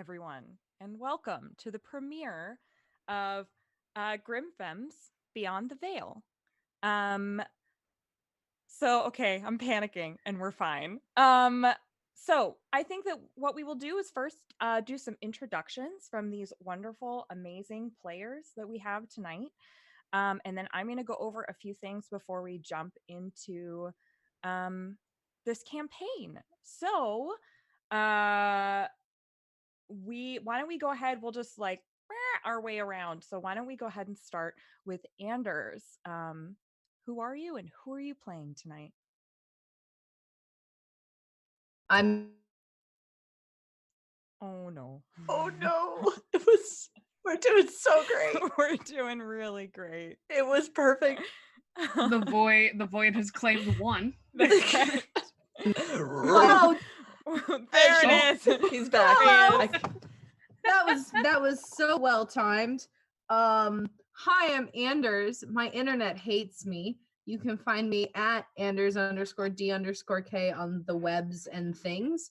everyone, and welcome to the premiere of Grim Femmes Beyond the Veil. Um, okay, I'm panicking, and we're fine. So I think that what we will do is first do some introductions from these wonderful, amazing players that we have tonight. And then I'm going to go over a few things before we jump into this campaign. So, why don't we go ahead? We'll just like our way around. So why don't we go ahead and start with Anders? Who are you and who are you playing tonight? I'm. Oh no. Oh no! It was. We're doing so great. We're doing really great. It was perfect. The void has claimed one. Wow! There it is. He's back. Hello. That was so well timed. Hi, I'm Anders. My internet hates me. You can find me at Anders_D_K on the webs and things.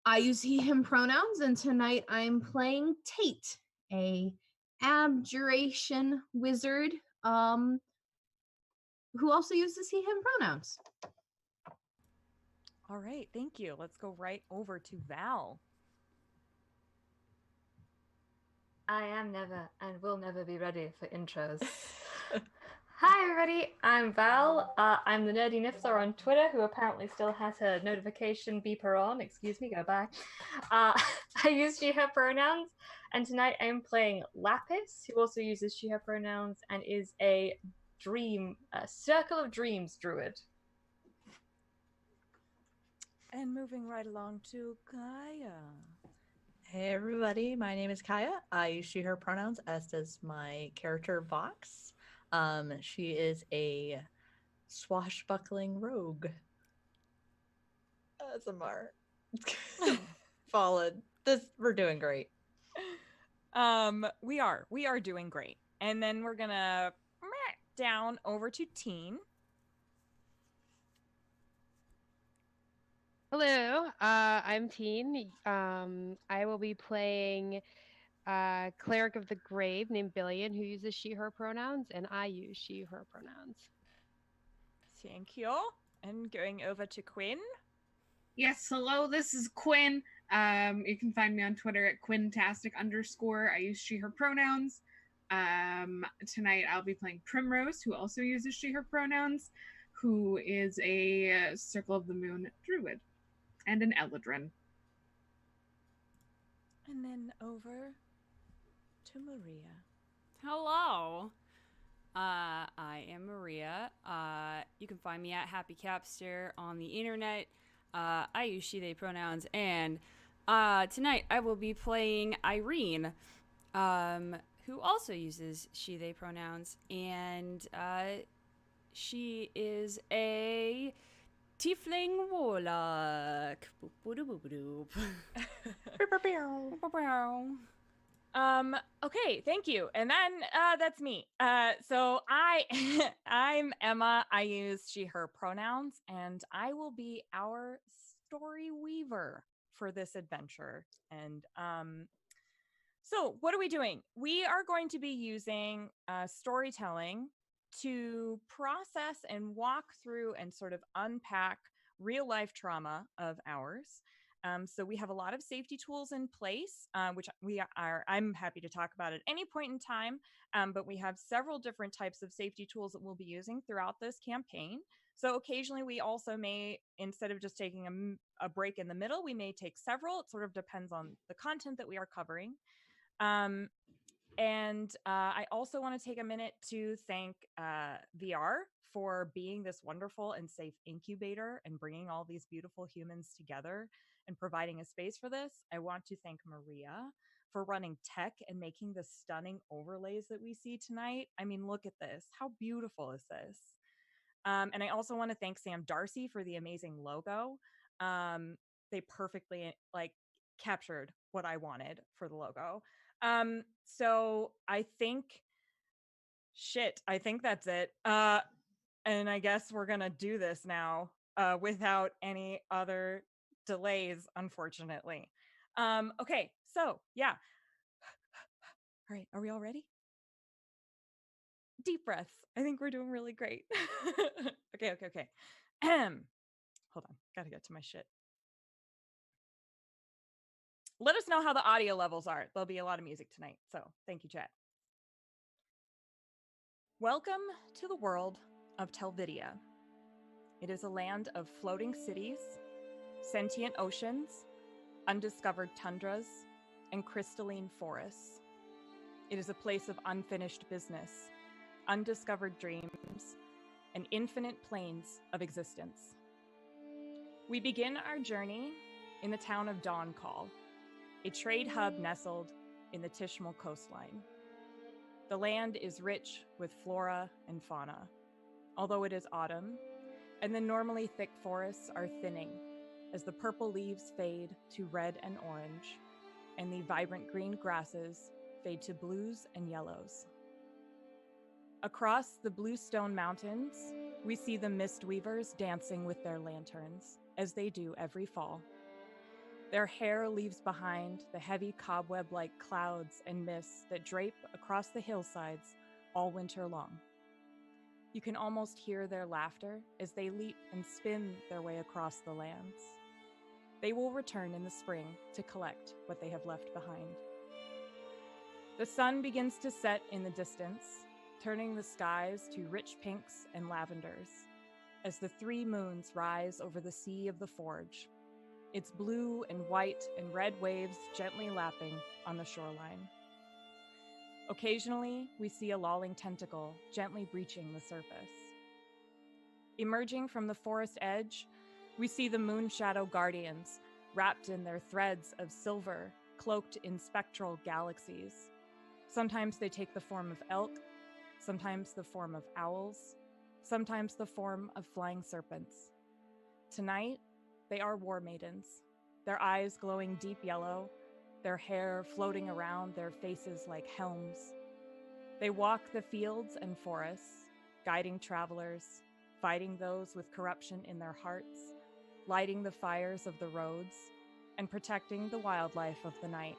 I use he/him pronouns, and tonight I'm playing Tate, a abjuration wizard, who also uses he/him pronouns. All right, thank you. Let's go right over to Val. I am never and will never be ready for intros. Hi everybody, I'm Val. I'm the Nerdy Niffler on Twitter, who apparently still has her notification beeper on. Excuse me, go back. I use she/her pronouns, and tonight I am playing Lapis, who also uses she/her pronouns and is a Circle of Dreams druid. And moving right along to Kaya. Hey everybody, my name is Kaya. I use she/her pronouns, as does my character Vox. She is a swashbuckling rogue. Zamar. Fallen. We're doing great. We are doing great. And then we're gonna down over to Teen. Hello, I'm Teen. I will be playing cleric of the grave named Billion, who uses she/her pronouns, and I use she/her pronouns. Thank you. And going over to Quinn. Yes, hello, this is Quinn. You can find me on Twitter at Quintastic_. I use she/her pronouns. Tonight I'll be playing Primrose, who also uses she/her pronouns, who is a Circle of the Moon druid and an Eladrin. And then over to Maria. Hello. I am Maria. You can find me at Happy Capster on the internet. I use she/they pronouns, and tonight I will be playing Irene, who also uses she/they pronouns, and she is a tiefling warlock. Okay, thank you. And then that's me. So I'm Emma. I use she/her pronouns, and I will be our story weaver for this adventure. And so what are we doing? We are going to be using storytelling to process and walk through and sort of unpack real life trauma of ours. So we have a lot of safety tools in place, which I'm happy to talk about at any point in time. But we have several different types of safety tools that we'll be using throughout this campaign. So occasionally we also may, instead of just taking a break in the middle, we may take several. It sort of depends on the content that we are covering. I also want to take a minute to thank VR for being this wonderful and safe incubator and bringing all these beautiful humans together and providing a space for this. I want to thank Maria for running tech and making the stunning overlays that we see tonight. I mean, look at this. How beautiful is this? And I also want to thank Sam Darcy for the amazing logo. They perfectly captured what I wanted for the logo. So I think that's it. And I guess we're gonna do this now without any other delays, unfortunately. Okay, so yeah. All right, are we all ready? Deep breaths. I think we're doing really great. Okay. Hold on, gotta get to my shit. Let us know how the audio levels are. There'll be a lot of music tonight, so thank you, chat. Welcome to the world of Telvidia. It is a land of floating cities, sentient oceans, undiscovered tundras, and crystalline forests. It is a place of unfinished business, undiscovered dreams, and infinite planes of existence. We begin our journey in the town of Dawncall, a trade hub nestled in the Tishmal coastline. The land is rich with flora and fauna, although it is autumn, and the normally thick forests are thinning as the purple leaves fade to red and orange, and the vibrant green grasses fade to blues and yellows. Across the Bluestone Mountains, we see the mist weavers dancing with their lanterns, as they do every fall. Their hair leaves behind the heavy cobweb-like clouds and mists that drape across the hillsides all winter long. You can almost hear their laughter as they leap and spin their way across the lands. They will return in the spring to collect what they have left behind. The sun begins to set in the distance, turning the skies to rich pinks and lavenders as the 3 moons rise over the Sea of the Forge, its blue and white and red waves gently lapping on the shoreline. Occasionally, we see a lolling tentacle gently breaching the surface. Emerging from the forest edge, we see the Moon Shadow Guardians, wrapped in their threads of silver, cloaked in spectral galaxies. Sometimes they take the form of elk, sometimes the form of owls, sometimes the form of flying serpents. Tonight, they are war maidens, their eyes glowing deep yellow, their hair floating around their faces like helms. They walk the fields and forests, guiding travelers, fighting those with corruption in their hearts, lighting the fires of the roads, and protecting the wildlife of the night.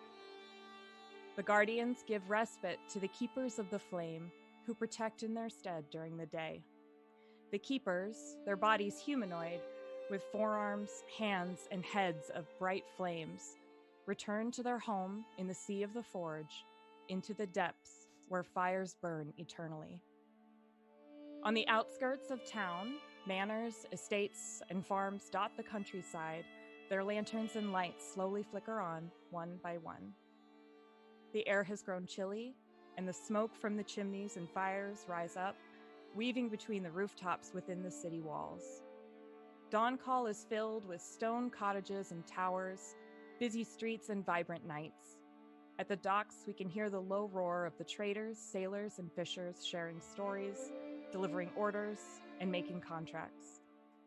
The Guardians give respite to the Keepers of the Flame, who protect in their stead during the day. The Keepers, their bodies humanoid, with forearms, hands, and heads of bright flames, return to their home in the Sea of the Forge, into the depths where fires burn eternally. On the outskirts of town, manors, estates, and farms dot the countryside. Their lanterns and lights slowly flicker on, one by one. The air has grown chilly, and the smoke from the chimneys and fires rise up, weaving between the rooftops within the city walls. Dawncall is filled with stone cottages and towers, busy streets and vibrant nights. At the docks, we can hear the low roar of the traders, sailors, and fishers sharing stories, delivering orders, and making contracts.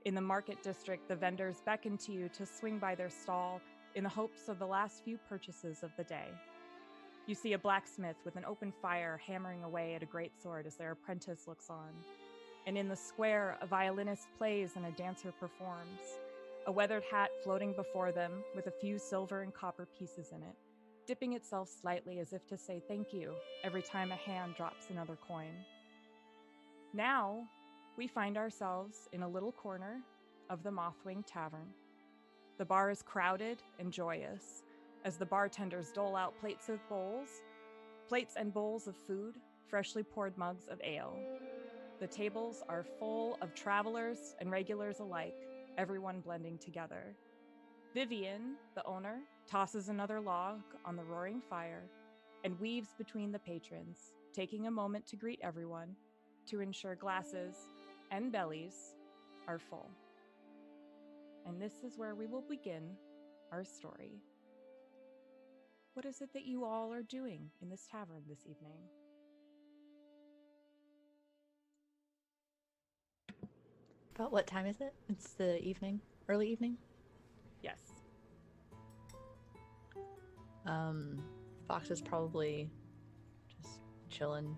In the market district, the vendors beckon to you to swing by their stall in the hopes of the last few purchases of the day. You see a blacksmith with an open fire hammering away at a greatsword as their apprentice looks on. And in the square, a violinist plays and a dancer performs, a weathered hat floating before them with a few silver and copper pieces in it, dipping itself slightly as if to say thank you every time a hand drops another coin. Now, we find ourselves in a little corner of the Mothwing Tavern. The bar is crowded and joyous as the bartenders dole out plates and bowls of food, freshly poured mugs of ale. The tables are full of travelers and regulars alike, everyone blending together. Vivian, the owner, tosses another log on the roaring fire and weaves between the patrons, taking a moment to greet everyone to ensure glasses and bellies are full. And this is where we will begin our story. What is it that you all are doing in this tavern this evening? About what time is it? It's the evening, early evening. Yes. Fox is probably just chilling,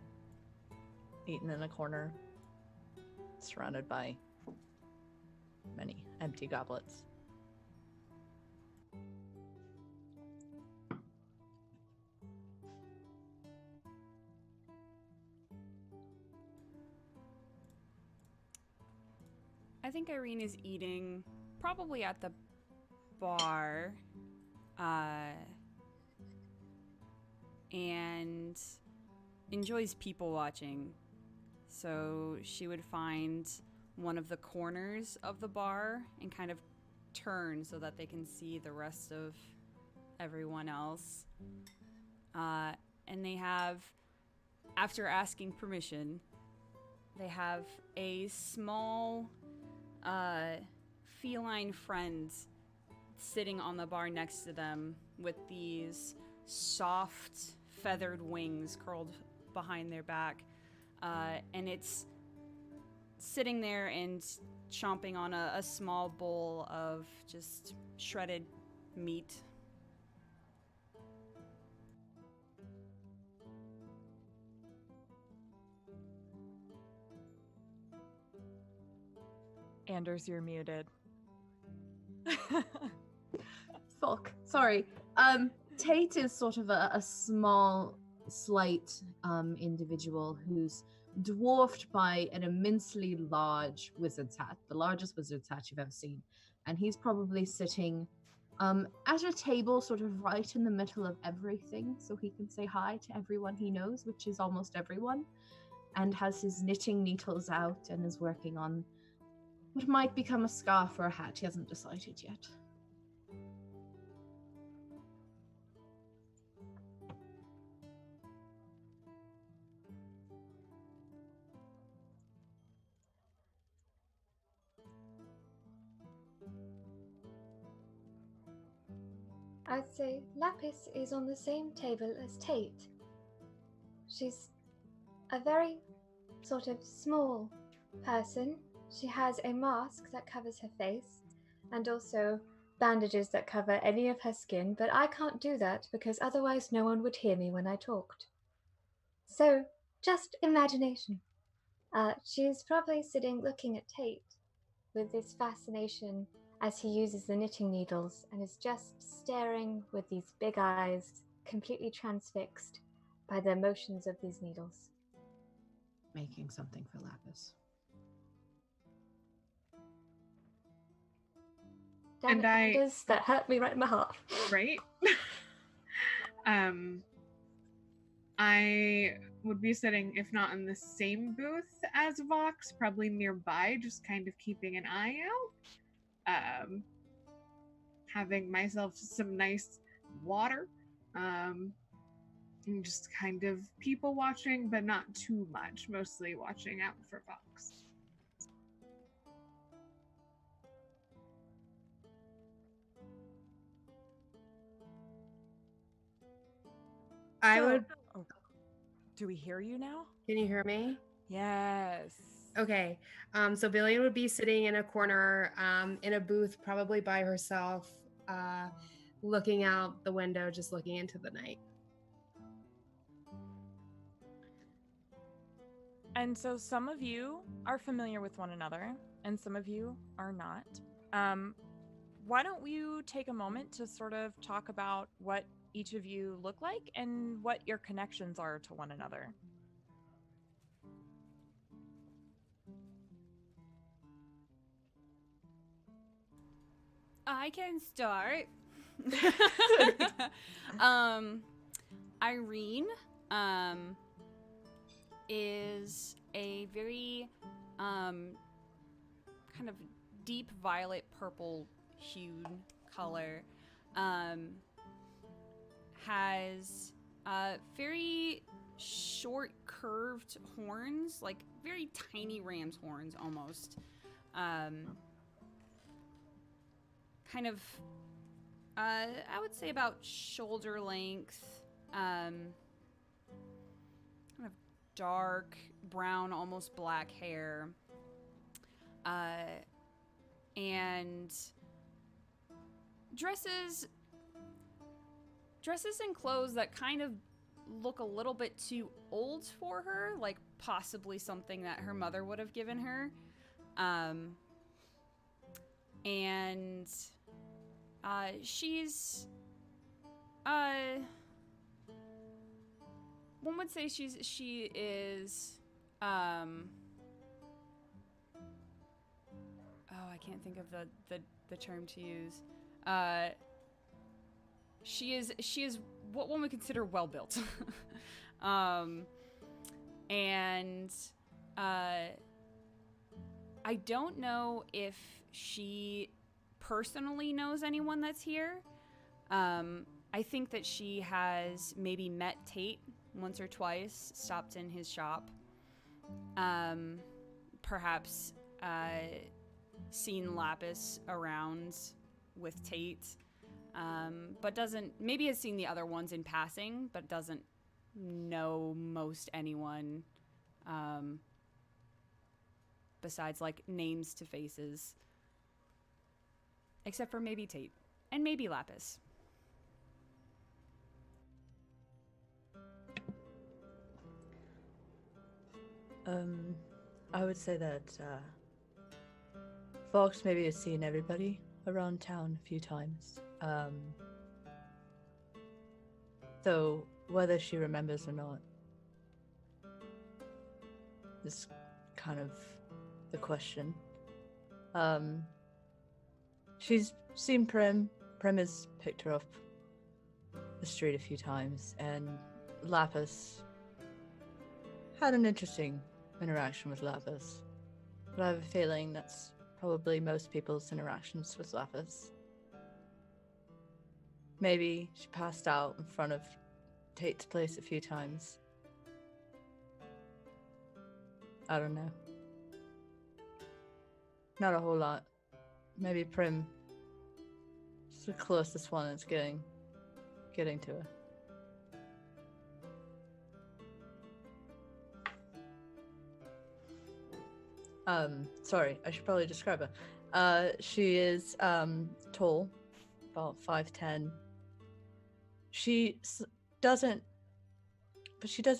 eating in a corner, surrounded by many empty goblets. I think Irene is eating probably at the bar. And enjoys people watching. So she would find one of the corners of the bar and kind of turn so that they can see the rest of everyone else. And they have, after asking permission, they have a small feline friend sitting on the bar next to them with these soft feathered wings curled behind their back, and it's sitting there and chomping on a small bowl of just shredded meat. Anders, you're muted. Fuck. Sorry. Tate is sort of a small, slight individual who's dwarfed by an immensely large wizard's hat, the largest wizard's hat you've ever seen. And he's probably sitting at a table sort of right in the middle of everything, so he can say hi to everyone he knows, which is almost everyone, and has his knitting needles out and is working on what might become a scarf or a hat. He hasn't decided yet. I'd say Lapis is on the same table as Tate. She's a very sort of small person. She has a mask that covers her face and also bandages that cover any of her skin, but I can't do that because otherwise no one would hear me when I talked. So, just imagination. She's probably sitting looking at Tate with this fascination as he uses the knitting needles and is just staring with these big eyes, completely transfixed by the motions of these needles. Making something for Lapis. Damn And it, Anders, that hurt me right in the heart. Right? I would be sitting, if not in the same booth as Vox, probably nearby, just kind of keeping an eye out. Having myself some nice water. And just kind of people watching, but not too much. Mostly watching out for Vox. I would. Oh, do we hear you now? Can you hear me? Yes. Okay. So Billion would be sitting in a corner, in a booth, probably by herself, looking out the window, just looking into the night. And so some of you are familiar with one another, and some of you are not. Why don't you take a moment to sort of talk about what each of you look like and what your connections are to one another? I can start. Irene is a very kind of deep violet purple hued color. Has very short curved horns, like very tiny ram's horns almost. Kind of I would say about shoulder length, kind of dark brown, almost black hair, and dresses in clothes that kind of look a little bit too old for her, like possibly something that her mother would have given her. And she's one would say she is can't think of the term to use. She is what one would consider well built. And I don't know if she personally knows anyone that's here. I think that she has maybe met Tate once or twice, stopped in his shop. Perhaps seen Lapis around with Tate, but maybe has seen the other ones in passing, but doesn't know most anyone besides like names to faces, except for maybe Tate and maybe Lapis. I would say that Fox maybe has seen everybody around town a few times. Though whether she remembers or not is kind of the question. She's seen Prim. Prim has picked her up the street a few times, and Lapis had an interesting interaction with Lapis. But I have a feeling that's probably most people's interactions with Lapis. Maybe she passed out in front of Tate's place a few times. I don't know. Not a whole lot. Maybe Prim is the closest one that's getting to her. Sorry, I should probably describe her. She is tall, about 5'10". She doesn't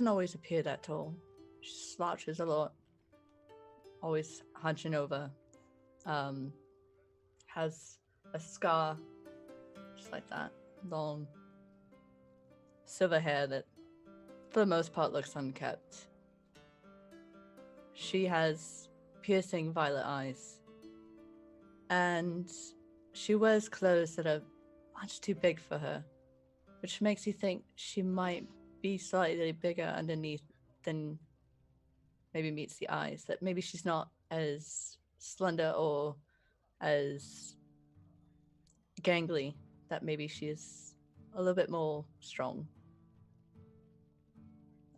always appear that tall. She slouches a lot, always hunching over. Has a scar, just like that, long silver hair that, for the most part, looks unkept. She has piercing violet eyes, and she wears clothes that are much too big for her, which makes you think she might be slightly bigger underneath than maybe meets the eyes, that maybe she's not as slender or as gangly, that maybe she is a little bit more strong.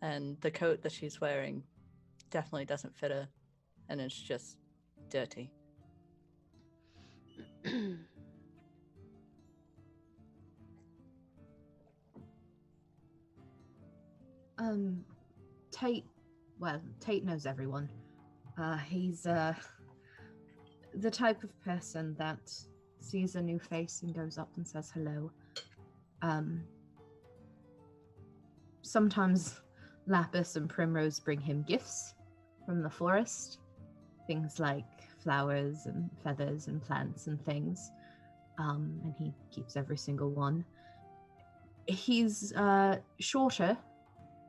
And the coat that she's wearing definitely doesn't fit her, and it's just dirty. Tate knows everyone. He's the type of person that sees a new face and goes up and says hello. Sometimes Lapis and Primrose bring him gifts from the forest, things like flowers and feathers and plants and things, and he keeps every single one. He's shorter,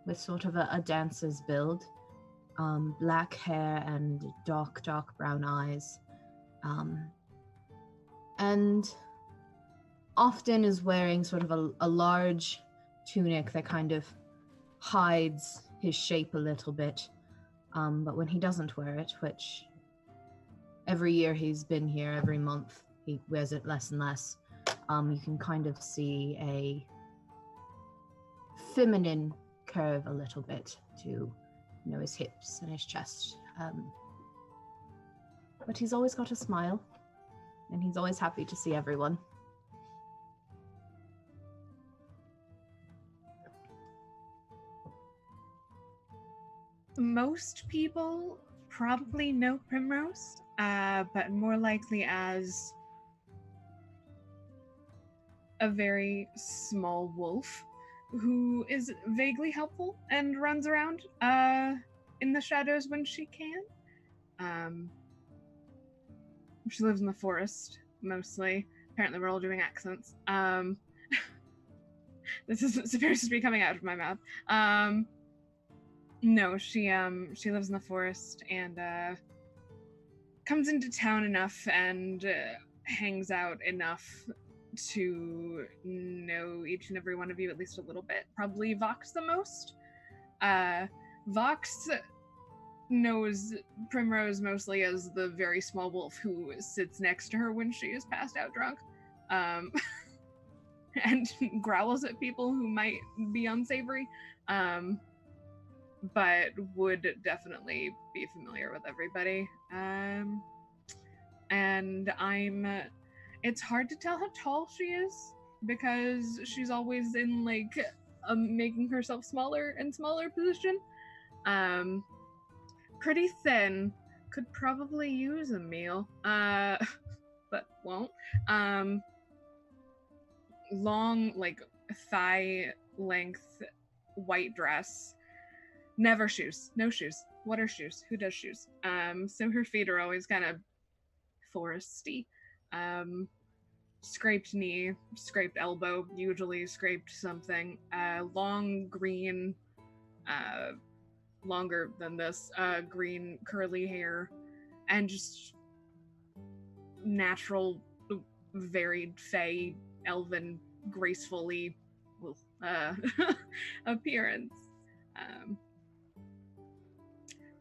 with sort of a dancer's build, black hair and dark brown eyes, and often is wearing sort of a large tunic that kind of hides his shape a little bit. But when he doesn't wear it, which every year he's been here, every month he wears it less and less, you can kind of see a feminine curve a little bit to, his hips and his chest. But he's always got a smile, and he's always happy to see everyone. Most people probably know Primrose, but more likely as a very small wolf who is vaguely helpful and runs around in the shadows when she can. She lives in the forest, mostly. Apparently we're all doing accents. This isn't supposed to be coming out of my mouth. No, she lives in the forest, and comes into town enough and hangs out enough to know each and every one of you at least a little bit. Probably Vox the most. Vox knows Primrose mostly as the very small wolf who sits next to her when she is passed out drunk, and growls at people who might be unsavory, but would definitely be familiar with everybody. And it's hard to tell how tall she is because she's always in like making herself smaller and smaller position. Pretty thin, could probably use a meal, but won't. Long, like thigh length white dress, never shoes, no shoes. What are shoes? Who does shoes? So her feet are always kind of foresty. Scraped knee, scraped elbow, usually scraped something. Long green, longer than this, green curly hair, and just natural, varied fey, elven, gracefully appearance.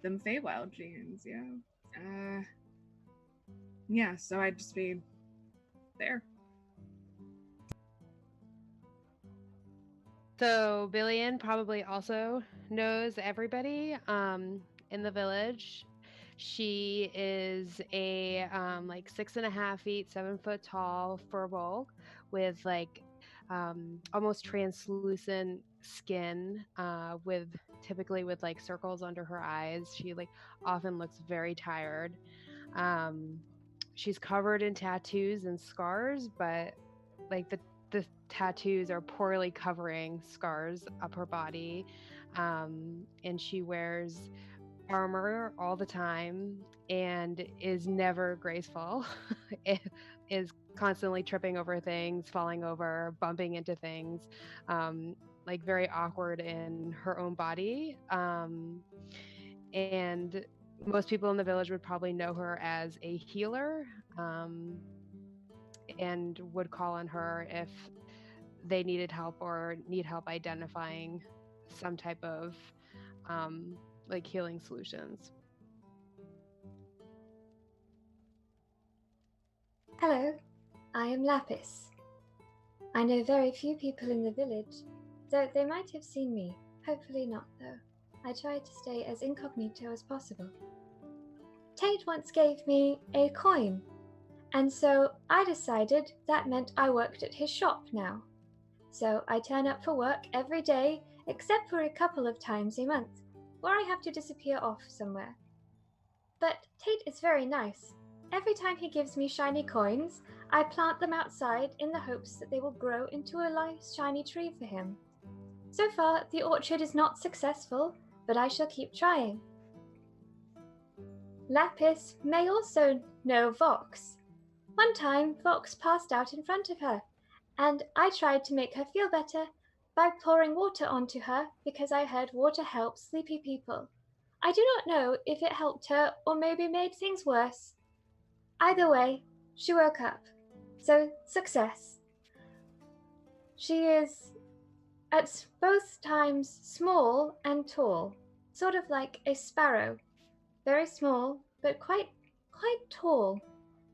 Them Feywild genes, yeah. Yeah, so I'd just be there. So Billion probably also knows everybody in the village. She is a like 6.5 feet, 7 foot tall furbolg with like almost translucent skin, with typically with like circles under her eyes. She like often looks very tired. She's covered in tattoos and scars, but like the tattoos are poorly covering scars up her body, and she wears armor all the time and is never graceful. Is constantly tripping over things, falling over, bumping into things, like very awkward in her own body. And most people in the village would probably know her as a healer, and would call on her if they needed help or need help identifying some type of like healing solutions. Hello, I am Lapis. I know very few people in the village, though they might have seen me. Hopefully not, though. I try to stay as incognito as possible. Tate once gave me a coin, and so I decided that meant I worked at his shop now. So I turn up for work every day, except for a couple of times a month, where I have to disappear off somewhere. But Tate is very nice. Every time he gives me shiny coins, I plant them outside in the hopes that they will grow into a nice shiny tree for him. So far, the orchard is not successful, but I shall keep trying. Lapis may also know Vox. One time, Vox passed out in front of her, and I tried to make her feel better by pouring water onto her because I heard water helps sleepy people. I do not know if it helped her or maybe made things worse. Either way, she woke up. So, success. She is at both times small and tall, sort of like a sparrow. Very small, but quite tall.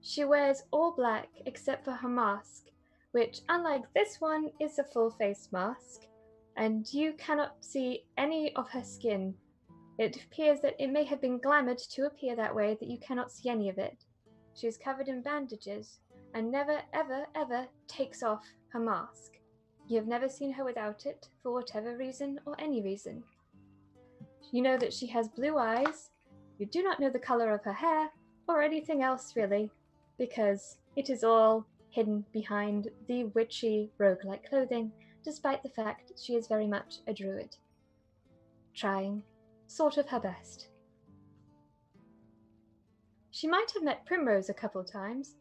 She wears all black except for her mask, which, unlike this one, is a full face mask, and you cannot see any of her skin. It appears that it may have been glamoured to appear that way, that you cannot see any of it. She is covered in bandages and never, ever, ever takes off her mask. You have never seen her without it, for whatever reason or any reason. You know that she has blue eyes. You do not know the colour of her hair or anything else really, because it is all hidden behind the witchy roguelike clothing, despite the fact that she is very much a druid. Trying sort of her best. She might have met Primrose a couple times,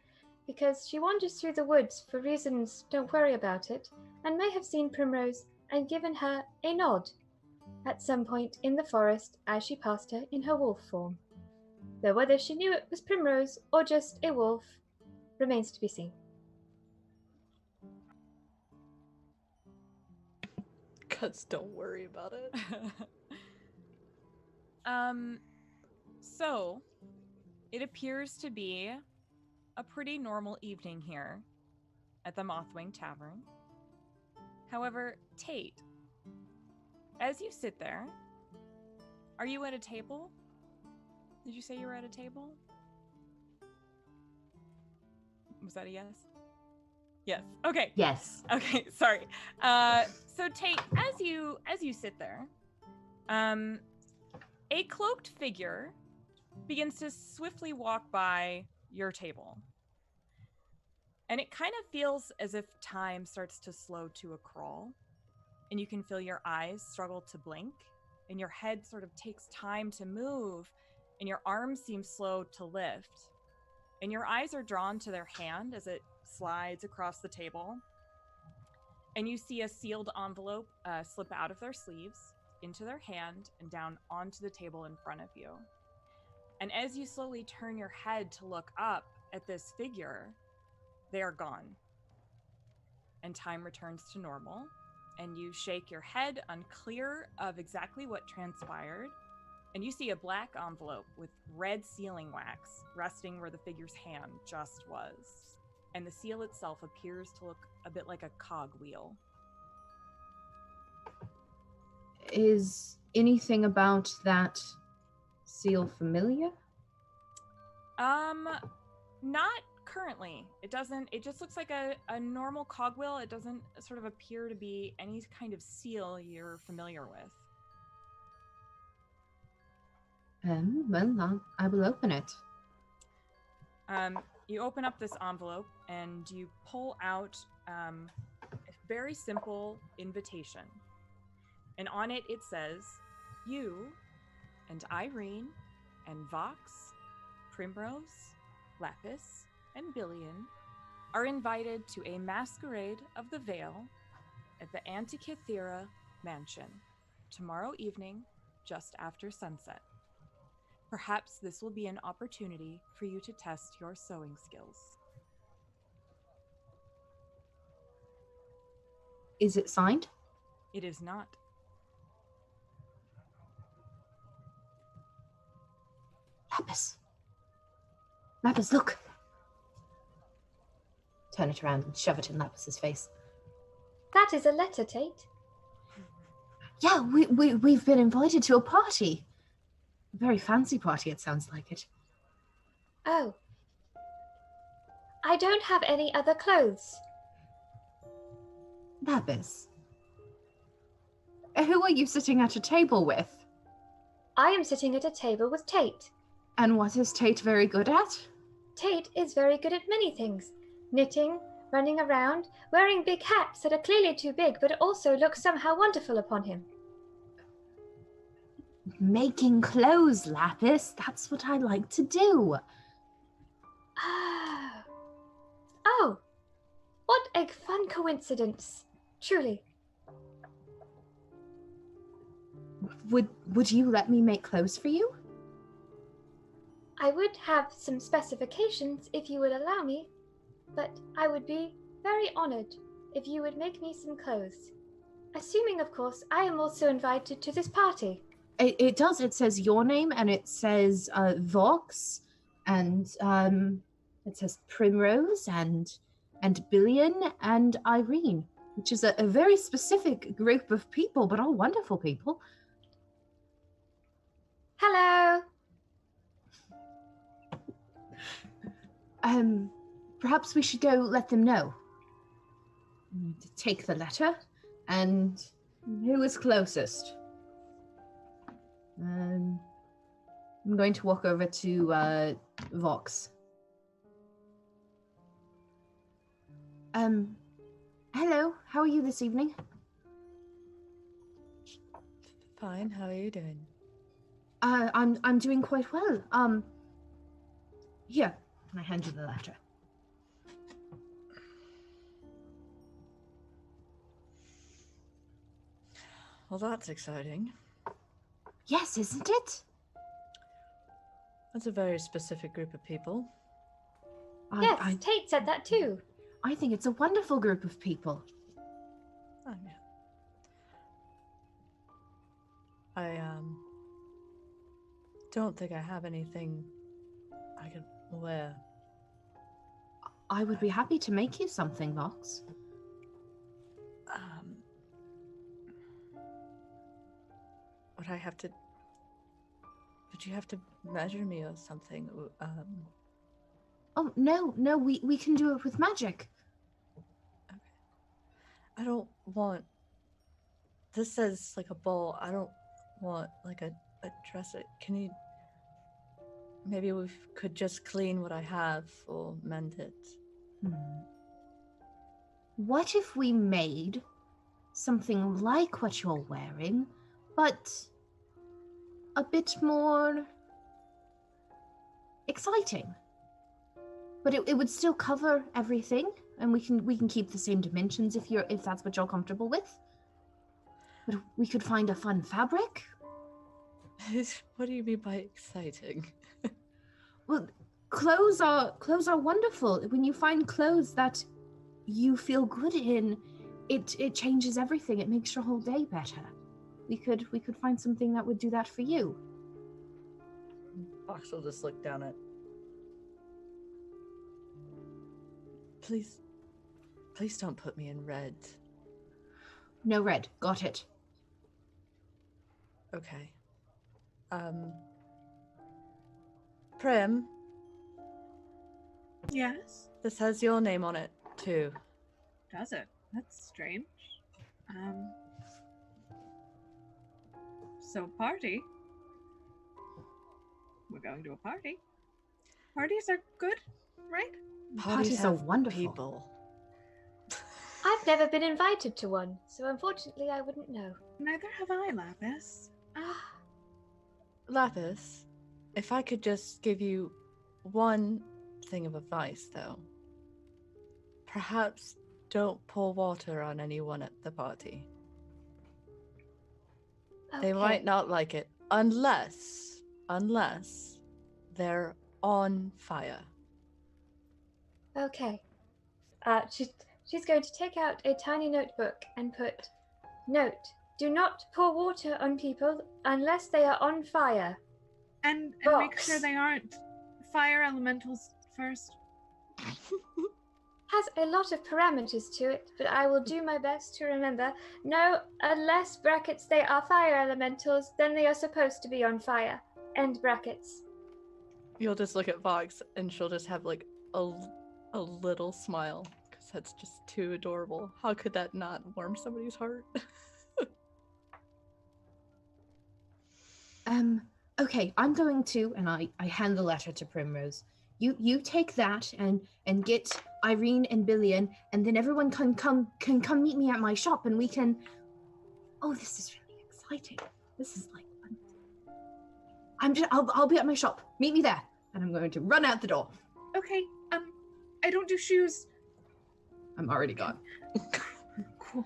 because she wanders through the woods for reasons, don't worry about it, and may have seen Primrose and given her a nod at some point in the forest as she passed her in her wolf form. though whether she knew it was Primrose or just a wolf remains to be seen. Cuz don't worry about it. So it appears to be a pretty normal evening here at the Mothwing Tavern. However, Tate, as you sit there, are you at a table? Did you say you were at a table? Was that a yes? Yes. Okay. Yes. Okay, sorry. So Tate, as you sit there, a cloaked figure begins to swiftly walk by your table. And it kind of feels as if time starts to slow to a crawl, and you can feel your eyes struggle to blink, and your head sort of takes time to move, and your arms seem slow to lift, and your eyes are drawn to their hand as it slides across the table, and you see a sealed envelope slip out of their sleeves into their hand and down onto the table in front of you. And as you slowly turn your head to look up at this figure, they are gone. And time returns to normal, and you shake your head, unclear of exactly what transpired, and you see a black envelope with red sealing wax resting where the figure's hand just was. And the seal itself appears to look a bit like a cogwheel. Is anything about that seal familiar? Not currently. It just looks like a normal cogwheel. It doesn't sort of appear to be any kind of seal you're familiar with. Well, I will open it. You open up this envelope and you pull out a very simple invitation. And on it, it says, you and Irene and Vox, Primrose, Lapis, and Billion are invited to a masquerade of the Veil at the Antikythera Mansion tomorrow evening, just after sunset. Perhaps this will be an opportunity for you to test your sewing skills. Is it signed? It is not. Lapis, look! Turn it around and shove it in Lapis's face. That is a letter, Tate. Yeah, we've been invited to a party. A very fancy party, it sounds like it. Oh. I don't have any other clothes. Lapis. Who are you sitting at a table with? I am sitting at a table with Tate. And what is Tate very good at? Tate is very good at many things. Knitting, running around, wearing big hats that are clearly too big but also look somehow wonderful upon him. Making clothes, Lapis. That's what I like to do. Oh, what a fun coincidence. Truly. Would you let me make clothes for you? I would have some specifications if you would allow me, but I would be very honored if you would make me some clothes. Assuming, of course, I am also invited to this party. It does. It says your name, and it says Vox, and it says Primrose, and Billion, and Irene, which is a very specific group of people, but all wonderful people. Hello. Perhaps we should go let them know. Take the letter, and who is closest? I'm going to walk over to Vox. Hello, how are you this evening? Fine, how are you doing? I'm doing quite well. Here, and I hand you the letter. Well, that's exciting. Yes, isn't it? That's a very specific group of people. Yes, Tate said that too. I think it's a wonderful group of people. Oh, yeah. I don't think I have anything I can wear. I would be happy to make you something, Vox. Would I have to... Would you have to measure me or something? Oh, no, we can do it with magic. Okay. I don't want... This says like a bowl. I don't want like a dress. Can you... Maybe we could just clean what I have or mend it. What if we made something like what you're wearing, but a bit more exciting? But it would still cover everything, and we can keep the same dimensions if that's what you're comfortable with. But we could find a fun fabric. What do you mean by exciting? Well, clothes are wonderful. When you find clothes that you feel good in, it changes everything. It makes your whole day better. We could find something that would do that for you. Fox will just look down at... Please don't put me in red. No red. Got it. Okay. Prim, Yes. this has your name on it, too. Does it? That's strange. So party. We're going to a party. Parties are good, right? Parties are have wonderful. people. I've never been invited to one, so unfortunately I wouldn't know. Neither have I, Lapis. Lapis, if I could just give you one thing of advice, though. Perhaps don't pour water on anyone at the party. They might not like it unless they're on fire. Okay. She's going to take out a tiny notebook and put, "Note, do not pour water on people unless they are on fire." And make sure they aren't fire elementals first. Has a lot of parameters to it, but I will do my best to remember. No, unless brackets they are fire elementals, then they are supposed to be on fire. End brackets. You'll just look at Vox and she'll just have like a little smile because that's just too adorable. How could that not warm somebody's heart? Okay, I'm going to, and I hand the letter to Primrose. You take that and get Irene and Billion, and then everyone can come meet me at my shop, and we can. Oh, this is really exciting. This is like fun. I'll be at my shop. Meet me there, and I'm going to run out the door. Okay. I don't do shoes. I'm already gone. Cool.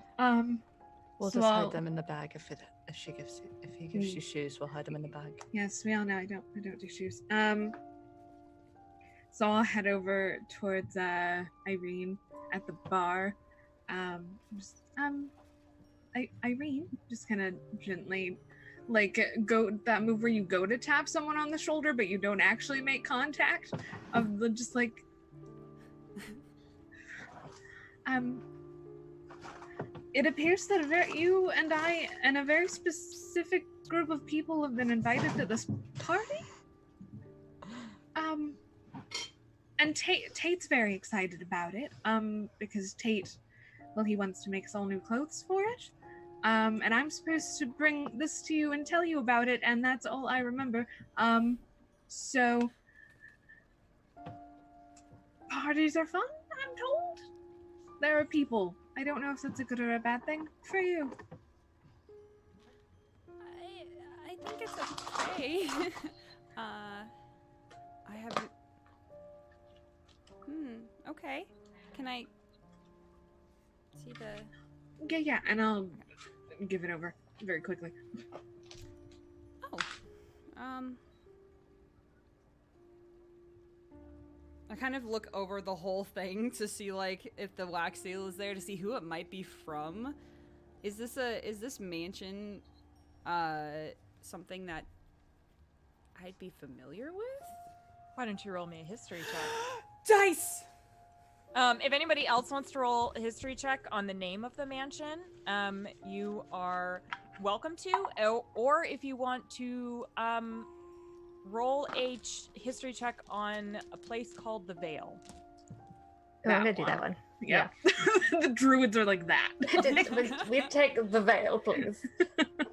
We'll so just hide them in the bag if he gives you shoes. We'll hide them in the bag. Yes, we all know I don't do shoes. So I'll head over towards Irene at the bar. Irene, just kind of gently, like, go that move where you go to tap someone on the shoulder, but you don't actually make contact. Of the just like, it appears that you and I and a very specific group of people have been invited to this party. And Tate's very excited about it, because Tate, well, he wants to make us all new clothes for it. And I'm supposed to bring this to you and tell you about it, and that's all I remember. So parties are fun, I'm told. There are people. I don't know if that's a good or a bad thing for you. I think it's okay. I haven't. Okay. Can I see the? Yeah, and I'll give it over very quickly. Oh. I kind of look over the whole thing to see like if the wax seal is there to see who it might be from. Is this mansion something that I'd be familiar with? Why don't you roll me a history check? Dice! If anybody else wants to roll a history check on the name of the mansion, you are welcome to. Or if you want to roll a history check on a place called the Vale. Oh, I'm gonna do that one. Yeah. The druids are like that. We take the veil, please.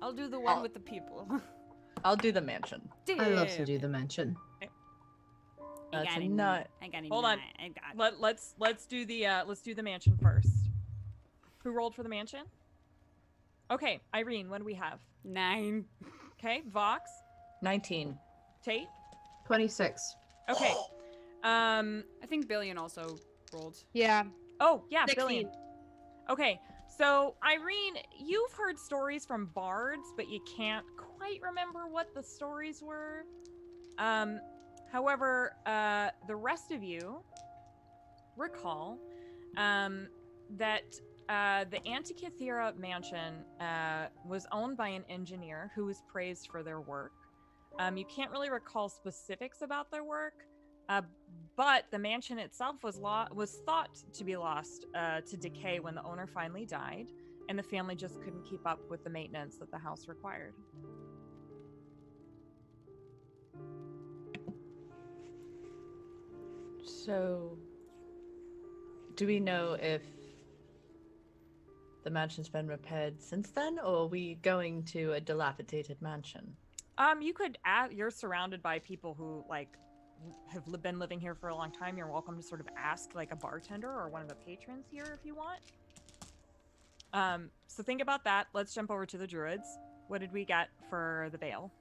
I'll do the one with the people. I'll do the mansion. I love to do the mention. That's a nut. I got Hold on. Let's do the mansion first. Who rolled for the mansion? Okay, Irene, what do we have? 9. Okay, Vox, 19. Tate. 26. Okay. I think Billion also rolled. Yeah. Oh, yeah, 16. Billion. Okay, so Irene, you've heard stories from bards, but you can't quite remember what the stories were. However, the rest of you recall that the Antikythera mansion was owned by an engineer who was praised for their work. You can't really recall specifics about their work, but the mansion itself was thought to be lost to decay when the owner finally died, and the family just couldn't keep up with the maintenance that the house required. So, do we know if the mansion's been repaired since then, or are we going to a dilapidated mansion? You could ask, you're surrounded by people who have been living here for a long time. You're welcome to sort of ask like a bartender or one of the patrons here if you want. So think about that. Let's jump over to the druids. What did we get for the Vale?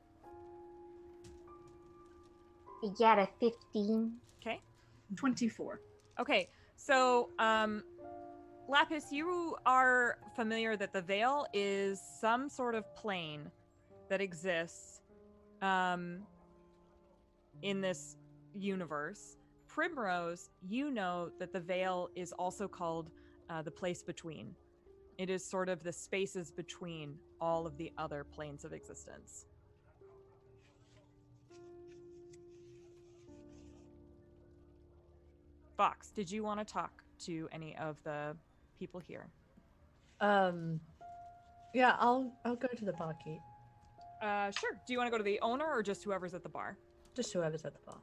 We got a 15. Okay. 24. Okay. So, Lapis, you are familiar that the Vale is some sort of plane that exists in this universe. Primrose, you know that the Vale is also called the place between. It is sort of the spaces between all of the other planes of existence. Fox, did you want to talk to any of the people here? Yeah, I'll go to the barkeep. Sure. Do you want to go to the owner or just whoever's at the bar? Just whoever's at the bar.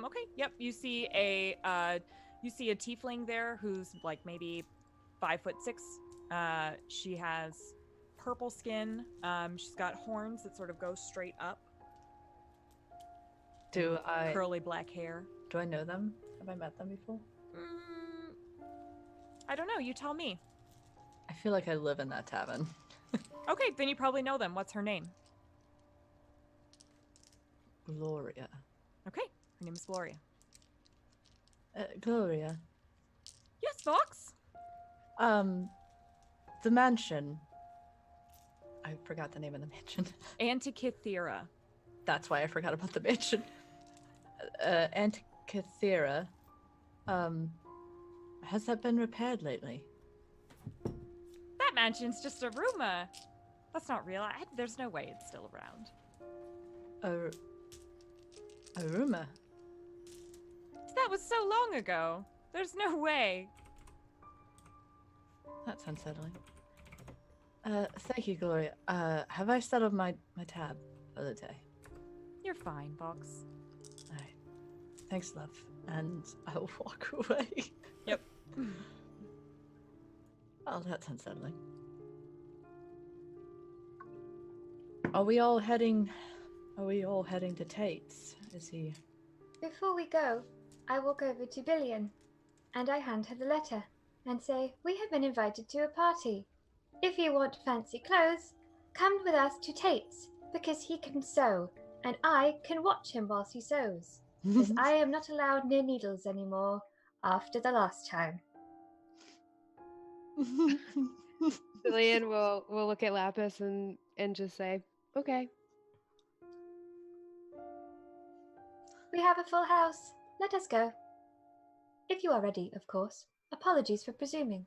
Okay. Yep. You see a tiefling there who's like maybe 5'6". She has purple skin. She's got horns that sort of go straight up. Curly black hair. Do I know them? Have I met them before? I don't know. You tell me. I feel like I live in that tavern. Okay, then you probably know them. What's her name? Gloria. Okay, her name is Gloria. Gloria. Yes, Fox. The mansion. I forgot the name of the mansion. Antikythera. That's why I forgot about the mansion. Antikythera. Has that been repaired lately? That mansion's just a rumor. That's not real. There's no way it's still around. A rumor? That was so long ago. There's no way. That's unsettling. Thank you, Gloria. Have I settled my tab for the day? You're fine, Fox. Alright. Thanks, love. And I'll walk away. Yep. Oh, that's unsettling. Are we all heading to Tate's? Is he? Before we go, I walk over to Billion, and I hand her the letter and say, "We have been invited to a party. If you want fancy clothes, come with us to Tate's, because he can sew, and I can watch him whilst he sews, because I am not allowed near needles anymore after the last time." Billion will look at Lapis and just say, "Okay." We have a full house. Let us go. If you are ready, of course. Apologies for presuming.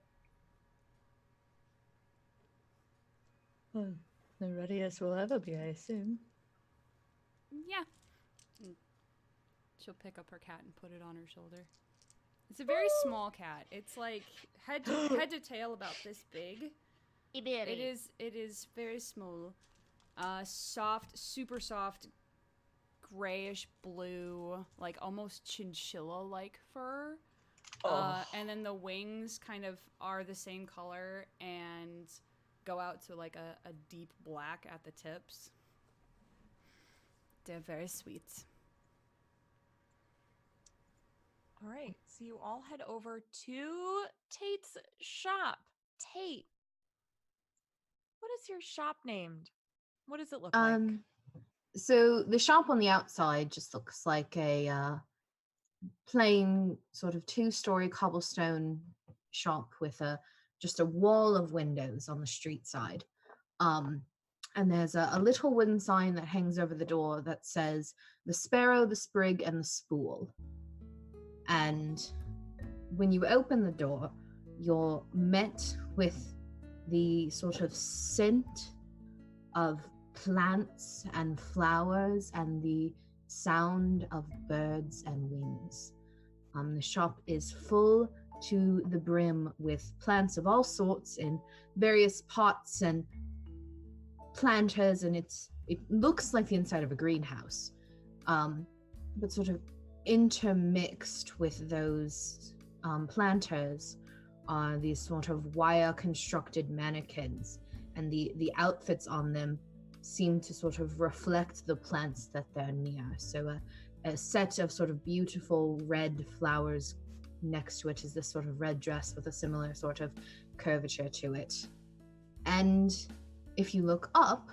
Well, the readiest we'll ever be, I assume. Yeah. And she'll pick up her cat and put it on her shoulder. It's a very small cat. It's like head to tail about this big. It is very small. Soft, super soft, grayish blue, like almost chinchilla-like fur. And then the wings kind of are the same color and go out to like a deep black at the tips. They're very sweet. All right, so you all head over to Tate's shop. Tate, what is your shop named? What does it look like? So the shop on the outside just looks like a plain sort of 2-story cobblestone shop with just a wall of windows on the street side. And there's a little wooden sign that hangs over the door that says "The Sparrow, the Sprig, and the Spool." And when you open the door, you're met with the sort of scent of plants and flowers and the sound of birds and wings. The shop is full to the brim with plants of all sorts in various pots and planters, and it looks like the inside of a greenhouse, but sort of intermixed with those planters are these sort of wire constructed mannequins, and the outfits on them seem to sort of reflect the plants that they're near. So a set of sort of beautiful red flowers next to it is this sort of red dress with a similar sort of curvature to it. And if you look up,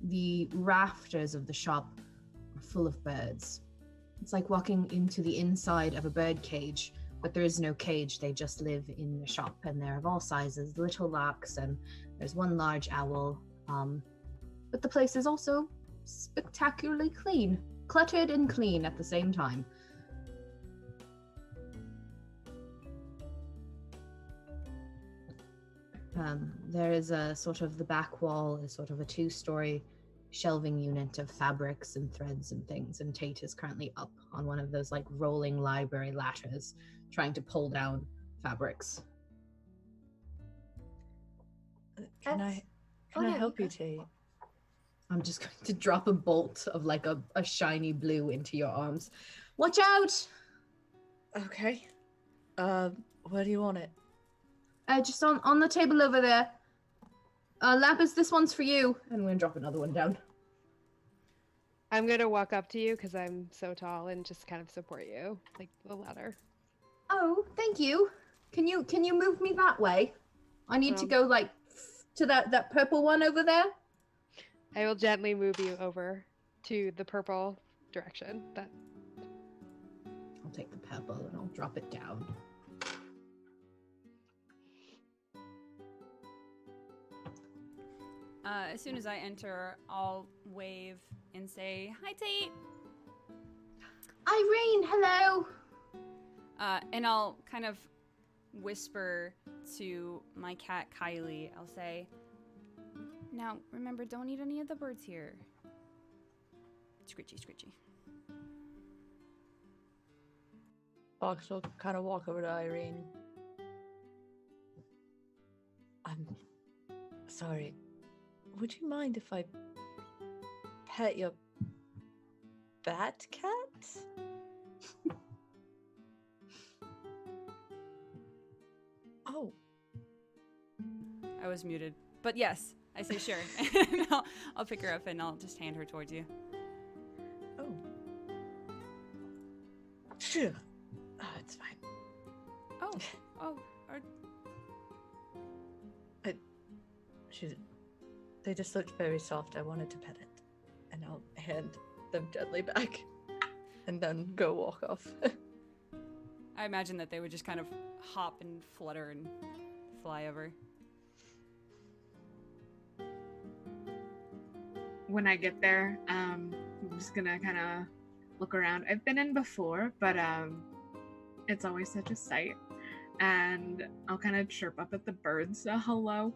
the rafters of the shop are full of birds. It's like walking into the inside of a bird cage, but there is no cage. They just live in the shop, and they're of all sizes, little larks, and there's one large owl. But the place is also spectacularly clean, cluttered and clean at the same time. There is a sort of, the back wall is sort of a 2-story shelving unit of fabrics and threads and things, and Tate is currently up on one of those like rolling library ladders trying to pull down fabrics. Can I help you, Tate? I'm just going to drop a bolt of like a shiny blue into your arms. Watch out! Okay. Where do you want it? Just on the table over there. Lapis, this one's for you. And I'm going to drop another one down. I'm going to walk up to you because I'm so tall and just kind of support you, like the ladder. Oh, thank you. Can you move me that way? I need to go like to that purple one over there. I will gently move you over to the purple direction. I'll take the purple and I'll drop it down. As soon as I enter, I'll wave and say, "Hi, Tate." Irene, hello. And I'll kind of whisper to my cat, Kylie. I'll say, "Now, remember, don't eat any of the birds here." Scritchy, scritchy. Fox will kind of walk over to Irene. I'm sorry. Would you mind if I pet your bat cat? Oh. I was muted. But yes, I say sure. And I'll pick her up and I'll just hand her towards you. Oh. Sure. Oh, it's fine. Oh. They just looked very soft. I wanted to pet it. And I'll hand them gently back. And then go walk off. I imagine that they would just kind of hop and flutter and fly over. When I get there, I'm just gonna kind of look around. I've been in before, but It's always such a sight. And I'll kind of chirp up at the birds a hello,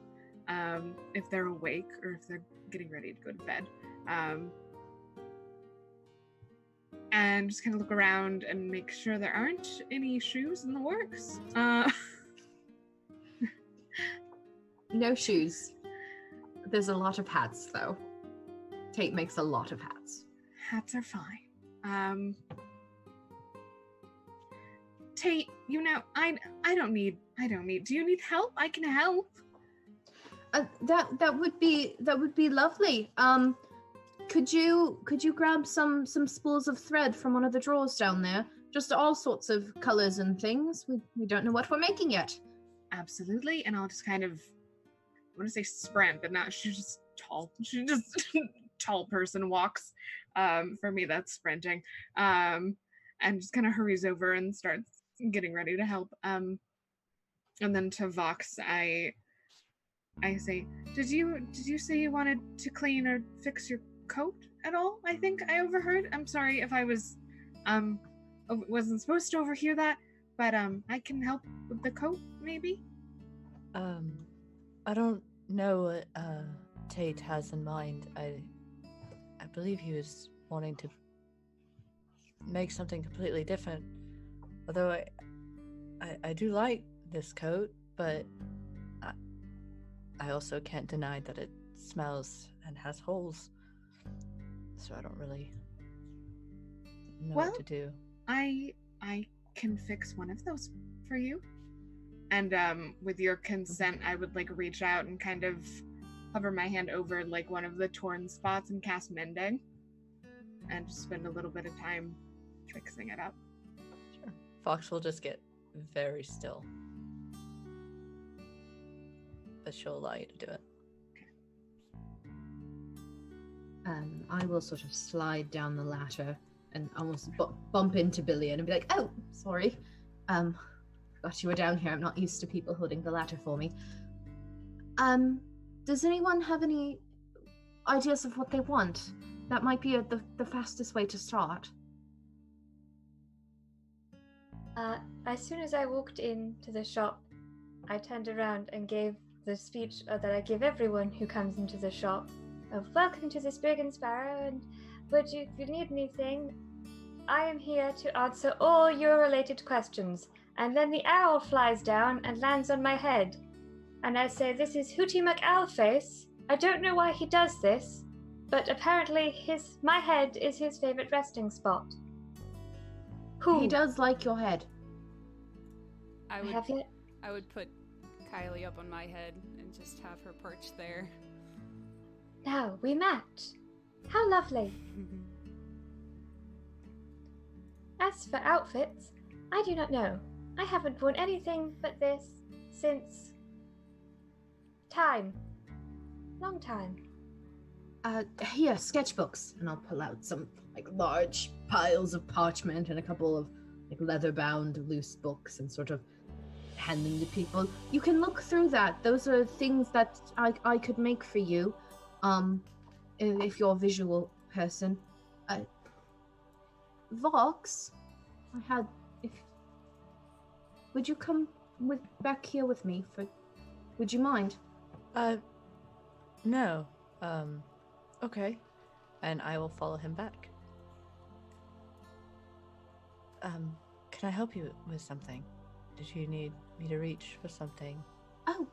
if they're awake or if they're getting ready to go to bed. And just kind of look around and make sure there aren't any shoes in the works. No shoes. There's a lot of hats, though. Tate makes a lot of hats. Hats are fine. Tate, you know, I don't need. Do you need help? I can help. That would be lovely. Could you grab some spools of thread from one of the drawers down there? Just all sorts of colors and things. We don't know what we're making yet. Absolutely, and I'll just kind of, I want to say sprint, but not. She's just tall. She just tall person walks. For me, that's sprinting. And just kind of hurries over and starts getting ready to help. And then to Vox, I say, did you say you wanted to clean or fix your coat at all? I think I overheard. I'm sorry if I wasn't supposed to overhear that, but I can help with the coat, maybe. I don't know what Tate has in mind. I believe he was wanting to make something completely different. Although I do like this coat, but I also can't deny that it smells and has holes. So I don't really know what to do. I can fix one of those for you. And with your consent, I would like reach out and kind of hover my hand over like one of the torn spots and cast mending. And just spend a little bit of time fixing it up. Sure. Fox will just get very still. But she'll allow you to do it. I will sort of slide down the ladder and almost bump into Billy and be like, "Oh, sorry. Forgot you were down here. I'm not used to people holding the ladder for me." Does anyone have any ideas of what they want? That might be the fastest way to start. As soon as I walked into the shop, I turned around and gave the speech that I give everyone who comes into the shop of welcome to the Sprig and Sparrow, and if you need anything, I am here to answer all your related questions. And then the owl flies down and lands on my head. And I say, this is Hootie McOwlface. I don't know why he does this, but apparently my head is his favorite resting spot. Who? He does like your head. I would put Kylie up on my head and just have her perched there. Now we match. How lovely. As for outfits, I do not know. I haven't worn anything but this since time. Long time. Here, sketchbooks. And I'll pull out some like large piles of parchment and a couple of like leather-bound loose books and sort of hand them to people. You can look through that. Those are things that I could make for you. If you're a visual person. Vox, would you come back here with me would you mind? No. Okay. And I will follow him back. Can I help you with something? Did you need me to reach for something? Oh,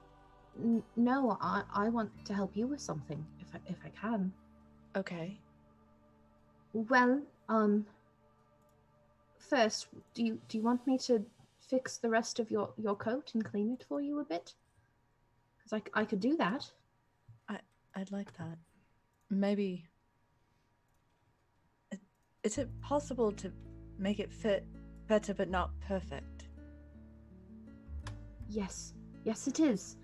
no, I want to help you with something, if I can. Okay. Well, first, do you want me to fix the rest of your coat and clean it for you a bit? Because I could do that. I'd like that. Maybe... Is it possible to make it fit better but not perfect? Yes, it is.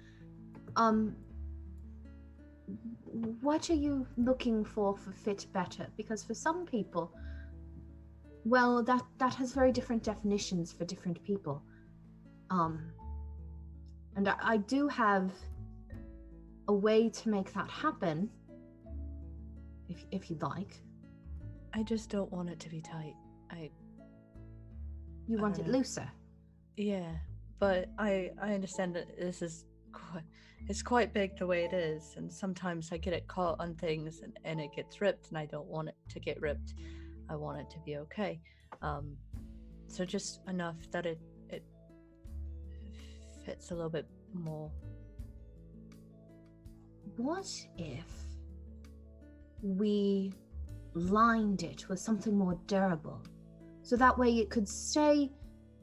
What are you looking for fit better? Because for some people, well, that has very different definitions for different people. And I do have a way to make that happen, if you'd like. I just don't want it to be tight. You want it looser? Yeah, but I understand that this is it's quite big the way it is, and sometimes I get it caught on things and it gets ripped, and I don't want it to get ripped. I want it to be okay. So just enough that it fits a little bit more. What if we lined it with something more durable, so that way it could stay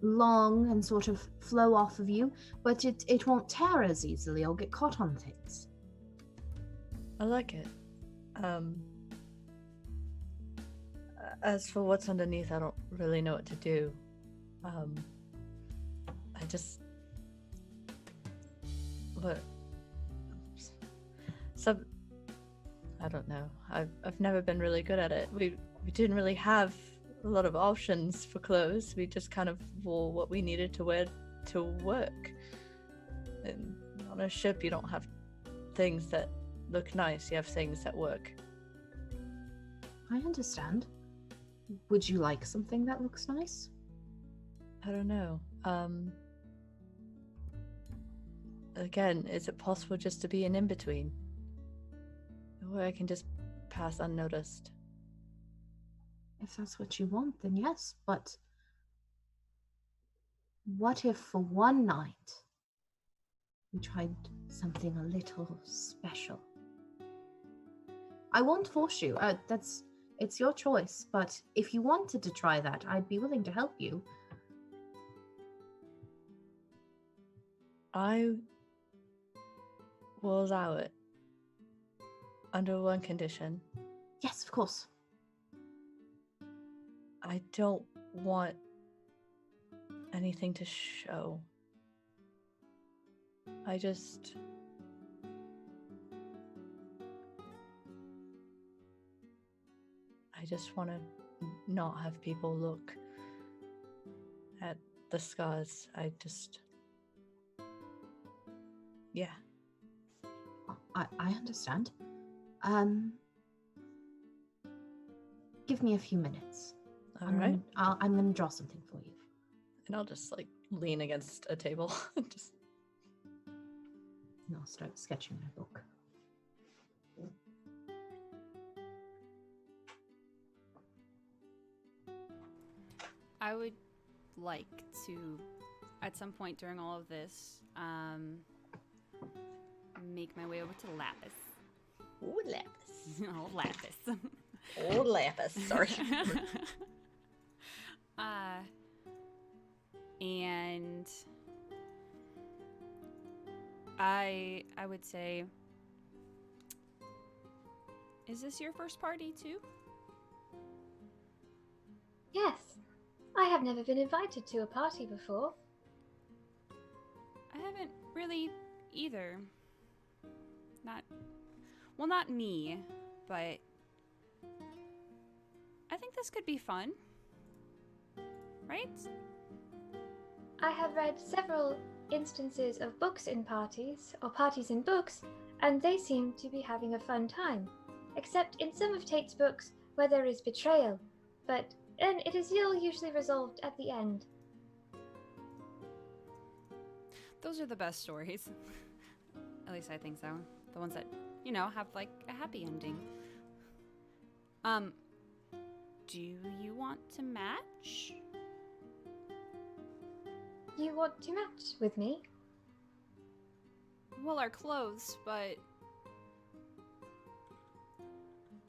long and sort of flow off of you, but it won't tear as easily or get caught on things? I like it. As for what's underneath, I don't really know what to do. But I don't know. I've never been really good at it. We didn't really have a lot of options for clothes. We just kind of wore what we needed to wear to work. And on a ship, you don't have things that look nice. You have things that work. I understand. Would you like something that looks nice? I don't know. Again, is it possible just to be an in-between? Where I can just pass unnoticed? If that's what you want, then yes, but what if for one night we tried something a little special? I won't force you. It's your choice, but if you wanted to try that, I'd be willing to help you. I will allow it. Under one condition. Yes, of course. I don't want anything to show. I just want to not have people look at the scars. Yeah. I understand. Give me a few minutes. All right. I'm going to draw something for you. And I'll just lean against a table. And I'll start sketching my book. I would like to, at some point during all of this, make my way over to Lapis. Ooh, Lapis. Oh, Lapis. Oh, Lapis. Sorry. And I would say, is this your first party too? Yes. I have never been invited to a party before. I haven't really either. Not me, but I think this could be fun. Right? I have read several instances of books in parties, or parties in books, and they seem to be having a fun time. Except in some of Tate's books where there is betrayal, but then it is usually resolved at the end. Those are the best stories. At least I think so. The ones that, have a happy ending. Do you want to match? You want to match with me? Well, our clothes, but...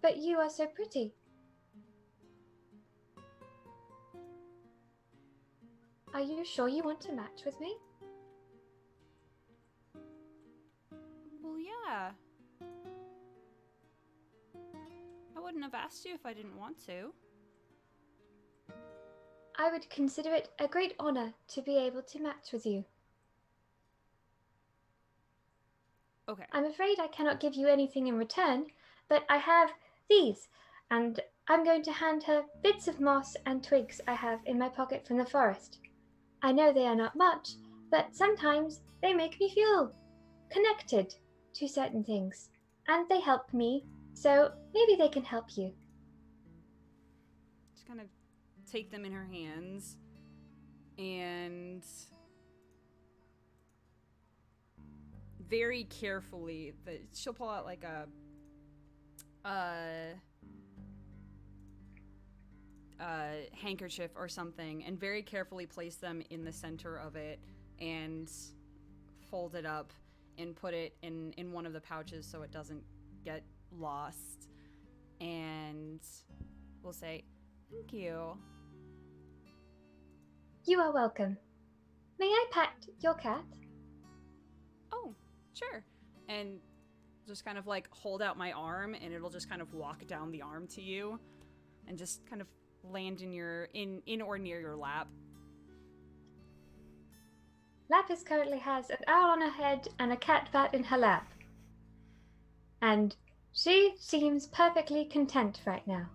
But you are so pretty. Are you sure you want to match with me? Well, yeah. I wouldn't have asked you if I didn't want to. I would consider it a great honor to be able to match with you. Okay. I'm afraid I cannot give you anything in return, but I have these, and I'm going to hand her bits of moss and twigs I have in my pocket from the forest. I know they are not much, but sometimes they make me feel connected to certain things, and they help me, so maybe they can help you. Just kind of take them in her hands and very carefully, she'll pull out like a handkerchief or something and very carefully place them in the center of it and fold it up and put it in one of the pouches so it doesn't get lost. And we'll say, thank you. You are welcome. May I pet your cat? Oh, sure. And just kind of like hold out my arm and it'll just kind of walk down the arm to you and just kind of land in or near your lap. Lapis currently has an owl on her head and a cat vat in her lap. And she seems perfectly content right now.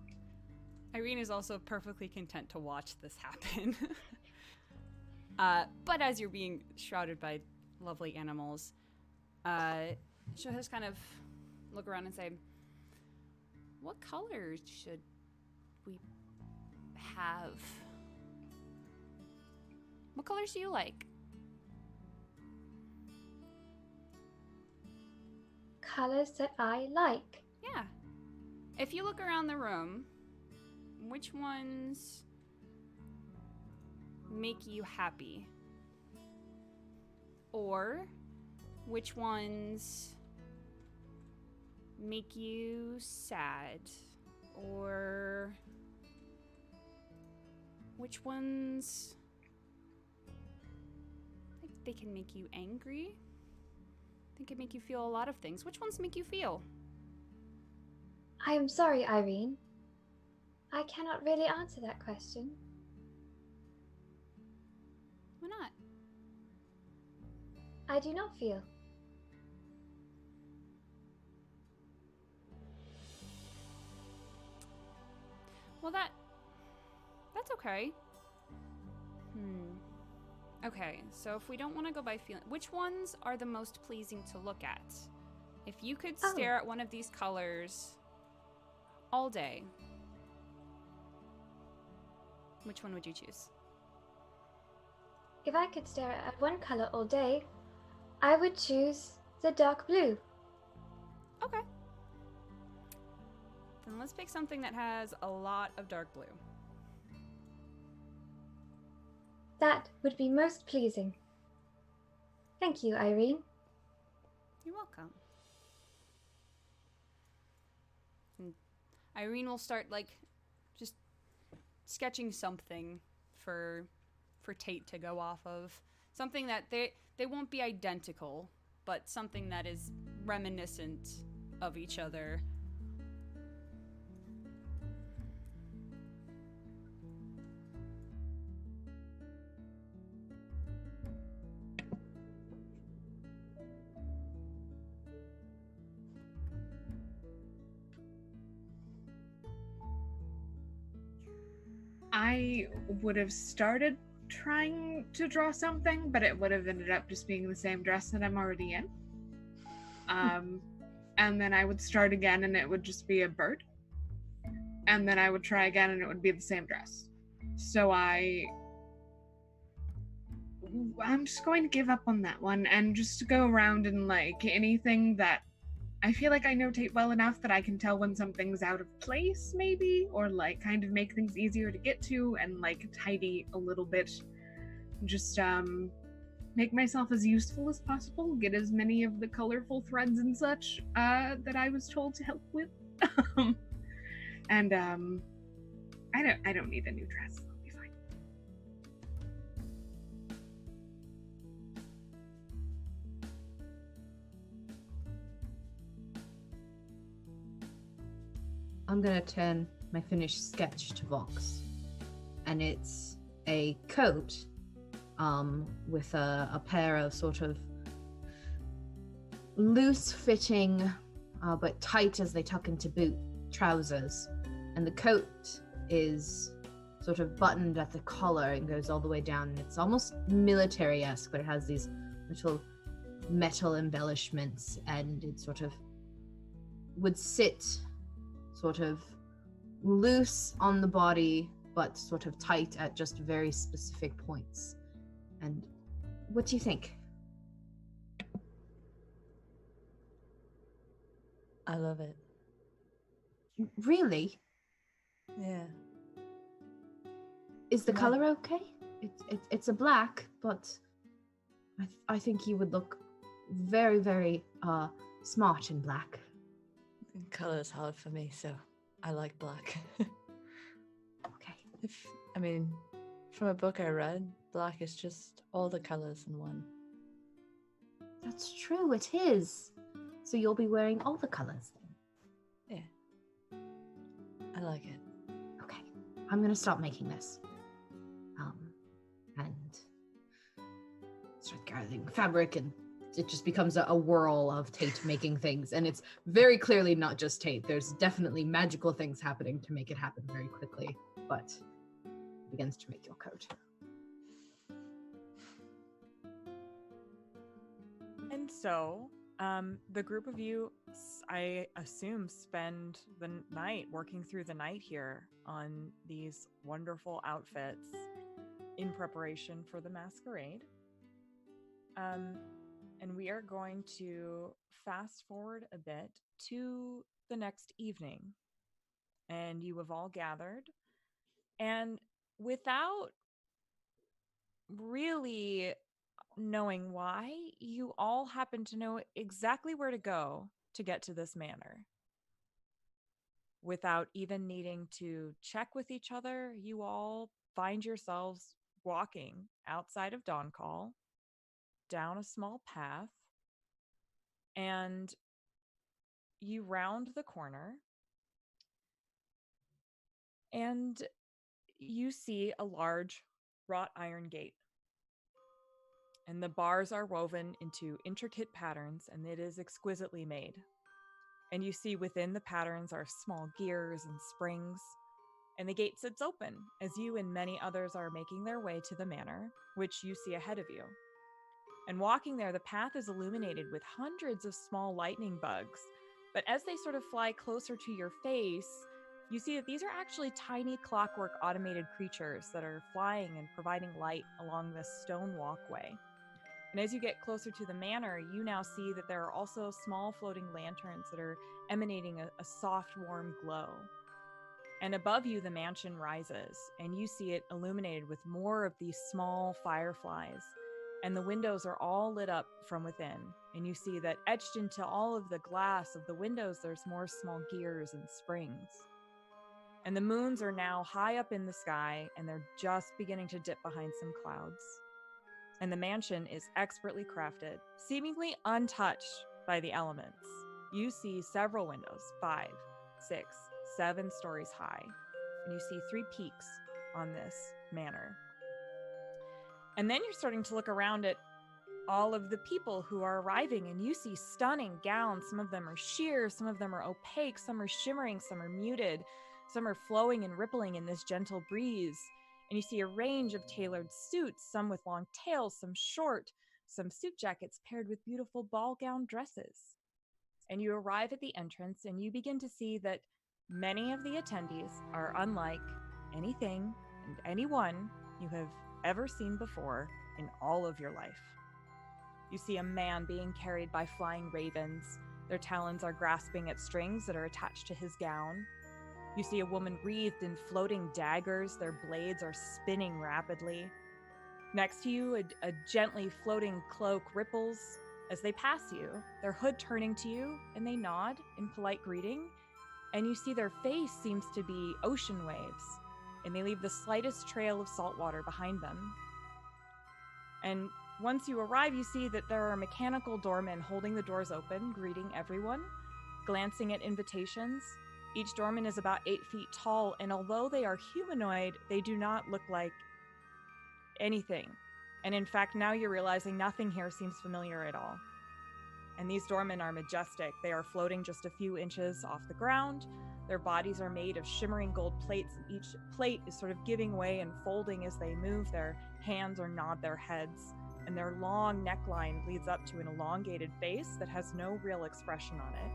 Irene is also perfectly content to watch this happen. But as you're being shrouded by lovely animals, she'll just kind of look around and say, what colors should we have? What colors do you like? Colors that I like. Yeah. If you look around the room, which ones make you happy? Or which ones make you sad? Or which ones, they can make you angry? They can make you feel a lot of things. Which ones make you feel? I am sorry, Irene. I cannot really answer that question. Why not? I do not feel. Well, that's okay. Okay, so if we don't want to go by feeling, which ones are the most pleasing to look at? If you could stare at one of these colors all day, which one would you choose? If I could stare at one color all day, I would choose the dark blue. Okay. Then let's pick something that has a lot of dark blue. That would be most pleasing. Thank you, Irene. You're welcome. And Irene will start just sketching something for Tate to go off of. Something that they won't be identical, but something that is reminiscent of each other. I would have started trying to draw something, but it would have ended up just being the same dress that I'm already in. And then I would start again and it would just be a bird. And then I would try again and it would be the same dress. So I'm just going to give up on that one and just go around and anything that I feel like I know Tate well enough that I can tell when something's out of place, maybe, or kind of make things easier to get to and tidy a little bit. Just make myself as useful as possible, get as many of the colorful threads and such that I was told to help with. And I don't need a new dress. I'll be fine. I'm gonna turn my finished sketch to Vox, and it's a coat with a pair of sort of loose-fitting but tight as they tuck into boot trousers, and the coat is sort of buttoned at the collar and goes all the way down, and it's almost military-esque, but it has these little metal embellishments, and it sort of would sit sort of loose on the body, but sort of tight at just very specific points. And what do you think? I love it. Really? Yeah. Is the My- color okay? It's a black, but I think you would look very, very smart in black. Color is hard for me, so I like black. Okay. I mean, from a book I read, black is just all the colors in one. That's true, it is. So you'll be wearing all the colors then. Yeah. I like it. Okay. I'm gonna start making this. And start gathering fabric, and it just becomes a whirl of Tate making things. And it's very clearly not just Tate. There's definitely magical things happening to make it happen very quickly, but it begins to make your coat. And so, the group of you, I assume, spend the night working through the night here on these wonderful outfits in preparation for the masquerade. And we are going to fast forward a bit to the next evening. And you have all gathered. And without really knowing why, you all happen to know exactly where to go to get to this manor. Without even needing to check with each other, you all find yourselves walking outside of Dawncall, down a small path, and you round the corner, and you see a large wrought iron gate. And the bars are woven into intricate patterns, and it is exquisitely made. And you see within the patterns are small gears and springs, and the gate sits open as you and many others are making their way to the manor, which you see ahead of you. And walking there, the path is illuminated with hundreds of small lightning bugs. But as they sort of fly closer to your face, you see that these are actually tiny clockwork automated creatures that are flying and providing light along this stone walkway. And as you get closer to the manor, you now see that there are also small floating lanterns that are emanating a soft, warm glow. And above you, the mansion rises, and you see it illuminated with more of these small fireflies. And the windows are all lit up from within. And you see that etched into all of the glass of the windows, there's more small gears and springs. And the moons are now high up in the sky, and they're just beginning to dip behind some clouds. And the mansion is expertly crafted, seemingly untouched by the elements. You see several windows, 5, 6, 7 stories high, and you see 3 peaks on this manor. And then you're starting to look around at all of the people who are arriving, and you see stunning gowns. Some of them are sheer, some of them are opaque, some are shimmering, some are muted, some are flowing and rippling in this gentle breeze. And you see a range of tailored suits, some with long tails, some short, some suit jackets paired with beautiful ball gown dresses. And you arrive at the entrance, and you begin to see that many of the attendees are unlike anything and anyone you have ever seen before in all of your life. You see a man being carried by flying ravens. Their talons are grasping at strings that are attached to his gown. You see a woman wreathed in floating daggers. Their blades are spinning rapidly. Next to you, a gently floating cloak ripples as they pass you, their hood turning to you, and they nod in polite greeting. And you see their face seems to be ocean waves, and they leave the slightest trail of salt water behind them. And once you arrive, you see that there are mechanical doormen holding the doors open, greeting everyone, glancing at invitations. Each doorman is about 8 feet tall, and although they are humanoid, they do not look like anything. And in fact, now you're realizing nothing here seems familiar at all. And these doormen are majestic. They are floating just a few inches off the ground. Their bodies are made of shimmering gold plates. Each plate is sort of giving way and folding as they move their hands or nod their heads. And their long neckline leads up to an elongated face that has no real expression on it.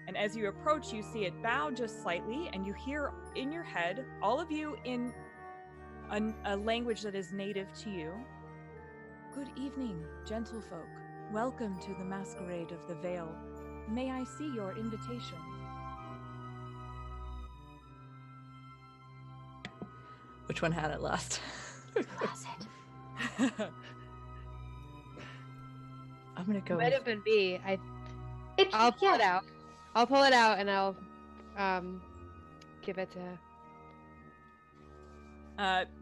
And as you approach, you see it bow just slightly, and you hear in your head, all of you in a language that is native to you. Good evening, gentlefolk. Welcome to the masquerade of the Veil. may I see your invitation? Which one had it last? Was it? I'm gonna go. Might with- have been me. It, I'll pull it yeah. out. I'll pull it out and I'll give it to.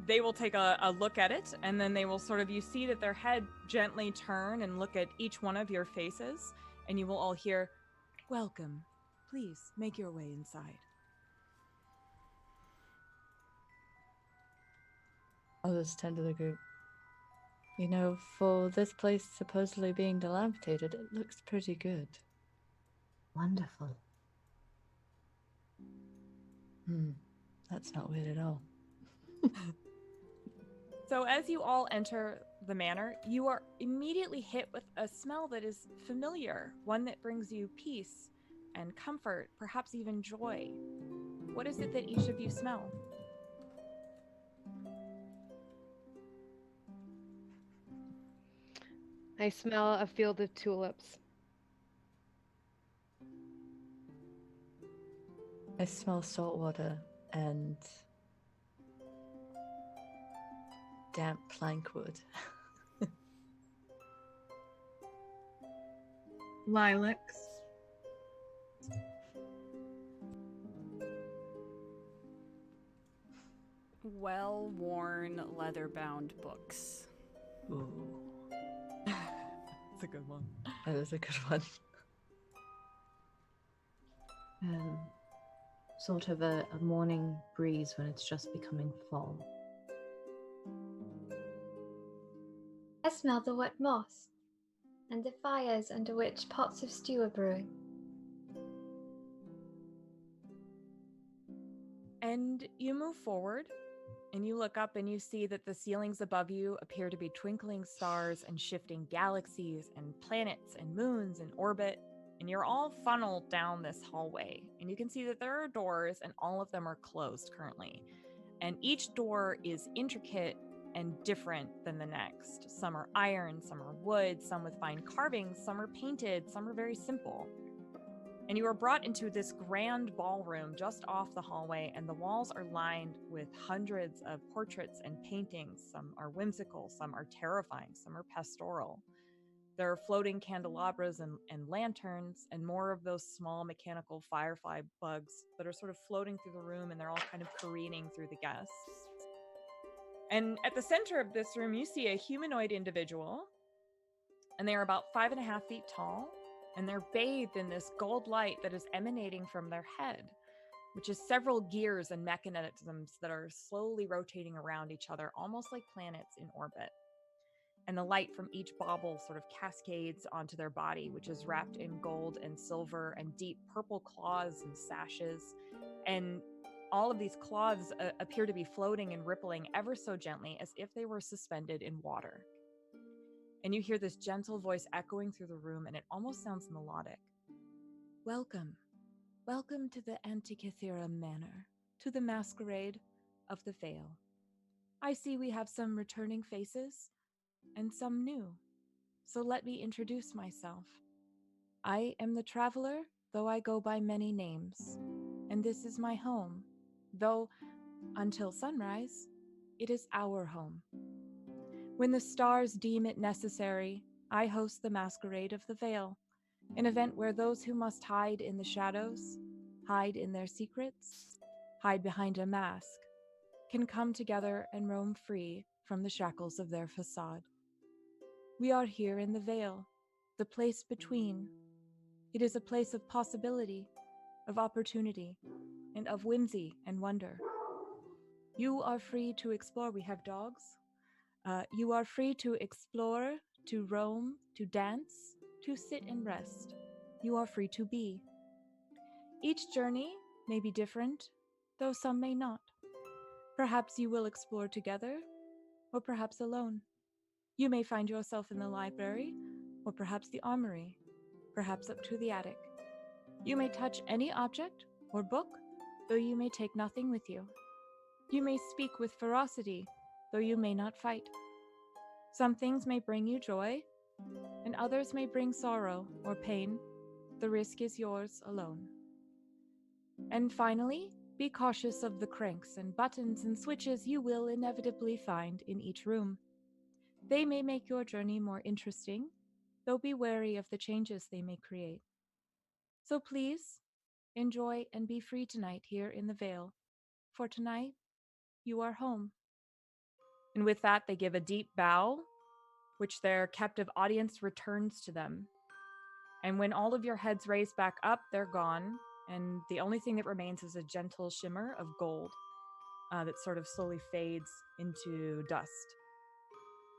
They will take a look at it, and then they will you see that their head gently turn and look at each one of your faces, and you will all hear, "Welcome. Please make your way inside." I'll just turn to the group. You know, for this place supposedly being dilapidated, it looks pretty good. Wonderful. That's not weird at all. So as you all enter the manor, you are immediately hit with a smell that is familiar, one that brings you peace and comfort, perhaps even joy. What is it that each of you smell? I smell a field of tulips. I smell salt water and damp plank wood. Lilacs. Well-worn, leather-bound books. Ooh, That's a good one. that is a good one. Sort of a morning breeze when it's just becoming fall. I smell the wet moss and the fires under which pots of stew are brewing. And you move forward, and you look up and you see that the ceilings above you appear to be twinkling stars and shifting galaxies and planets and moons in orbit. And you're all funneled down this hallway. And you can see that there are doors, and all of them are closed currently. And each door is intricate and different than the next. Some are iron, some are wood, some with fine carvings, some are painted, some are very simple. And you are brought into this grand ballroom just off the hallway, and the walls are lined with hundreds of portraits and paintings. Some are whimsical, some are terrifying, some are pastoral. There are floating candelabras and lanterns, and more of those small mechanical firefly bugs that are sort of floating through the room, and they're all kind of careening through the guests. And at the center of this room, you see a humanoid individual, and they are about 5.5 feet tall, and they're bathed in this gold light that is emanating from their head, which is several gears and mechanisms that are slowly rotating around each other, almost like planets in orbit. And the light from each bauble sort of cascades onto their body, which is wrapped in gold and silver and deep purple claws and sashes. And all of these cloths appear to be floating and rippling ever so gently, as if they were suspended in water. And you hear this gentle voice echoing through the room, and it almost sounds melodic. Welcome. Welcome to the Antikythera Manor, to the masquerade of the Vale. I see we have some returning faces, and some new. So let me introduce myself. I am the traveler, though I go by many names, and this is my home, though, until sunrise, it is our home. When the stars deem it necessary, I host the Masquerade of the Vale, an event where those who must hide in the shadows, hide in their secrets, hide behind a mask, can come together and roam free from the shackles of their facade. We are here in the Vale, the place between. It is a place of possibility, of opportunity, and of whimsy and wonder. You are free to explore. We have dogs. You are free to explore, to roam, to dance, to sit and rest. You are free to be. Each journey may be different, though some may not. Perhaps you will explore together, or perhaps alone. You may find yourself in the library, or perhaps the armory, perhaps up to the attic. You may touch any object or book, though you may take nothing with you. You may speak with ferocity, though you may not fight. Some things may bring you joy, and others may bring sorrow or pain, the risk is yours alone. And finally, be cautious of the cranks and buttons and switches you will inevitably find in each room. They may make your journey more interesting, though be wary of the changes they may create. So please, enjoy and be free tonight here in the Vale, for tonight you are home. And with that, they give a deep bow, which their captive audience returns to them. And when all of your heads raise back up, they're gone, and the only thing that remains is a gentle shimmer of gold that sort of slowly fades into dust.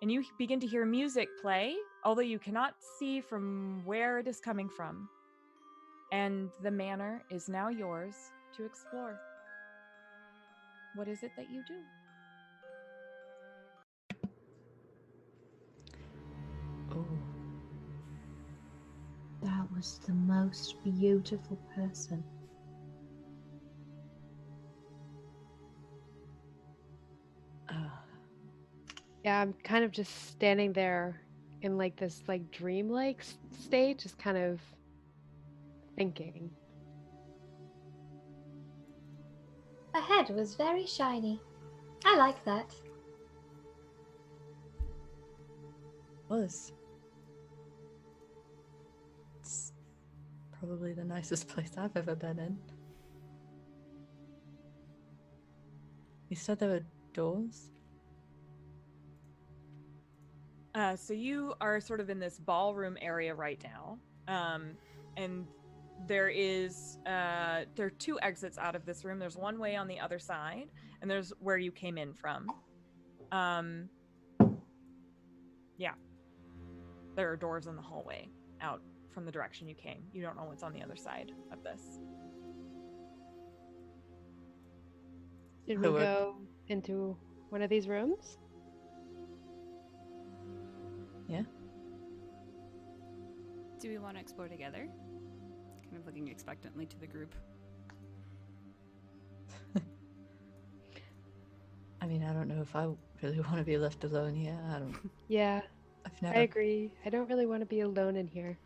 And you begin to hear music play, although you cannot see from where it is coming from. And the manor is now yours to explore. What is it that you do? Oh. That was the most beautiful person. Yeah, I'm kind of just standing there in like this like dreamlike state, just kind of thinking. Her head was very shiny. I like that. Was. It's probably the nicest place I've ever been in. You said there were doors? So you are sort of in this ballroom area right now, and there are two exits out of this room. There's one way on the other side, and there's where you came in from. Yeah, there are doors in the hallway out from the direction you came. You don't know what's on the other side of this. Did we go into one of these rooms? Yeah. Do we want to explore together? Kind of looking expectantly to the group. I mean, I don't know if I really want to be left alone here. I don't. Yeah, I've never. I agree. I don't really want to be alone in here.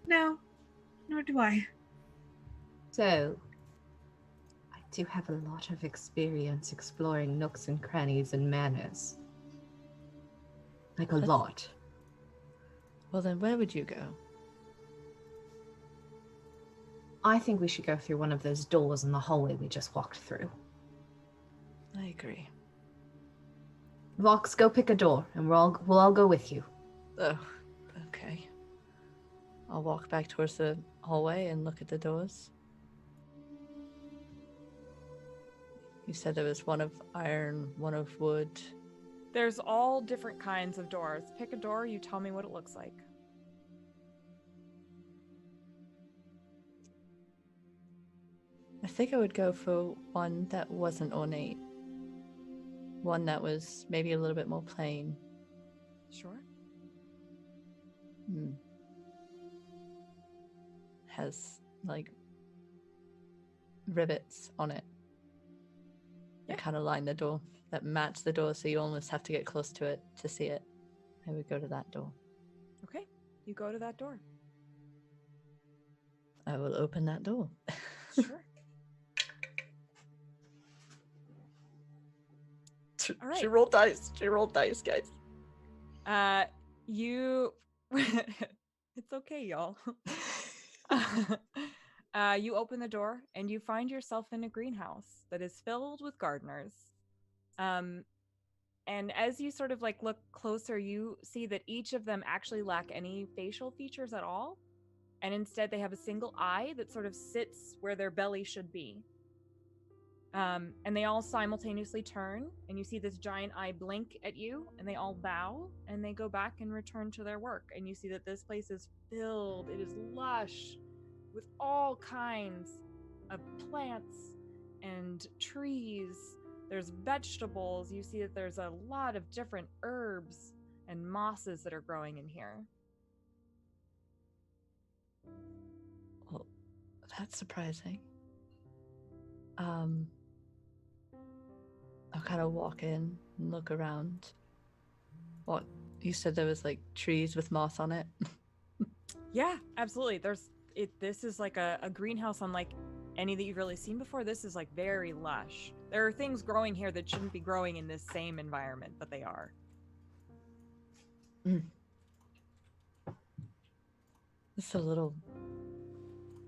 No, nor do I. So, I do have a lot of experience exploring nooks and crannies and manors. Like a lot. Well, then where would you go? I think we should go through one of those doors in the hallway we just walked through. I agree. Vox, go pick a door, and we'll all go with you. Oh, okay. I'll walk back towards the hallway and look at the doors. You said there was one of iron, one of wood. There's all different kinds of doors. Pick a door, you tell me what it looks like. I think I would go for one that wasn't ornate. One that was maybe a little bit more plain. Sure. Has, like, rivets on it. That kind of line the door. That match the door, so you almost have to get close to it to see it. I would go to that door. Okay, you go to that door. I will open that door. Sure. All right. She rolled dice. She rolled dice, guys. You... It's okay, y'all. You open the door, and you find yourself in a greenhouse that is filled with gardeners. And as you sort of like look closer, you see that each of them actually lack any facial features at all. And instead they have a single eye that sort of sits where their belly should be. And they all simultaneously turn, and you see this giant eye blink at you, and they all bow, and they go back and return to their work. And you see that this place is filled, it is lush with all kinds of plants and trees. There's vegetables. You see that there's a lot of different herbs and mosses that are growing in here. Well, that's surprising. I'll kind of walk in and look around. What? You said there was like trees with moss on it? Yeah, absolutely. This is like a greenhouse unlike any that you've really seen before. This is like very lush. There are things growing here that shouldn't be growing in this same environment, but they are. It's a little...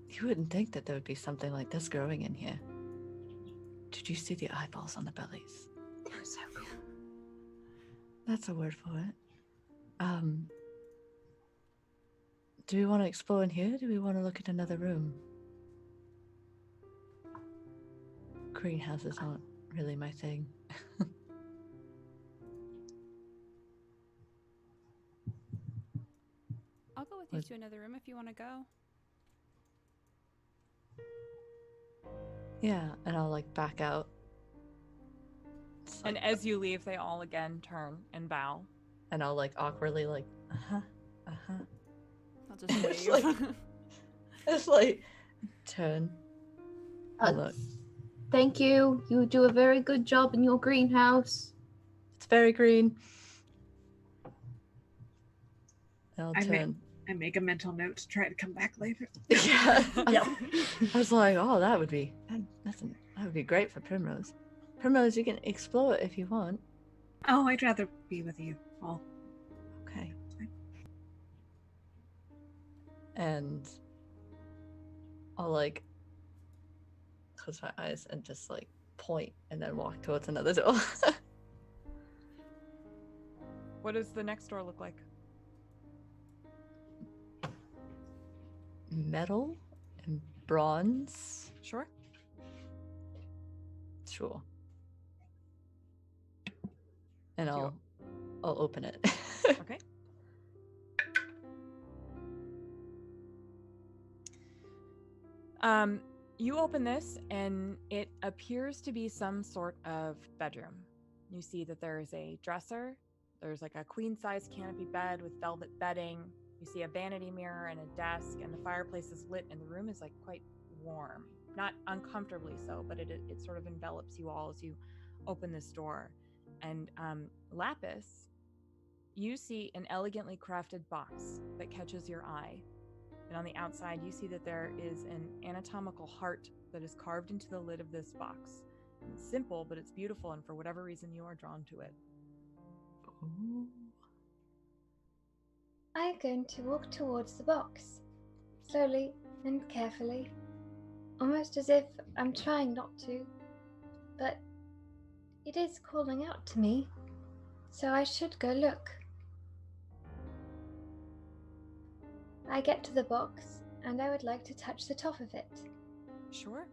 You wouldn't think that there would be something like this growing in here. Did you see the eyeballs on the bellies? They're so cool. That's a word for it. Do we want to explore in here? Do we want to look at another room? Greenhouses aren't really my thing. I'll go with you to another room if you want to go. Yeah, and I'll like back out. And as you leave, they all again turn and bow. And I'll like awkwardly like, uh-huh. I'll just wave. It's like turn. Look. Thank you. You do a very good job in your greenhouse. It's very green. I'll turn. I make a mental note to try to come back later. Yeah. I was like, oh, that would be great for Primrose. Primrose, you can explore it if you want. Oh, I'd rather be with you all. Okay. And I'll like close my eyes and just like point and then walk towards another door. What does the next door look like? Metal and bronze. Sure. Sure. And I'll open it. Okay. You open this and it appears to be some sort of bedroom. You see that there is a dresser. There's like a queen-size canopy bed with velvet bedding. You see a vanity mirror and a desk, and the fireplace is lit, and the room is like quite warm. Not uncomfortably so, but it sort of envelops you all as you open this door. And Lapis, you see an elegantly crafted box that catches your eye. And on the outside, you see that there is an anatomical heart that is carved into the lid of this box. It's simple, but it's beautiful, and for whatever reason, you are drawn to it. Ooh. I'm going to walk towards the box, slowly and carefully, almost as if I'm trying not to, but it is calling out to me, so I should go look. I get to the box, and I would like to touch the top of it. Sure.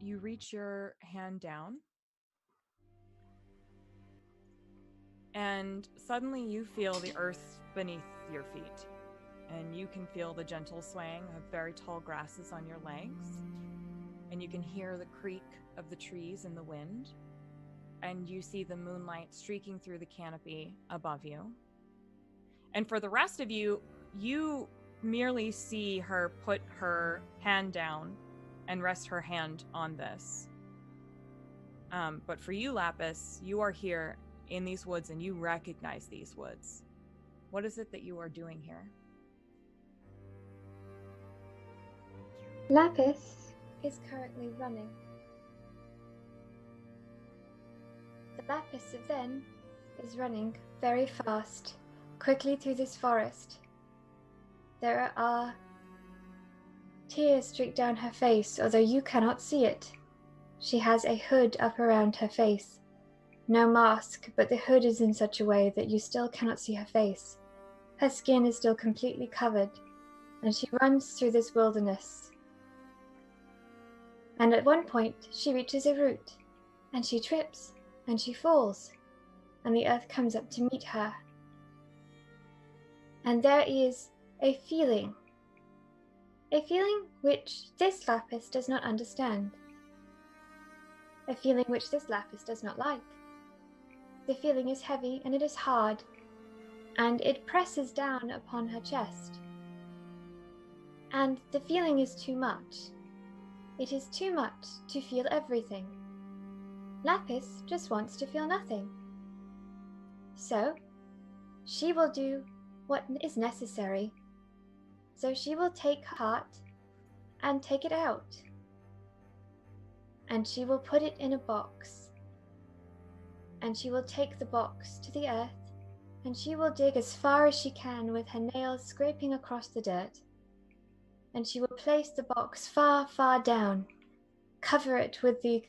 You reach your hand down, and suddenly you feel the earth beneath your feet, and you can feel the gentle swaying of very tall grasses on your legs, and you can hear the creak of the trees in the wind, and you see the moonlight streaking through the canopy above you. And for the rest of you, you merely see her put her hand down and rest her hand on this. But for you, Lapis, you are here in these woods and you recognize these woods. What is it that you are doing here? Lapis is currently running. The Lapis of then is running very fast, quickly through this forest. There are tears streak down her face, although you cannot see it. She has a hood up around her face. No mask, but the hood is in such a way that you still cannot see her face. Her skin is still completely covered, and she runs through this wilderness. And at one point, she reaches a root, and she trips, and she falls, and the earth comes up to meet her. And there is a feeling which this Lapis does not understand, a feeling which this Lapis does not like. The feeling is heavy and it is hard, and it presses down upon her chest. And the feeling is too much. It is too much to feel everything. Lapis just wants to feel nothing. So, she will do what is necessary. So she will take her heart and take it out. And she will put it in a box. And she will take the box to the earth, and she will dig as far as she can with her nails scraping across the dirt. And she will place the box far, far down, cover it with the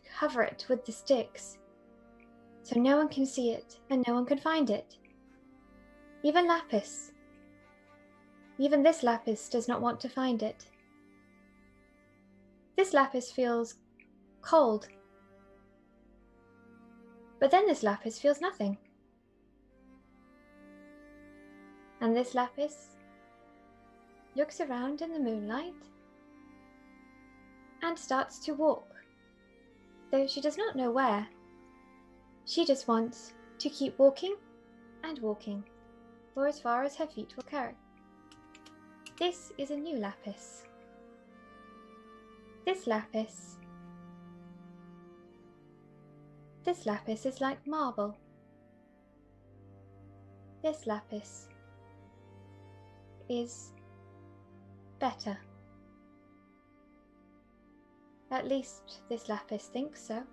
sticks, so no one can see it and no one can find it. Even Lapis. Even this Lapis does not want to find it. This Lapis feels cold. But then this Lapis feels nothing. And this Lapis looks around in the moonlight and starts to walk, though she does not know where. She just wants to keep walking and walking for as far as her feet will carry. This is a new Lapis. This Lapis is like marble. This Lapis is better. At least this Lapis thinks so.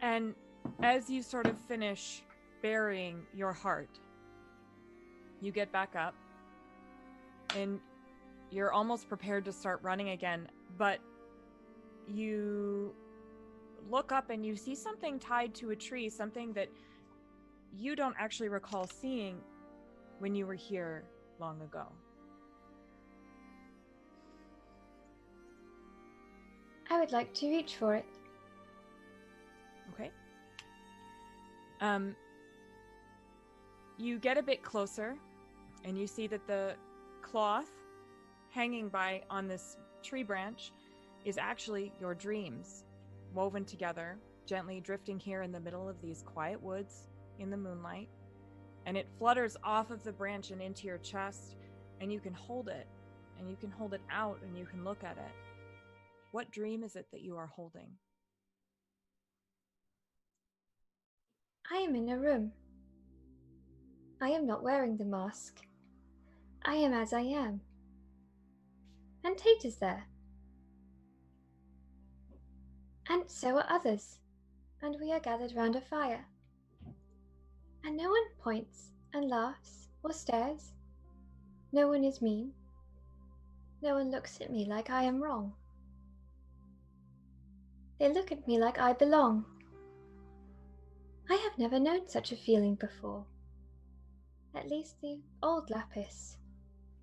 And as you sort of finish burying your heart, you get back up and you're almost prepared to start running again, but you look up and you see something tied to a tree, something that you don't actually recall seeing when you were here long ago. I would like to reach for it. Okay. You get a bit closer and you see that the cloth hanging on this tree branch is actually your dreams, woven together, gently drifting here in the middle of these quiet woods in the moonlight. And it flutters off of the branch and into your chest, and you can hold it, and you can hold it out, and you can look at it. What dream is it that you are holding? I am in a room. I am not wearing the mask. I am as I am. And Tate is there. And so are others. And we are gathered round a fire. And no one points and laughs or stares. No one is mean. No one looks at me like I am wrong. They look at me like I belong. I have never known such a feeling before. At least the old Lapis.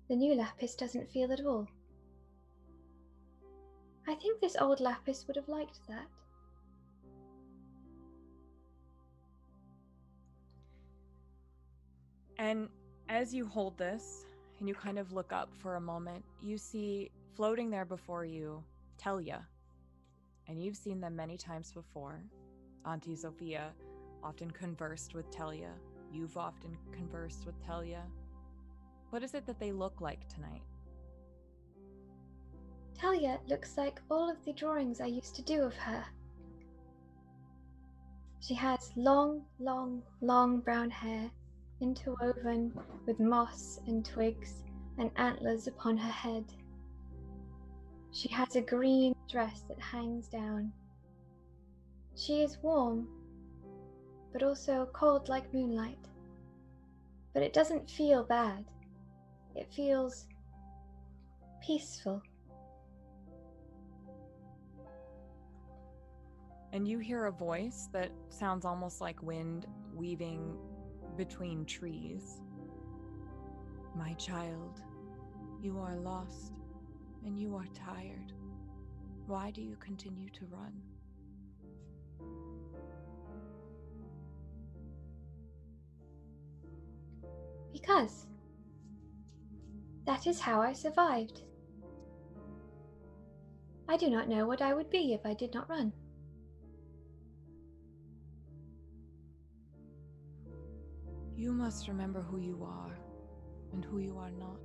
The new Lapis doesn't feel at all. I think this old Lapis would have liked that. And as you hold this, and you kind of look up for a moment, you see floating there before you, Telia. And you've seen them many times before. Auntie Sophia often conversed with Telia. You've often conversed with Telia. What is it that they look like tonight? Talia looks like all of the drawings I used to do of her. She has long, long, long brown hair, interwoven with moss and twigs and antlers upon her head. She has a green dress that hangs down. She is warm, but also cold like moonlight. But it doesn't feel bad. It feels peaceful. And you hear a voice that sounds almost like wind weaving between trees. My child, you are lost and you are tired. Why do you continue to run? Because that is how I survived. I do not know what I would be if I did not run. You must remember who you are and who you are not.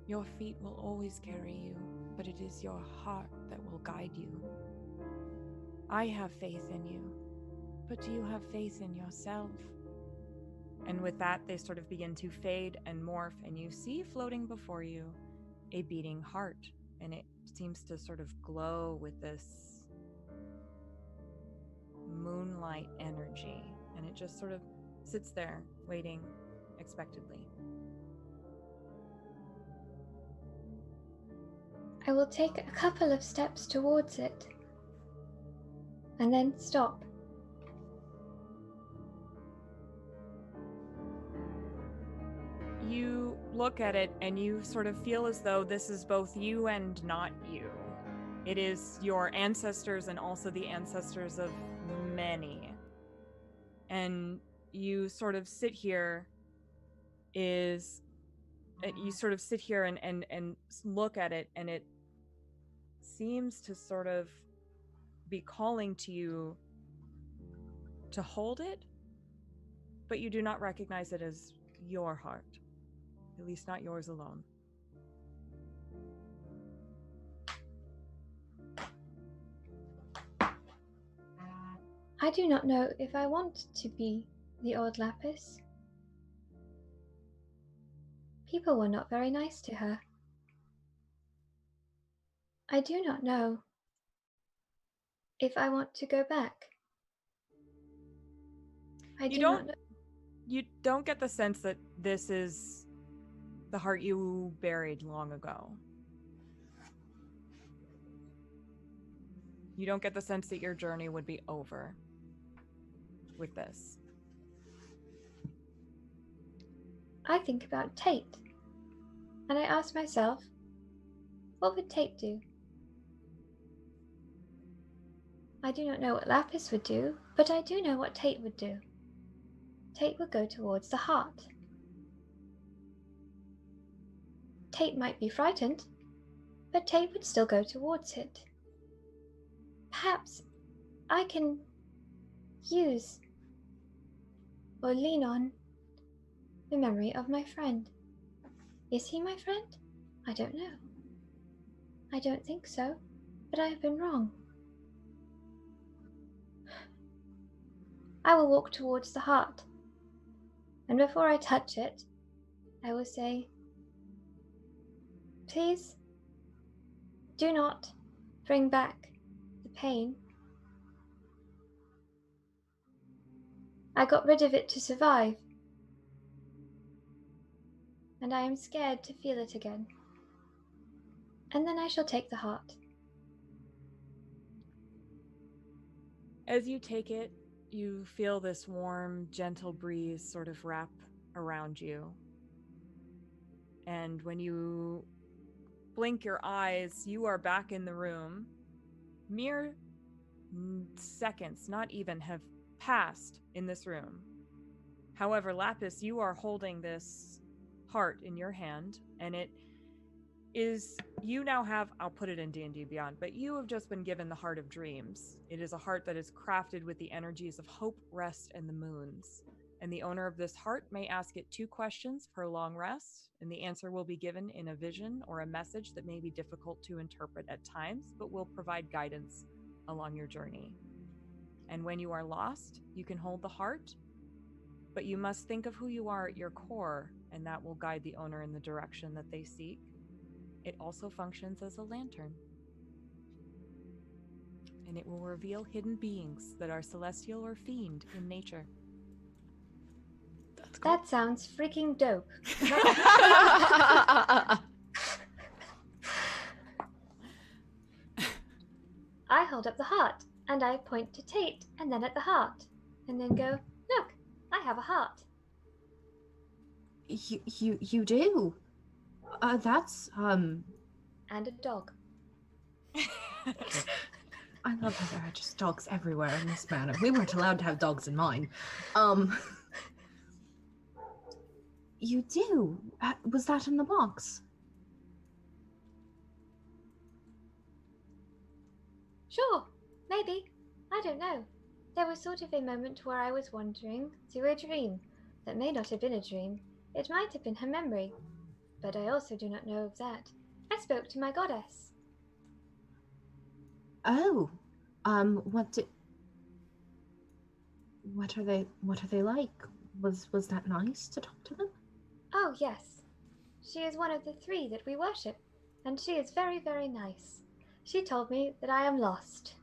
Your feet will always carry you, but it is your heart that will guide you. I have faith in you. But do you have faith in yourself? And with that, they sort of begin to fade and morph, and you see floating before you a beating heart, and it seems to sort of glow with this moonlight energy, and it just sort of sits there, waiting expectantly. I will take a couple of steps towards it, and then stop. You look at it and you sort of feel as though this is both you and not you. It is your ancestors and also the ancestors of many. And you sort of sit here and look at it, and it seems to sort of be calling to you to hold it, but you do not recognize it as your heart. At least not yours alone. I do not know if I want to be the old Lapis. People were not very nice to her. I do not know if I want to go back. You don't get the sense that this is the heart you buried long ago. You don't get the sense that your journey would be over with this. I think about Tate, and I ask myself, what would Tate do? I do not know what Lapis would do, but I do know what Tate would do. Tate would go towards the heart. Tate might be frightened, but Tate would still go towards it. Perhaps I can use or lean on the memory of my friend. Is he my friend? I don't know. I don't think so, but I have been wrong. I will walk towards the heart, and before I touch it, I will say, please do not bring back the pain. I got rid of it to survive, and I am scared to feel it again. And then I shall take the heart. As you take it, you feel this warm, gentle breeze sort of wrap around you. And when you blink your eyes, you are back in the room. Mere seconds, not even, have passed in this room. However, Lapis, you are holding this heart in your hand, and it is, you now have, I'll put it in D&D Beyond, but you have just been given the Heart of Dreams. It is a heart that is crafted with the energies of hope, rest, and the moons. And the owner of this heart may ask it 2 questions per long rest, and the answer will be given in a vision or a message that may be difficult to interpret at times, but will provide guidance along your journey. And when you are lost, you can hold the heart, but you must think of who you are at your core, and that will guide the owner in the direction that they seek. It also functions as a lantern, and it will reveal hidden beings that are celestial or fiend in nature. That's cool. That sounds freaking dope. I hold up the heart, and I point to Tate, and then at the heart, and then go, look, I have a heart. You do? That's, And a dog. I love how there are just dogs everywhere in this manor. We weren't allowed to have dogs in mine. You do? Was that in the box? Sure, maybe. I don't know. There was sort of a moment where I was wandering through a dream that may not have been a dream. It might have been her memory. But I also do not know of that. I spoke to my goddess. Oh, what did... What are they like? Was that nice to talk to them? Oh, yes. She is one of the 3 that we worship, and she is very, very nice. She told me that I am lost.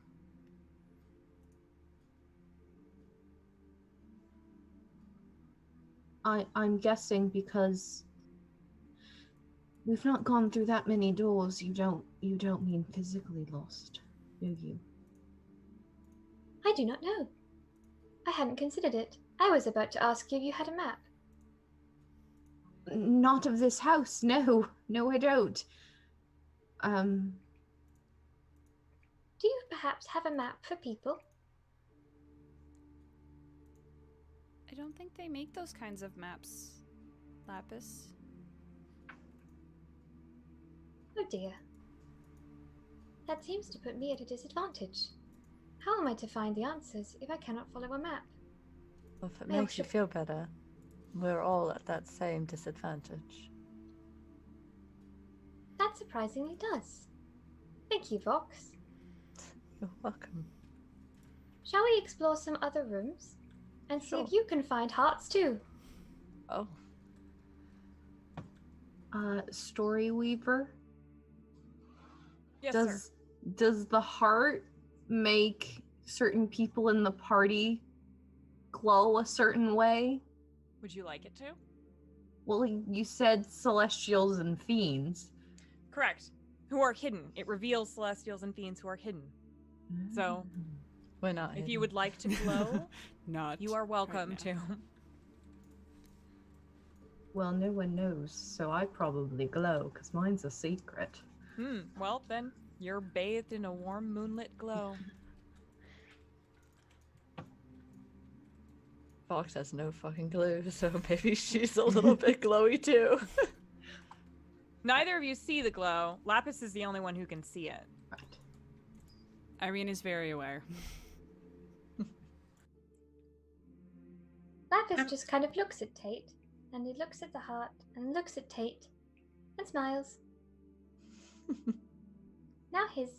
I'm guessing because we've not gone through that many doors. You don't mean physically lost, do you? I do not know. I hadn't considered it. I was about to ask you if you had a map. Not of this house. No, I don't. Do you perhaps have a map for people? I don't think they make those kinds of maps, Lapis. Oh dear. That seems to put me at a disadvantage. How am I to find the answers if I cannot follow a map? Well, if it I makes you feel better, we're all at that same disadvantage. That surprisingly does. Thank you, Vox. You're welcome. Shall we explore some other rooms? And see Sure. if you can find hearts too. Oh, Story Weaver? Yes, sir. Does the heart make certain people in the party glow a certain way? Would you like it to? Well, you said celestials and fiends. Correct. Who are hidden. It reveals celestials and fiends who are hidden. So, we're not. if you would like to glow, Not. you are welcome right to. now. Well, no one knows, so I probably glow, because mine's a secret. Well, then you're bathed in a warm moonlit glow. Fox has no fucking clue, so maybe she's a little bit glowy too. Neither of you see the glow. Lapis is the only one who can see it. Right. Irene is very aware. Lapis just kind of looks at Tate, and he looks at the heart, and looks at Tate, and smiles. Now, his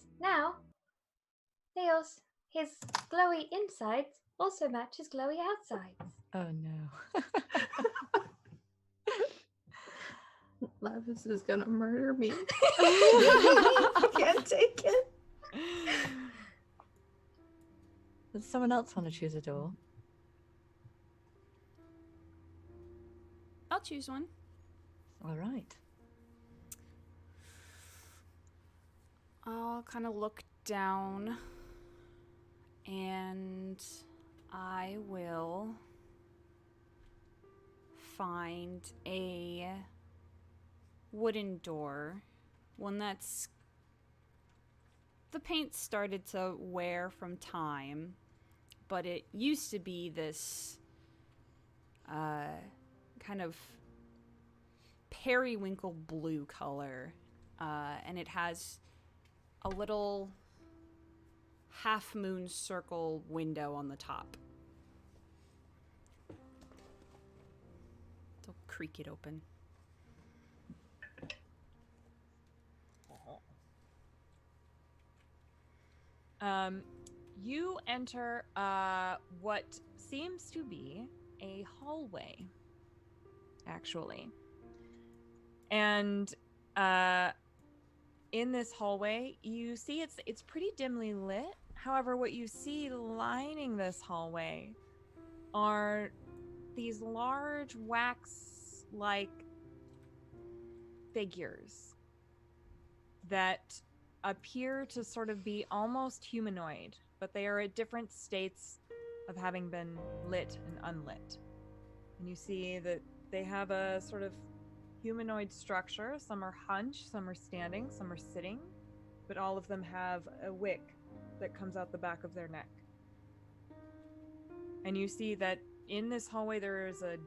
glowy insides also match his glowy outsides. Oh no. Lavis is gonna murder me. I can't take it. Does someone else want to choose a door? I'll choose one. All right. I'll kind of look down and I will find a wooden door. One that's... The paint started to wear from time, but it used to be this kind of periwinkle blue color, and it has a little half-moon circle window on the top. So creak it open. You enter what seems to be a hallway, actually. And in this hallway, you see it's pretty dimly lit. However, what you see lining this hallway are these large wax-like figures that appear to sort of be almost humanoid, but they are at different states of having been lit and unlit. And you see that they have a sort of humanoid structure. Some are hunched, some are standing, some are sitting, but all of them have a wick that comes out the back of their neck. And you see that in this hallway there is a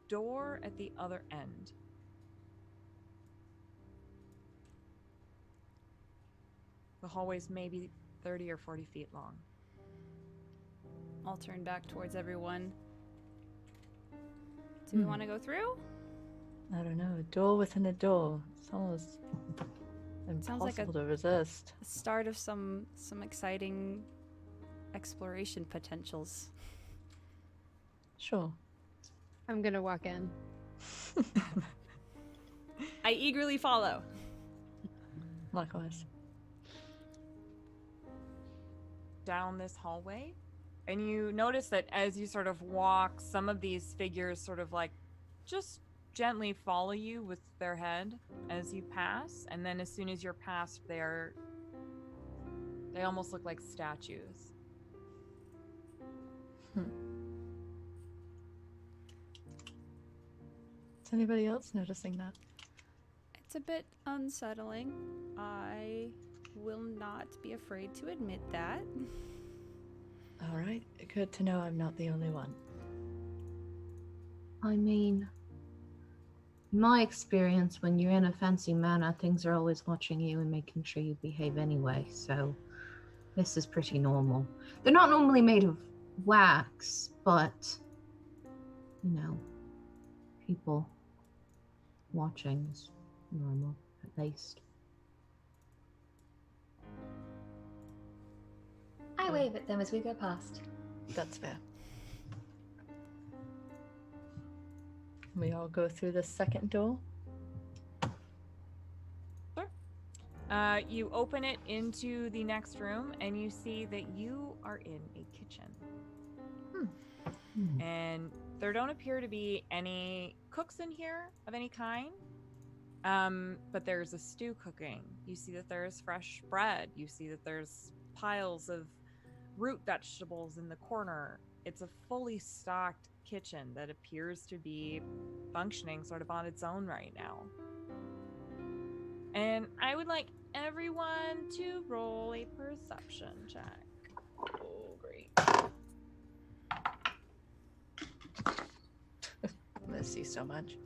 door at the other end. The hallway's maybe 30 or 40 feet long. I'll turn back towards everyone. Do we want to go through? I don't know. A door within a door. It's almost Sounds like impossible to resist. The start of some exciting exploration potentials. Sure. I'm gonna walk in. I eagerly follow. Likewise. Down this hallway, and you notice that as you sort of walk, some of these figures sort of like just gently follow you with their head as you pass, and then as soon as you're past, they almost look like statues. Is anybody else noticing that? It's a bit unsettling. I will not be afraid to admit that. All right. Good to know I'm not the only one. I mean, in my experience, when you're in a fancy manor, things are always watching you and making sure you behave anyway, so this is pretty normal. They're not normally made of wax, but, you know, people watching is normal, at least. I wave at them as we go past. That's fair. We all go through the second door. Sure. You open it into the next room, and you see that you are in a kitchen. And there don't appear to be any cooks in here of any kind. But there's a stew cooking. You see that there's fresh bread. You see that there's piles of root vegetables in the corner. It's a fully stocked kitchen that appears to be functioning sort of on its own right now. And I would like everyone to roll a perception check. Oh, great. Miss you so much.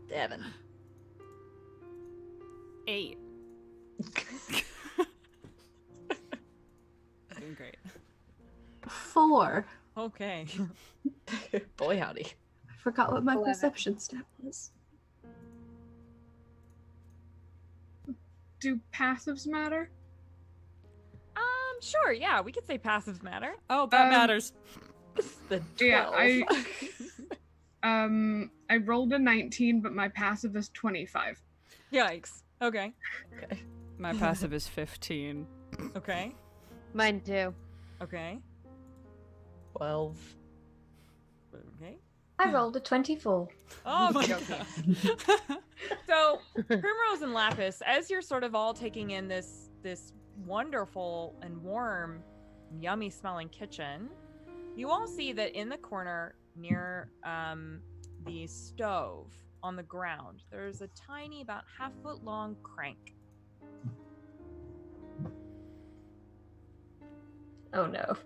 Devin. 8. Doing great. 4. Okay. Boy, howdy. I forgot what my 11. perception stat was. Do passives matter? Sure, yeah, we could say passives matter. Oh, that Um, matters. The 12. Yeah, I rolled a 19, but my passive is 25. Yikes. Okay. Okay. My passive is 15. Okay. Mine too. Okay. 12. Okay. I rolled a 24. Oh, my okay. So, Primrose and Lapis, as you're sort of all taking in this wonderful and warm, yummy smelling kitchen, you all see that in the corner near the stove on the ground, there's a tiny, about half-foot long crank. Oh no.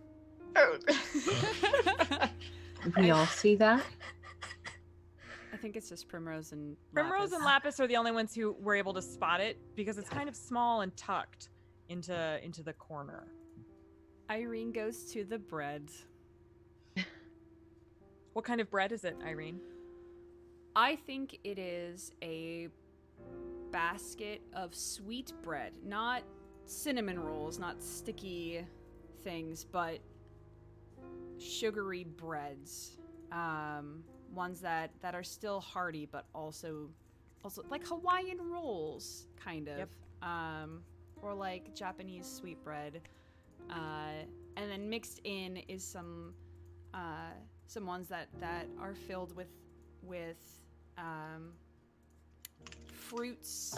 We all see that? I think it's just Primrose and Primrose and Lapis are the only ones who were able to spot it because it's kind of small and tucked into the corner. Irene goes to the bread. What kind of bread is it, Irene? I think it is a basket of sweet bread, not cinnamon rolls, not sticky things, but sugary breads. Ones that are still hearty, but also like Hawaiian rolls, kind of. Yep. Or like Japanese sweetbread. And then mixed in is some ones that are filled with fruits.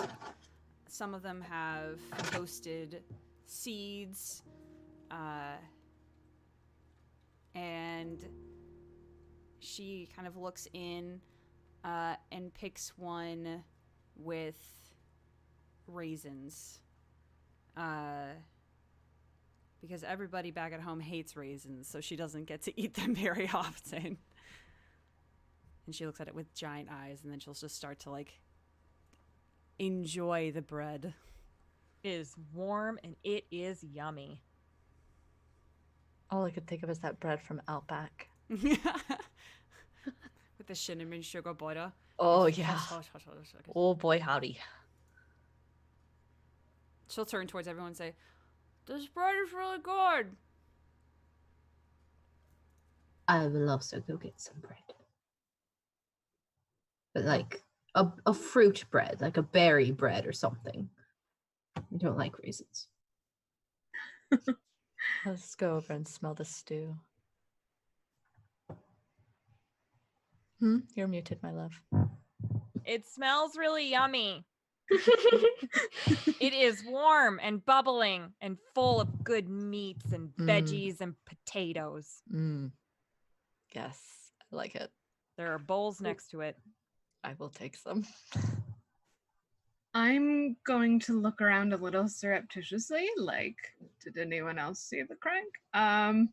Some of them have toasted seeds, and she kind of looks in and picks one with raisins. Because everybody back at home hates raisins, so she doesn't get to eat them very often. And she looks at it with giant eyes, and then she'll just start to, like, enjoy the bread. It is warm and it is yummy. All I could think of is that bread from Outback. With the cinnamon sugar butter. Oh, yeah. Oh, boy, howdy. She'll turn towards everyone and say, "This bread is really good." I will also go get some bread. But like a fruit bread, like a berry bread or something. I don't like raisins. Let's go over and smell the stew. You're muted, my love. It smells really yummy. It is warm and bubbling and full of good meats and veggies and potatoes. Yes, I like it. There are bowls next to it. I will take some. I'm going to look around a little surreptitiously, like, did anyone else see the crank? And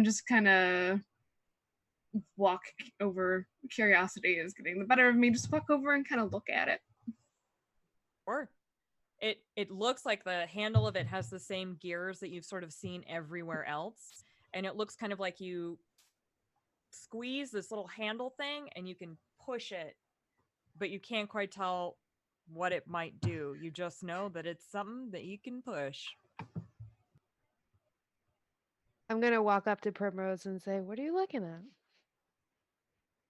just kind of walk over. Curiosity is getting the better of me. Just walk over and kind of look at it. Or it looks like the handle of it has the same gears that you've sort of seen everywhere else. And it looks kind of like you squeeze this little handle thing and you can push it, but you can't quite tell what it might do. You just know that it's something that you can push. I'm gonna walk up to Primrose and say, "What are you looking at?"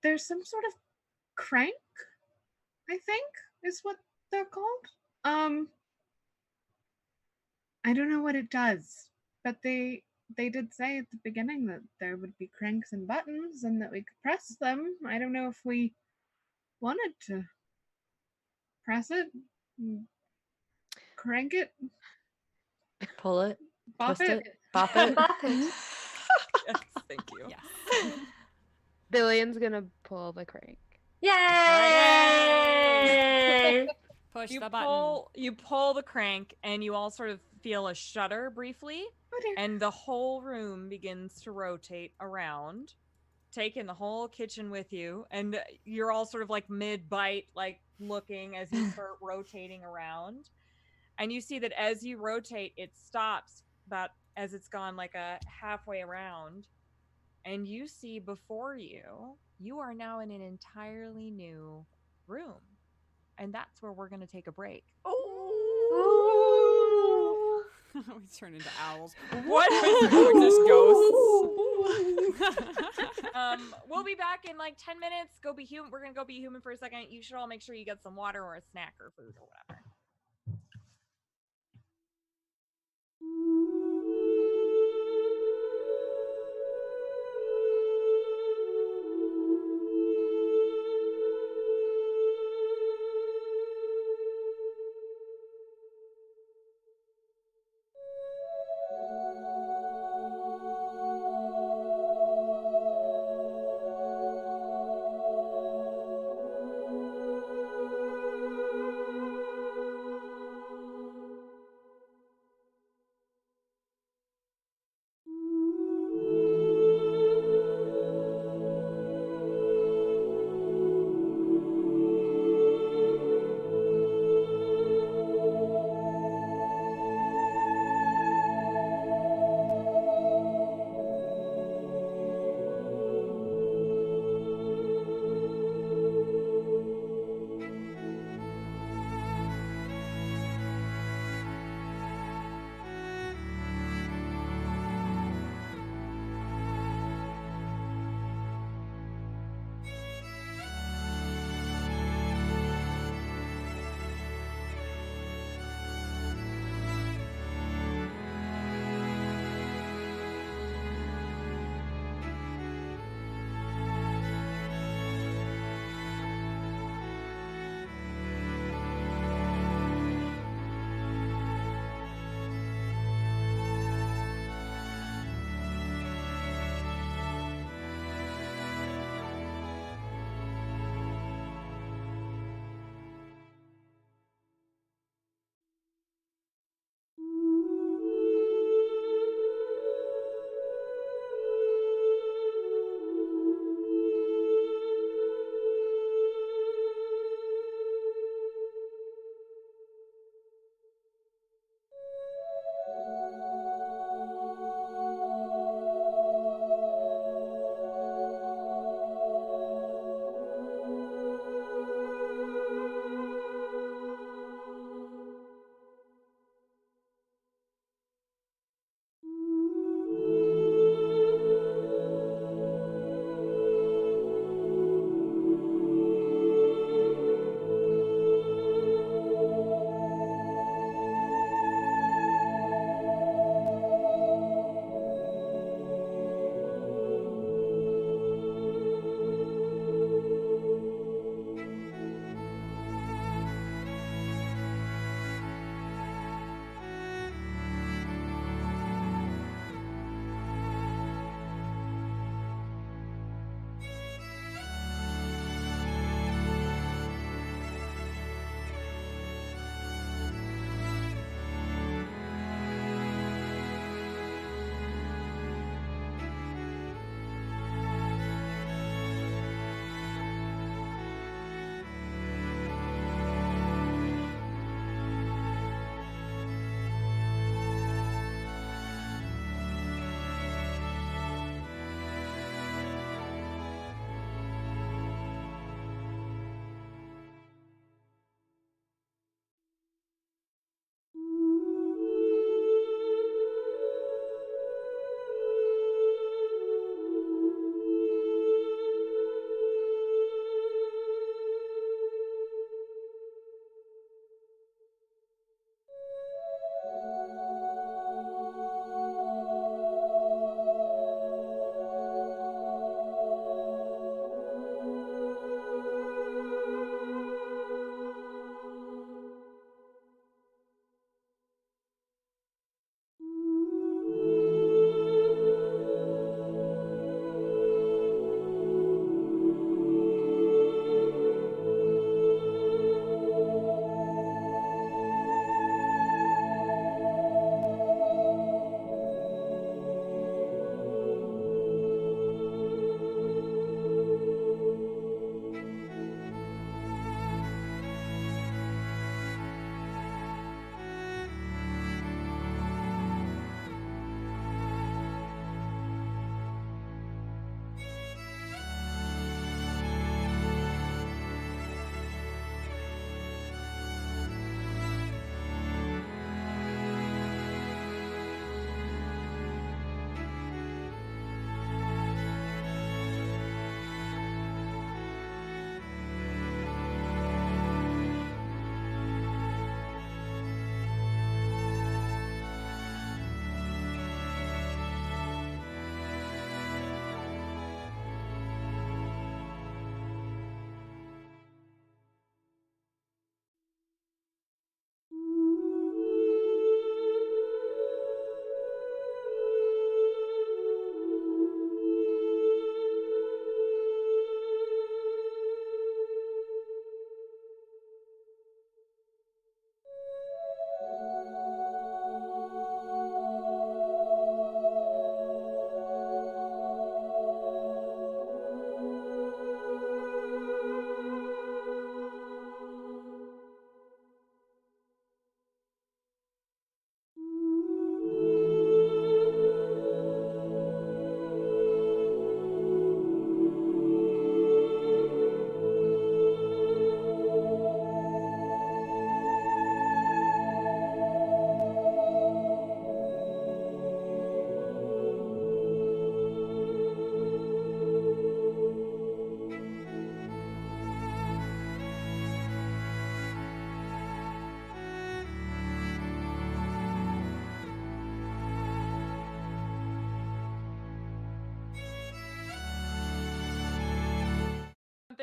There's some sort of crank, I think, is what they're called. I don't know what it does, but they did say at the beginning that there would be cranks and buttons and that we could press them. I don't know if we wanted to press it, crank it, Pull it, bop twist it. it, bop it. Bop it. Yes, thank you. Yes. Billian's gonna pull the crank. Yay! Push You the button. pull the crank and you all sort of feel a shudder briefly, and the whole room begins to rotate around, taking the whole kitchen with you, and you're all sort of like mid-bite, like looking as you start rotating around. And you see that as you rotate, it stops about as it's gone like a halfway around. And you see before you are now in an entirely new room. And that's where we're going to take a break. Ooh. We turn into owls. What? We're just ghosts. We'll be back in like 10 minutes. Go be human. We're going to go be human for a second. You should all make sure you get some water or a snack or food or whatever.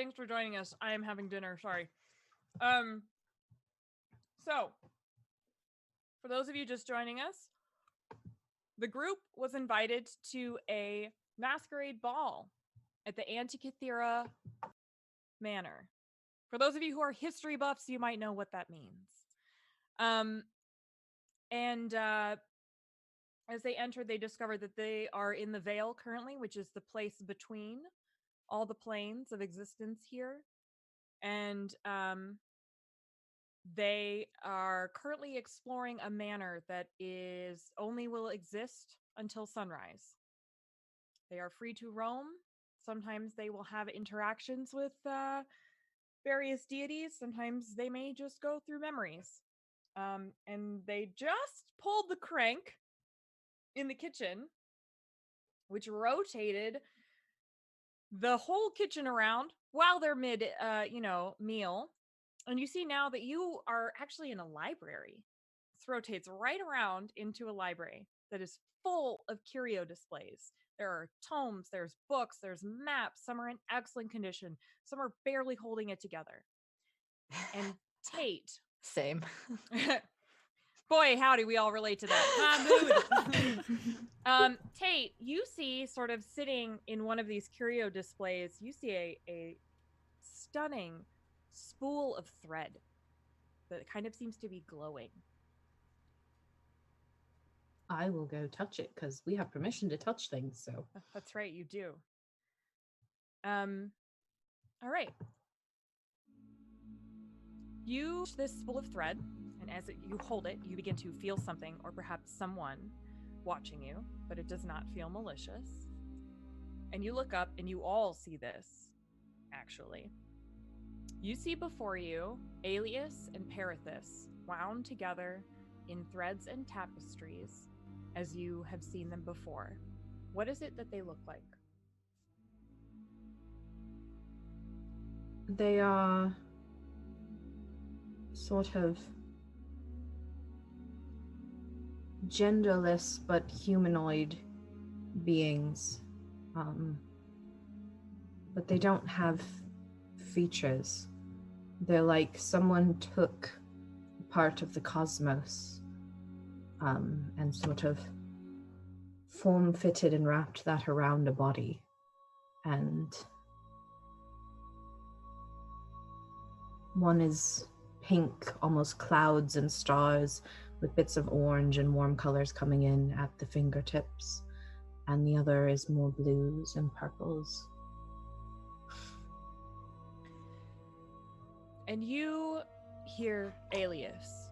thanks for joining us. I am having dinner. Sorry. So, for those of you just joining us, the group was invited to a masquerade ball at the Antikythera Manor. For those of you who are history buffs, you might know what that means. As they entered, they discovered that they are in the Vale currently, which is the place between all the planes of existence here. And they are currently exploring a manor that will exist until sunrise. They are free to roam. Sometimes they will have interactions with various deities. Sometimes they may just go through memories. And they just pulled the crank in the kitchen, which rotated the whole kitchen around while they're mid, meal. And you see now that you are actually in a library. This rotates right around into a library that is full of curio displays. There are tomes, there's books, there's maps. Some are in excellent condition. Some are barely holding it together. And Tate. Same. Boy, howdy, we all relate to that. Mood. Tate, you see sort of sitting in one of these curio displays, you see a stunning spool of thread that kind of seems to be glowing. I will go touch it because we have permission to touch things, so. That's right, you do. All right. You touch this spool of thread, and as you hold it, you begin to feel something, or perhaps someone watching you, but it does not feel malicious. And you look up, and you all see this, actually. You see before you Alias and Perithus wound together in threads and tapestries as you have seen them before. What is it that they look like? They are sort of genderless but humanoid beings. But they don't have features. They're like someone took part of the cosmos and sort of form-fitted and wrapped that around a body. And one is pink, almost clouds and stars with bits of orange and warm colors coming in at the fingertips. And the other is more blues and purples. And you hear Alias.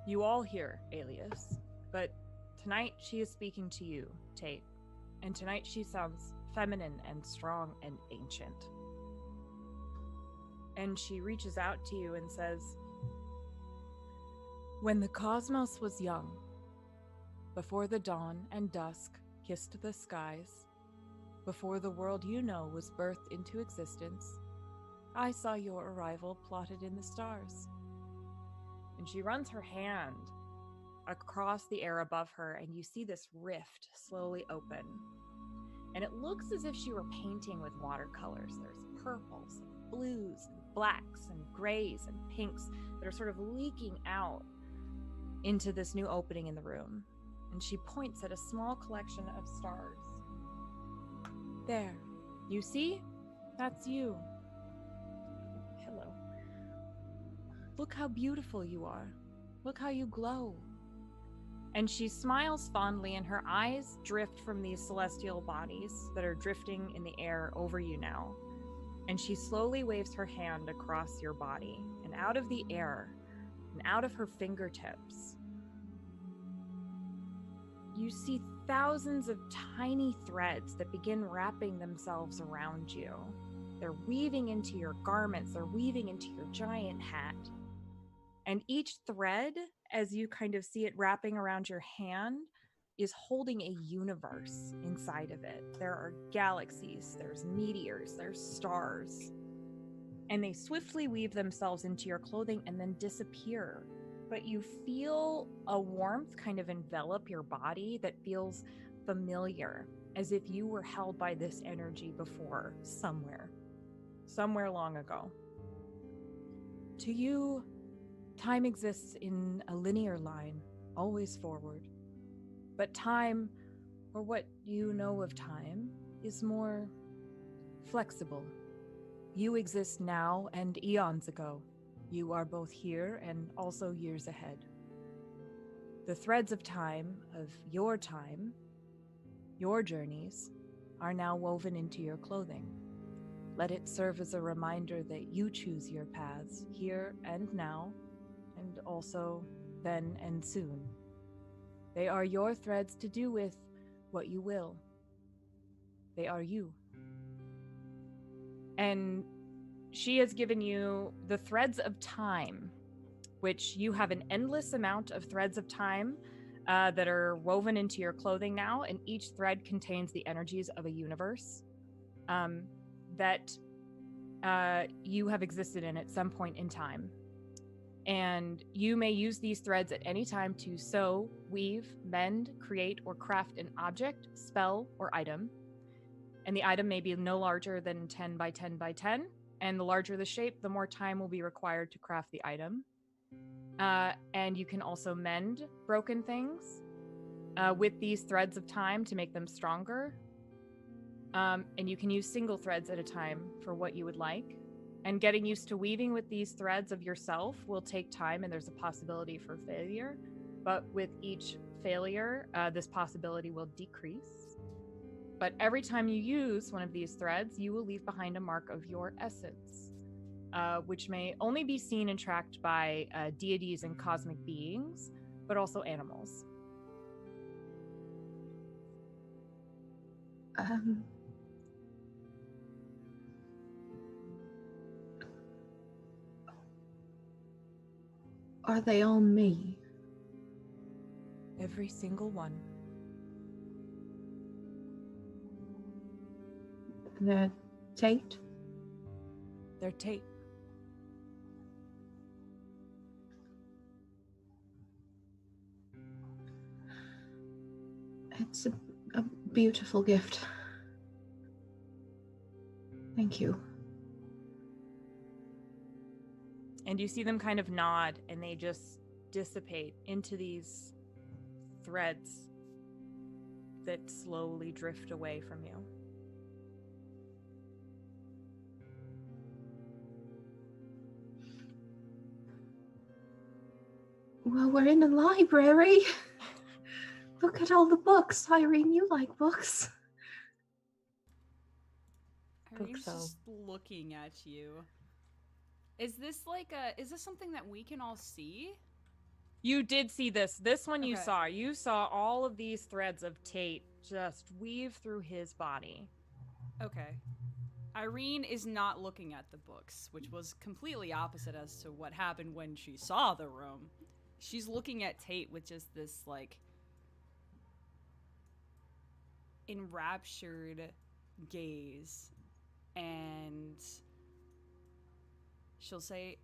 You all hear Alias. But tonight she is speaking to you, Tate. And tonight she sounds feminine and strong and ancient. And she reaches out to you and says, "When the cosmos was young, before the dawn and dusk kissed the skies, before the world you know was birthed into existence, I saw your arrival plotted in the stars." And she runs her hand across the air above her, and you see this rift slowly open. And it looks as if she were painting with watercolors. There's purples and blues and blacks and grays and pinks that are sort of leaking out into this new opening in the room. And she points at a small collection of stars. "There, you see? That's you. Hello. Look how beautiful you are. Look how you glow." And she smiles fondly, and her eyes drift from these celestial bodies that are drifting in the air over you now. And she slowly waves her hand across your body, and out of the air, and out of her fingertips, you see thousands of tiny threads that begin wrapping themselves around you. They're weaving into your garments, they're weaving into your giant hat. And each thread, as you kind of see it wrapping around your hand, is holding a universe inside of it. There are galaxies, there's meteors, there's stars. And they swiftly weave themselves into your clothing and then disappear. But you feel a warmth kind of envelop your body that feels familiar, as if you were held by this energy before somewhere. somewhere long ago. To you, time exists in a linear line, always forward. But time, or what you know of time, is more flexible. You exist now and eons ago. You are both here and also years ahead. The threads of time, your journeys, are now woven into your clothing. Let it serve as a reminder that you choose your paths here and now, and also then and soon. They are your threads to do with what you will. They are you. And she has given you the threads of time, which you have an endless amount of threads of time that are woven into your clothing now, and each thread contains the energies of a universe that you have existed in at some point in time. And you may use these threads at any time to sew, weave, mend, create, or craft an object, spell, or item. And the item may be no larger than 10 by 10 by 10, and the larger the shape, the more time will be required to craft the item. And you can also mend broken things with these threads of time to make them stronger. And you can use single threads at a time for what you would like. And getting used to weaving with these threads of yourself will take time, and there's a possibility for failure. But with each failure, this possibility will decrease. But every time you use one of these threads, you will leave behind a mark of your essence, which may only be seen and tracked by deities and cosmic beings, but also animals. Are they all me? Every single one. They're Tate? They're Tate. It's a beautiful gift. Thank you. And you see them kind of nod, and they just dissipate into these threads that slowly drift away from you. Well, we're in a library. Look at all the books. Irene, you like books. Irene's just looking at you. Is this something that we can all see? You did see this. This one you Okay. saw. You saw all of these threads of Tate just weave through his body. Okay. Irene is not looking at the books, which was completely opposite as to what happened when she saw the room. She's looking at Tate with just this, like, enraptured gaze. And she'll say,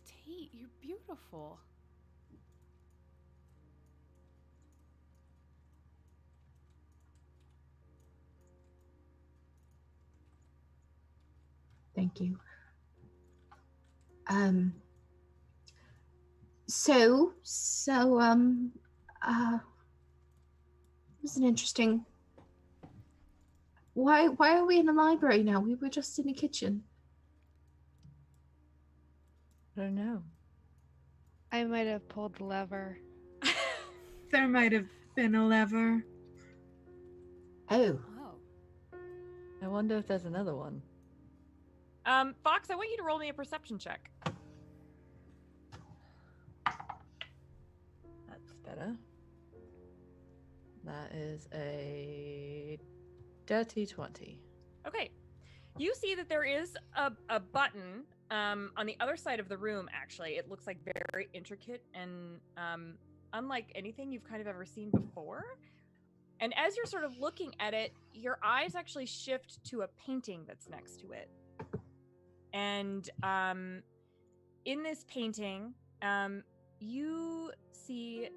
Tate, you're beautiful. Thank you. It was an interesting. Why are we in a library now? We were just in a kitchen. I don't know. I might have pulled the lever. There might have been a lever. Oh. I wonder if there's another one. Fox, I want you to roll me a perception check. That's better. That is a dirty 20. Okay. You see that there is a button on the other side of the room, actually. It looks like very intricate and unlike anything you've kind of ever seen before. And as you're sort of looking at it, your eyes actually shift to a painting that's next to it. And in this painting, you see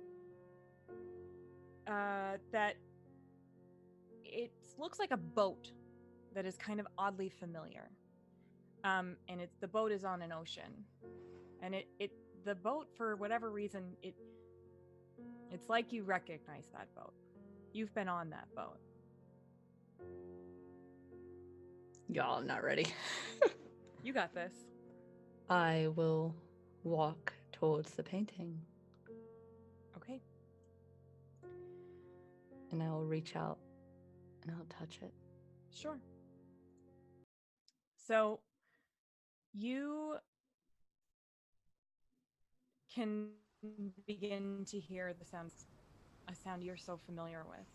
that it looks like a boat that is kind of oddly familiar. And the boat is on an ocean. And the boat, for whatever reason, it's like you recognize that boat. You've been on that boat. Y'all, I'm not ready. You got this. I will walk towards the painting. Okay. And I'll reach out and I'll touch it. Sure. So you can begin to hear a sound you're so familiar with,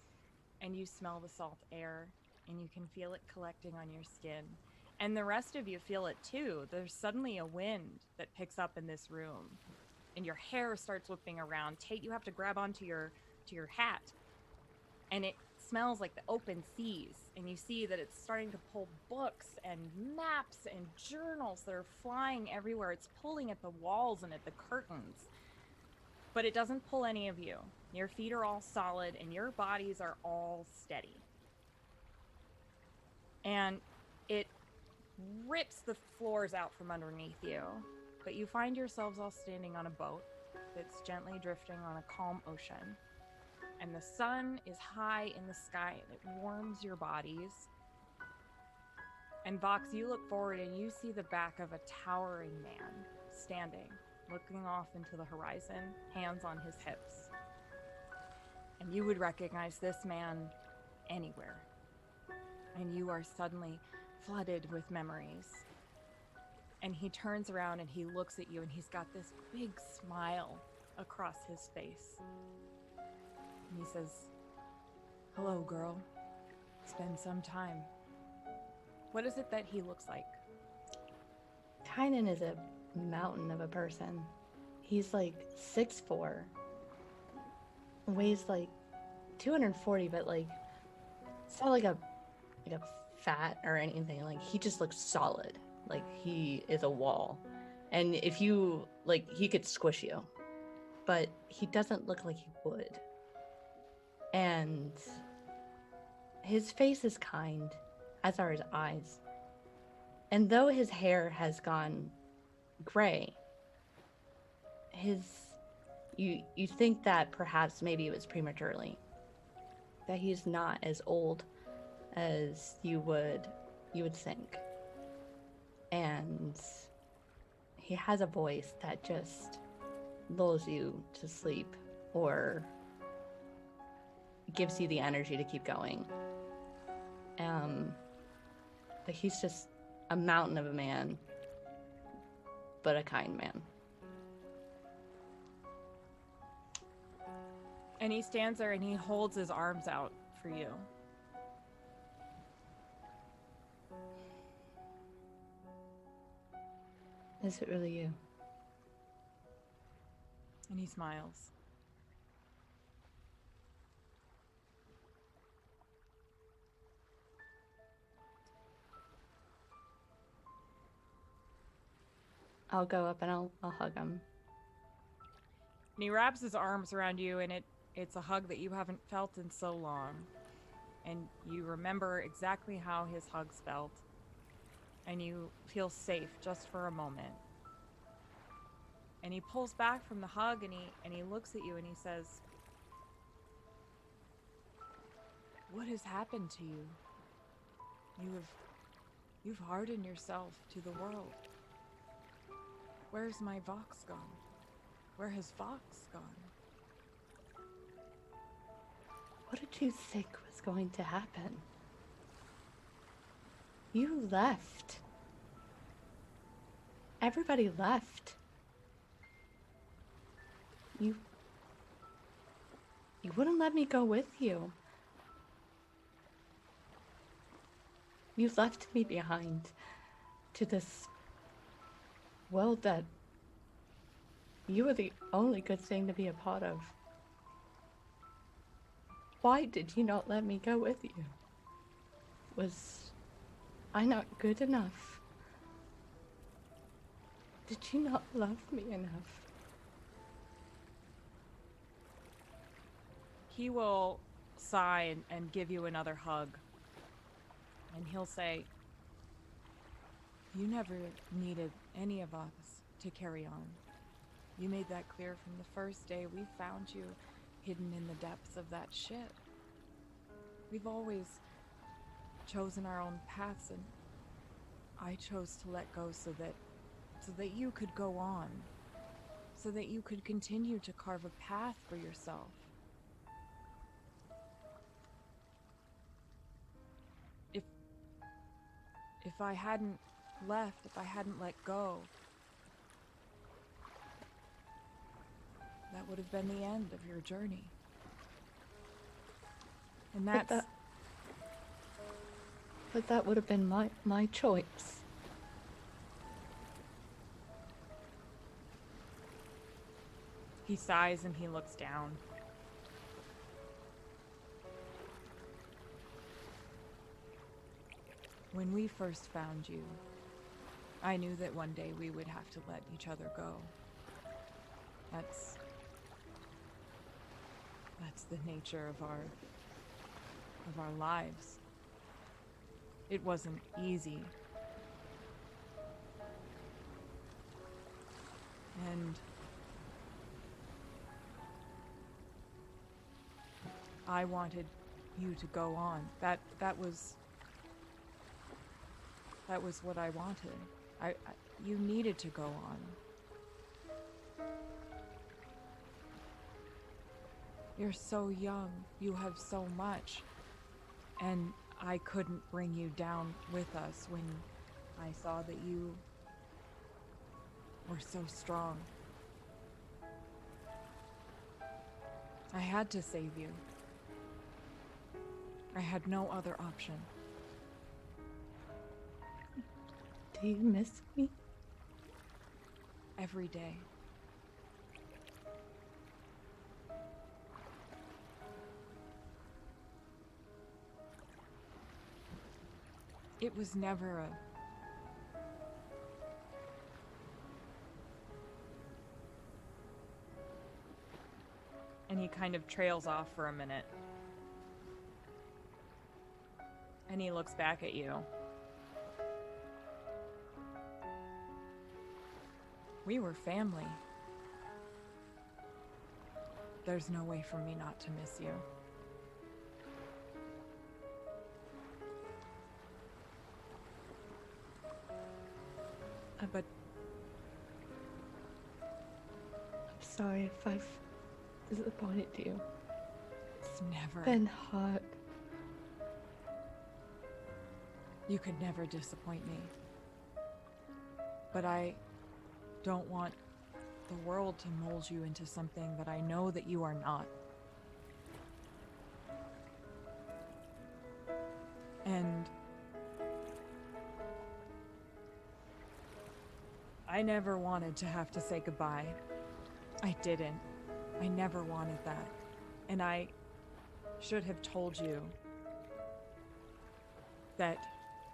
and you smell the salt air, and you can feel it collecting on your skin, and the rest of you feel it too. There's suddenly a wind that picks up in this room, and your hair starts whipping around. Tate, you have to grab onto your hat, and it smells like the open seas, and you see that it's starting to pull books and maps and journals that are flying everywhere. It's pulling at the walls and at the curtains, but it doesn't pull any of you. Your feet are all solid and your bodies are all steady. And it rips the floors out from underneath you, but you find yourselves all standing on a boat that's gently drifting on a calm ocean. And the sun is high in the sky and it warms your bodies. And Vox, you look forward and you see the back of a towering man standing, looking off into the horizon, hands on his hips. And you would recognize this man anywhere. And you are suddenly flooded with memories. And he turns around and he looks at you and he's got this big smile across his face. And he says, "Hello, girl. It's been some time." What is it that he looks like? Tynan is a mountain of a person. He's like 6'4", weighs like 240, but like it's not like a fat or anything. Like he just looks solid. Like he is a wall. And if you like, he could squish you, but he doesn't look like he would. And his face is kind, as are his eyes. And though his hair has gone gray, you think that perhaps maybe it was prematurely, that he's not as old as you would think. And he has a voice that just lulls you to sleep or gives you the energy to keep going. But he's just a mountain of a man, but a kind man. And he stands there and he holds his arms out for you. Is it really you? And he smiles. I'll go up and I'll hug him. And he wraps his arms around you, and it's a hug that you haven't felt in so long. And you remember exactly how his hugs felt. And you feel safe just for a moment. And he pulls back from the hug and he looks at you and he says, "What has happened to you? You've hardened yourself to the world. Where's my Vox gone? Where has Vox gone?" What did you think was going to happen? You left. Everybody left. You wouldn't let me go with you. You left me behind to this world that you were the only good thing to be a part of. Why did you not let me go with you? Was I not good enough? Did you not love me enough? He will sigh and give you another hug. And he'll say, "You never needed any of us to carry on. You made that clear from the first day we found you hidden in the depths of that ship. We've always chosen our own paths, and I chose to let go so that you could go on, so that you could continue to carve a path for yourself. If I hadn't left, if I hadn't let go, that would have been the end of your journey." And that's... But that would have been my choice. He sighs and he looks down. When we first found you, I knew that one day we would have to let each other go. That's the nature of our lives. It wasn't easy. And I wanted you to go on. That was what I wanted. You needed to go on. You're so young. You have so much. And I couldn't bring you down with us when I saw that you were so strong. I had to save you. I had no other option. Do you miss me? Every day. It was never a... And he kind of trails off for a minute. And he looks back at you. We were family. There's no way for me not to miss you. But I'm sorry if I've disappointed you. it's never... Been hard. You could never disappoint me. But I don't want the world to mold you into something that I know that you are not. And I never wanted to have to say goodbye. I didn't. I never wanted that. And I should have told you that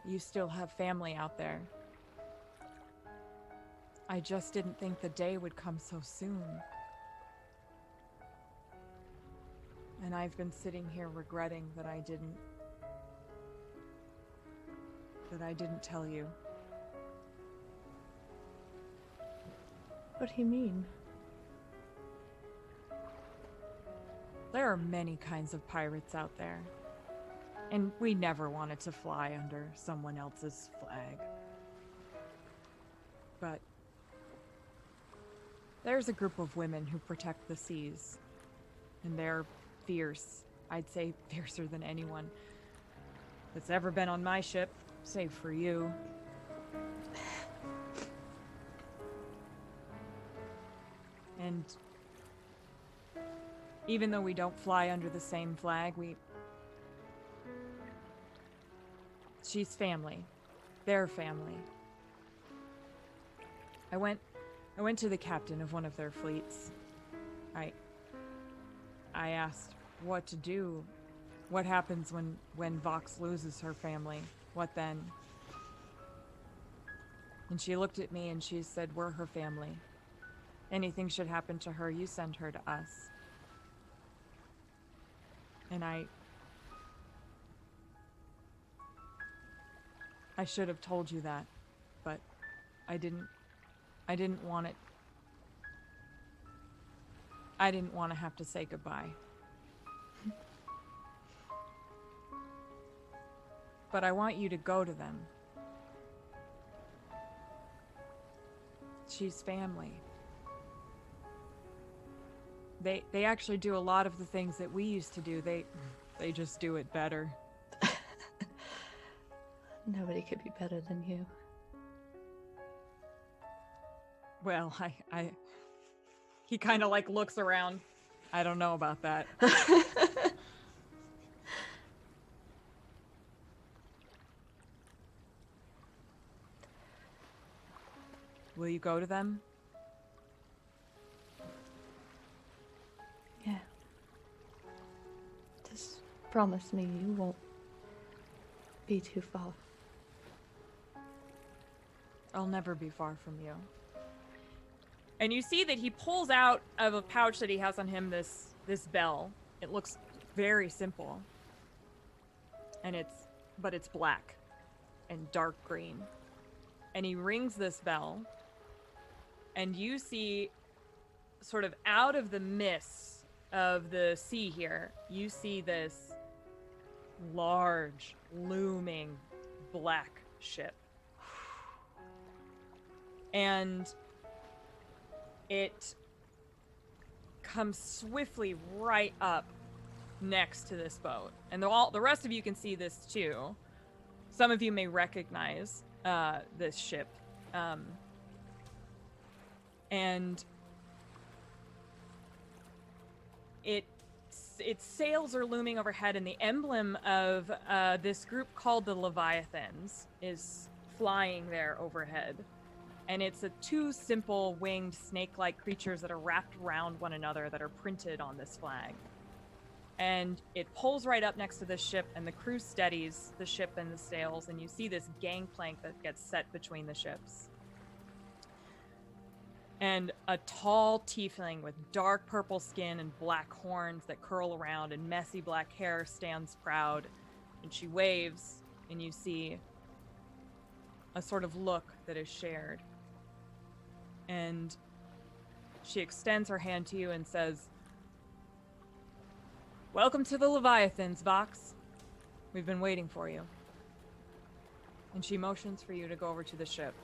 you still have family out there. I just didn't think the day would come so soon. And I've been sitting here regretting that I didn't tell you. What do you mean? There are many kinds of pirates out there. And we never wanted to fly under someone else's flag. But there's a group of women who protect the seas. And they're fierce. I'd say fiercer than anyone that's ever been on my ship, save for you. And even though we don't fly under the same flag, she's family. Their family. I went to the captain of one of their fleets. I asked what to do. What happens when Vox loses her family? What then? And she looked at me and she said, "We're her family. Anything should happen to her, you send her to us." And I should have told you that, but I didn't want it. I didn't want to have to say goodbye. But I want you to go to them. She's family. They actually do a lot of the things that we used to do. They just do it better. Nobody could be better than you. Well, he kind of like looks around. I don't know about that. Will you go to them? Yeah. Just promise me you won't be too far. I'll never be far from you. And you see that he pulls out of a pouch that he has on him this bell. It looks very simple. And it's black and dark green. And he rings this bell. And you see, sort of out of the mist of the sea here, you see this large, looming black ship. And it comes swiftly right up next to this boat. And the rest of you can see this too. Some of you may recognize this ship. And its sails are looming overhead, and the emblem of this group called the Leviathans is flying there overhead. And it's two simple winged snake-like creatures that are wrapped around one another that are printed on this flag. And it pulls right up next to this ship, and the crew steadies the ship and the sails, and you see this gangplank that gets set between the ships. And a tall tiefling with dark purple skin and black horns that curl around and messy black hair stands proud, and she waves, and you see a sort of look that is shared. And she extends her hand to you and says, "Welcome to the Leviathans, Vox. We've been waiting for you." And she motions for you to go over to the ship.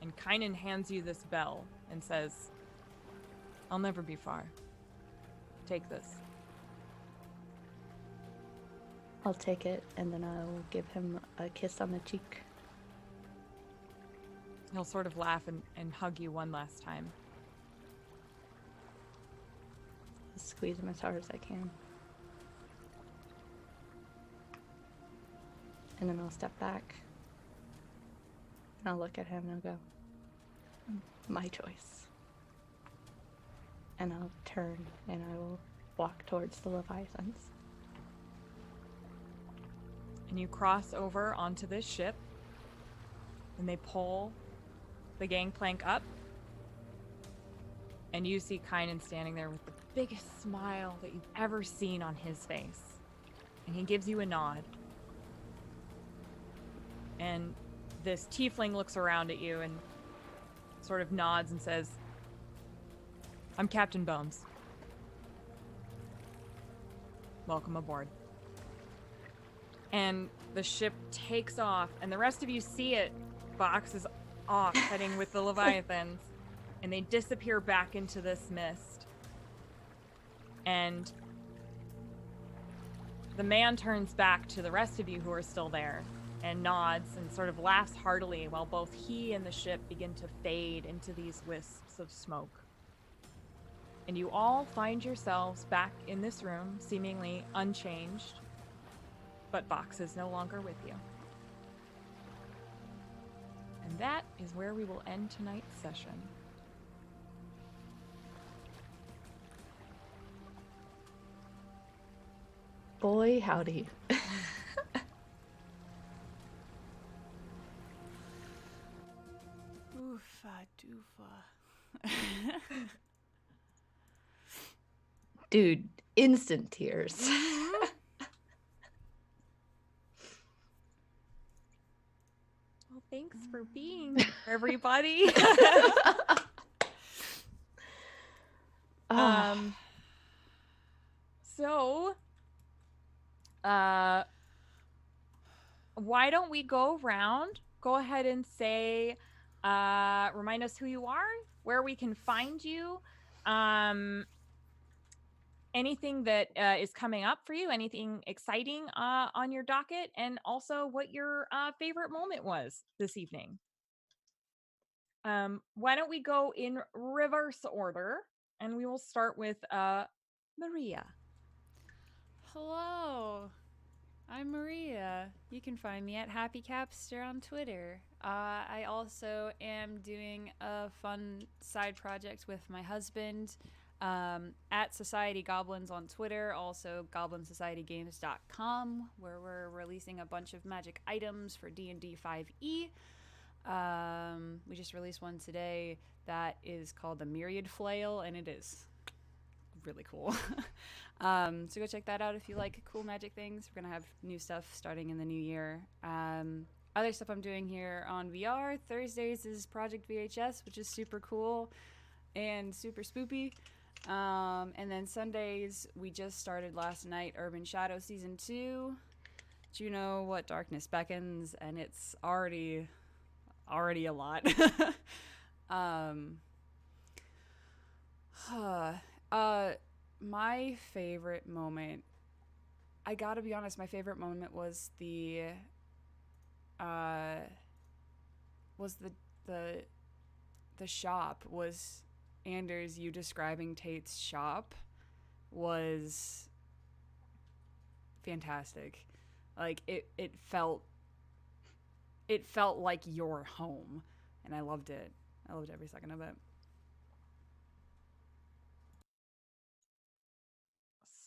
And Kynan hands you this bell and says, "I'll never be far. Take this." I'll take it, and then I'll give him a kiss on the cheek. He'll sort of laugh and hug you one last time. I'll squeeze him as hard as I can. And then I'll step back. And I'll look at him and I'll go, "My choice." And I'll turn and I will walk towards the Leviathans. And you cross over onto this ship, and they pull the gangplank up, and you see Kynan standing there with the biggest smile that you've ever seen on his face. And he gives you a nod. And this tiefling looks around at you and sort of nods and says, "I'm Captain Bones. Welcome aboard." And the ship takes off, and the rest of you see it. Vox is off, heading with the Leviathans, and they disappear back into this mist. And the man turns back to the rest of you who are still there and nods and sort of laughs heartily while both he and the ship begin to fade into these wisps of smoke. And you all find yourselves back in this room, seemingly unchanged, but Vox is no longer with you. And that is where we will end tonight's session. Boy, howdy. Oofa doofa. Dude, instant tears. Well, thanks for being here, everybody. So, why don't we go around? Go ahead and say, remind us who you are, where we can find you, anything that is coming up for you, anything exciting on your docket, and also what your favorite moment was this evening. Why don't we go in reverse order, and we will start with Maria. Hello, I'm Maria. You can find me at Happy Capster on Twitter. I also am doing a fun side project with my husband at Society Goblins on Twitter, also goblinsocietygames.com, where we're releasing a bunch of magic items for D&D 5e. We just released one today that is called the Myriad Flail, and it is really cool. So go check that out if you like cool magic things. We're gonna have new stuff starting in the new year. Other stuff I'm doing here on VR, Thursdays is Project VHS, which is super cool and super spoopy. And then Sundays, we just started last night Urban Shadow Season 2. Do you know what Darkness Beckons? And it's already a lot. My favorite moment, I gotta be honest, my favorite moment was the shop, was Anders, you describing Tate's shop was fantastic. Like it felt like your home, and I loved it. I loved every second of it.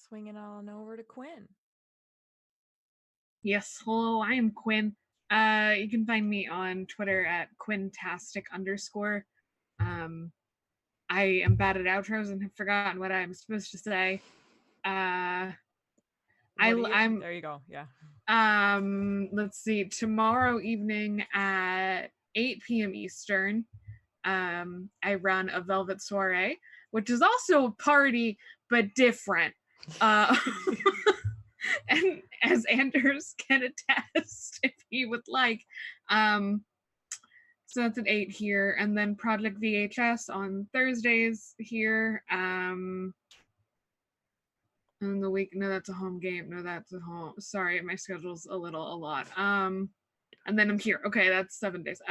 Swinging on over to Quinn. Yes, hello, I am Quinn. You can find me on Twitter at Quintastic_. I am bad at outros and have forgotten what I'm supposed to say. I'm there you go. Yeah. Let's see. Tomorrow evening at 8 p.m. Eastern, I run a Velvet Soiree, which is also a party but different. And as Anders can attest, if he would like. So that's at 8 here, and then Project VHS on Thursdays here. And the week, no, that's a home game. No, that's a home. Sorry, my schedule's a lot. And then I'm here. Okay, that's 7 days.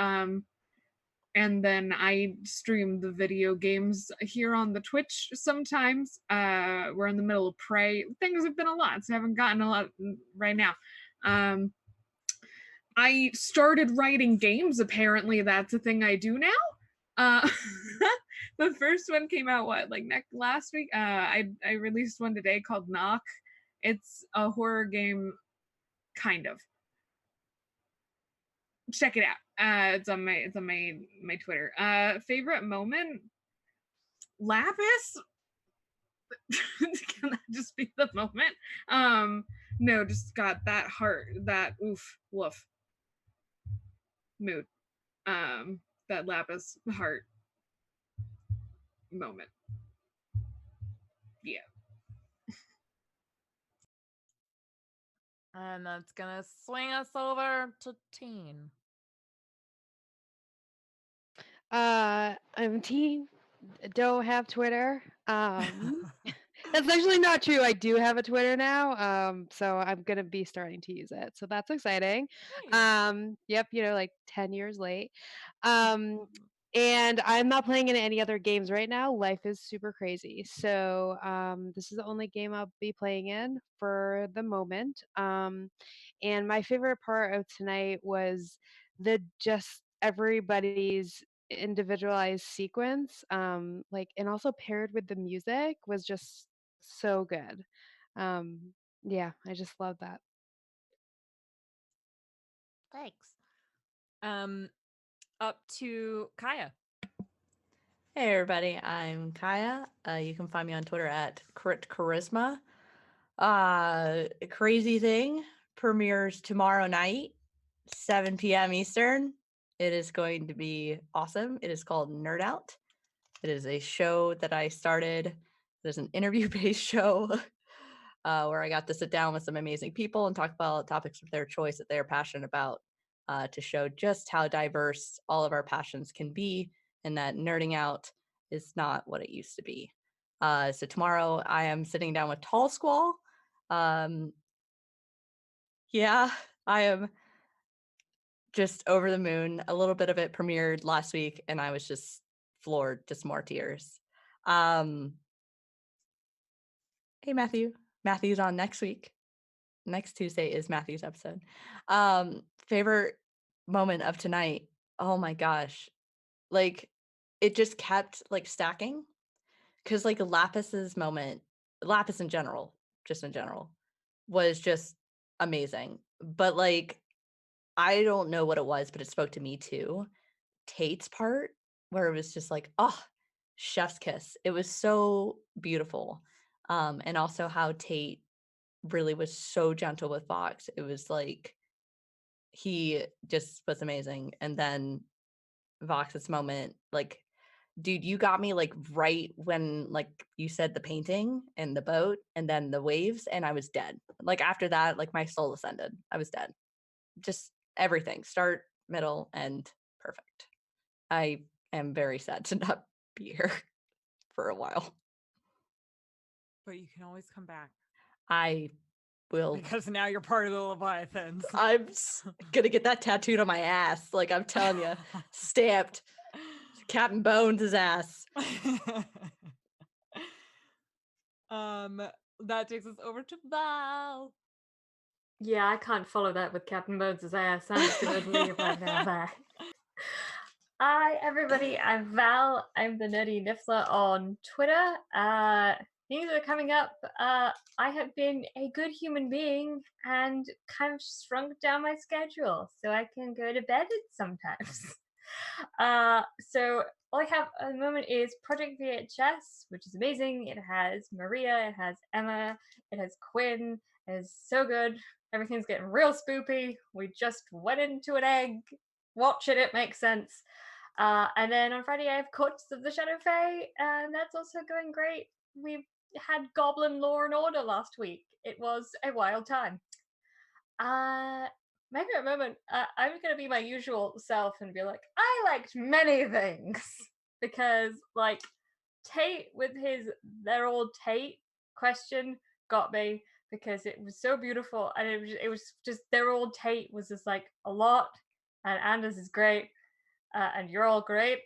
And then I stream the video games here on the Twitch sometimes. We're in the middle of Prey. Things have been a lot, so I haven't gotten a lot right now. I started writing games, apparently that's a thing I do now. The first one came out, last week? I released one today called Knock. It's a horror game, kind of. Check it out. It's on my Twitter. Favorite moment? Lapis? Can that just be the moment? No, just got that heart, that woof mood. That Lapis heart moment. Yeah. And that's gonna swing us over to Teen. I'm Teen. Don't have Twitter. That's actually not true. I do have a Twitter now. So I'm gonna be starting to use it. So that's exciting. Nice. Yep, 10 years late. And I'm not playing in any other games right now. Life is super crazy. So this is the only game I'll be playing in for the moment. And my favorite part of tonight was the just everybody's individualized sequence, and also paired with the music was just so good. Yeah, I just love that. Thanks. Up to Kaya. Hey everybody, I'm Kaya. You can find me on Twitter at Crit Charisma. Crazy Thing premieres tomorrow night, 7 p.m. Eastern. It is going to be awesome. It is called Nerd Out. It is a show that I started. There's an interview-based show where I got to sit down with some amazing people and talk about topics of their choice that they're passionate about to show just how diverse all of our passions can be, and that nerding out is not what it used to be. So tomorrow I am sitting down with Tall Squall. Yeah, I am just over the moon. A little bit of it premiered last week, and I was just floored, just more tears. Hey, Matthew. Matthew's on next week. Next Tuesday is Matthew's episode. Favorite moment of tonight. Oh my gosh. Like, it just kept like stacking. Cause like Lapis's moment, Lapis in general, was just amazing. But like, I don't know what it was, but it spoke to me too. Tate's part, where it was just like, oh, chef's kiss. It was so beautiful. And also how Tate really was so gentle with Vox. It was like he just was amazing. And then Vox's moment, like, dude, you got me like right when like you said the painting and the boat and then the waves, and I was dead. Like after that, like my soul ascended. I was dead. Just everything, start, middle, end, perfect. I am very sad to not be here for a while. But you can always come back. I will. Because now you're part of the Leviathans. I'm gonna get that tattooed on my ass. Like I'm telling you, stamped. Captain Bones' ass. That takes us over to Val. Yeah, I can't follow that with Captain Bones' ass. I'm just gonna leave right now. Bye. Hi, everybody. I'm Val. I'm the Nerdy Niffler on Twitter. Things are coming up. I have been a good human being and kind of shrunk down my schedule so I can go to bed sometimes. So all I have at the moment is Project VHS, which is amazing. It has Maria, it has Emma, it has Quinn. It is so good. Everything's getting real spoopy. We just went into an egg. Watch it, it makes sense. And then on Friday I have Courts of the Shadow Fae, and that's also going great. We had Goblin Law and Order last week. It was a wild time. My favorite moment, I'm going to be my usual self and be like, I liked many things. Because, like, Tate with his "they're all Tate" question got me because it was so beautiful. And it was just, "they're all Tate" was just like a lot. And Anders is great. And you're all great.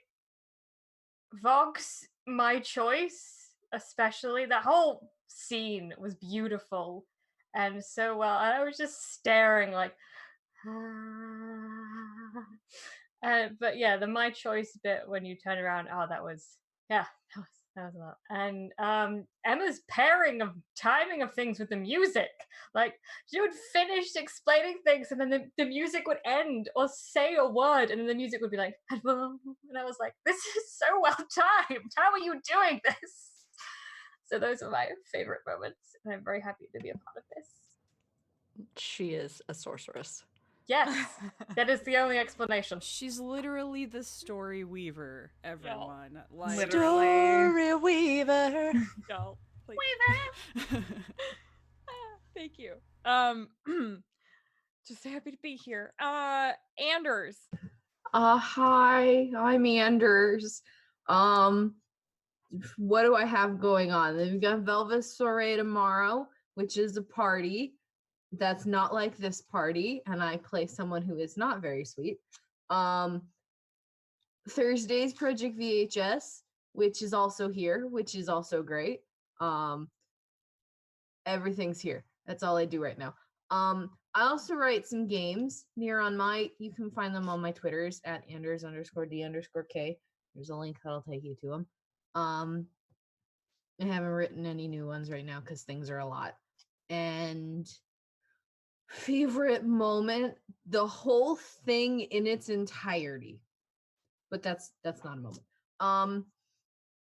Vox, my choice, especially. That whole scene was beautiful and so well. And I was just staring like, but yeah, the my choice bit when you turn around, oh, that was a lot. And Emma's timing of things with the music, like she would finish explaining things and then the music would end or say a word and then the music would be like, and I was like, this is so well timed. How are you doing this? So those are my favorite moments, and I'm very happy to be a part of this. She is a sorceress. Yes, that is the only explanation. She's literally the story weaver, everyone. Yeah. Like, Literally. Story weaver. Go. Weaver. Thank you. Just happy to be here. Anders. Hi, I'm Anders. What do I have going on? We've got Velvet Soiree tomorrow, which is a party that's not like this party, and I play someone who is not very sweet. Thursday's Project VHS, which is also here, which is also great. Everything's here. That's all I do right now. I also write some games near on my, you can find them on my Twitters at Anders_D_K. There's a link that'll take you to them. I haven't written any new ones right now because things are a lot. And favorite moment, the whole thing in its entirety. But that's not a moment.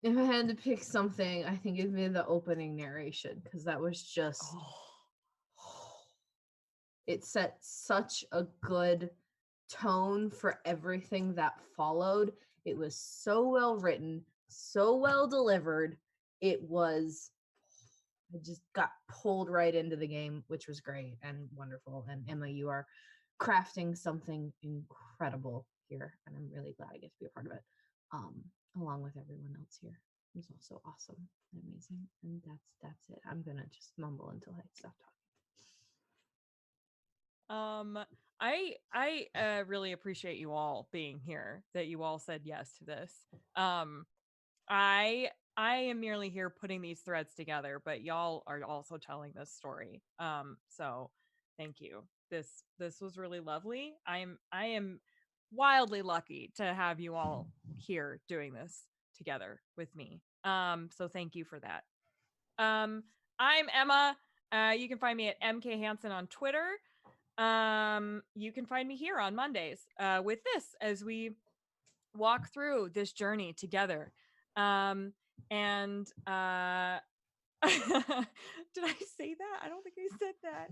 If I had to pick something, I think it'd be the opening narration because that was just it set such a good tone for everything that followed. It was so well written, so well delivered. I just got pulled right into the game, which was great and wonderful. And Emma, you are crafting something incredible here, and I'm really glad I get to be a part of it, along with everyone else here. It was also awesome and amazing. And that's it. I'm gonna just mumble until I stop talking. I really appreciate you all being here, that you all said yes to this. I am merely here putting these threads together, but y'all are also telling this story. So thank you. This was really lovely. I am wildly lucky to have you all here doing this together with me. So thank you for that. I'm Emma. You can find me at MK Hansen on Twitter. You can find me here on Mondays with this as we walk through this journey together. And did I say that? I don't think I said that.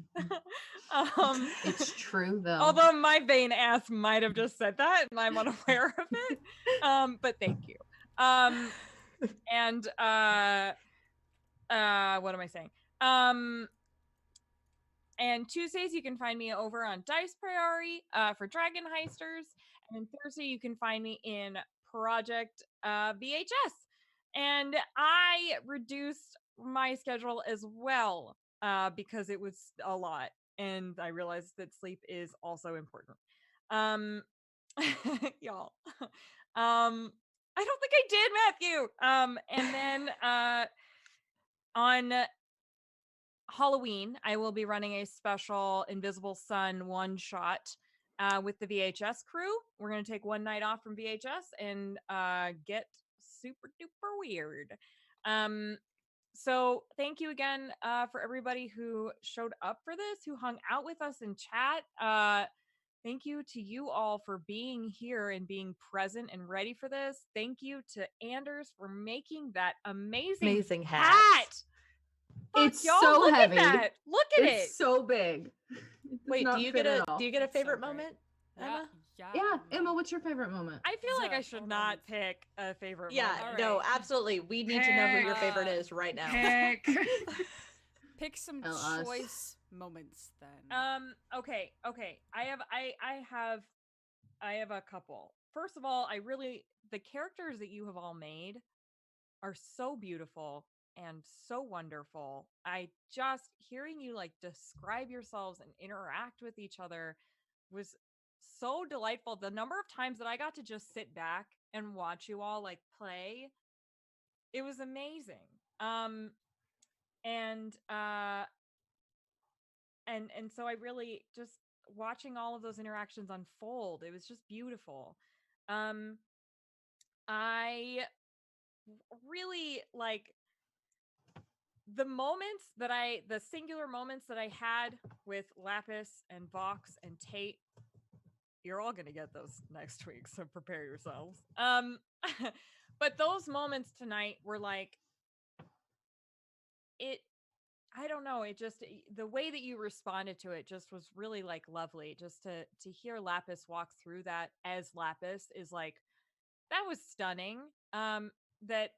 It's true though. Although my vain ass might have just said that and I'm unaware of it. But thank you. And what am I saying? And Tuesdays, you can find me over on Dice Priori for Dragon Heisters. And Thursday, you can find me in Project VHS. And I reduced my schedule as well because it was a lot. And I realized that sleep is also important. Y'all. I don't think I did, Matthew. And then on Halloween, I will be running a special Invisible Sun one-shot with the VHS crew. We're going to take one night off from VHS and get super duper weird. So thank you again for everybody who showed up for this, who hung out with us in chat. Thank you to you all for being here and being present and ready for this. Thank you to Anders for making that amazing hat. Fuck, it's so look heavy. At that. Look at it. It's so big. Wait, do you get a favorite moment, Emma? Yeah, Emma, what's your favorite moment? I feel like I should not pick a favorite moment. Yeah, no, absolutely. We need to know who your favorite is right now. Pick some choice moments then. Okay. I have a couple. First of all, the characters that you have all made are so beautiful and so wonderful. I just hearing you like describe yourselves and interact with each other was so delightful. The number of times that I got to just sit back and watch you all like play, it was amazing. And so I really just watching all of those interactions unfold, it was just beautiful. I really like the singular moments that I had with Lapis and Vox and Tate. You're all going to get those next week, so prepare yourselves. But those moments tonight were like, I don't know, it just, the way that you responded to it just was really like lovely. Just to hear Lapis walk through that as Lapis is like, that was stunning. That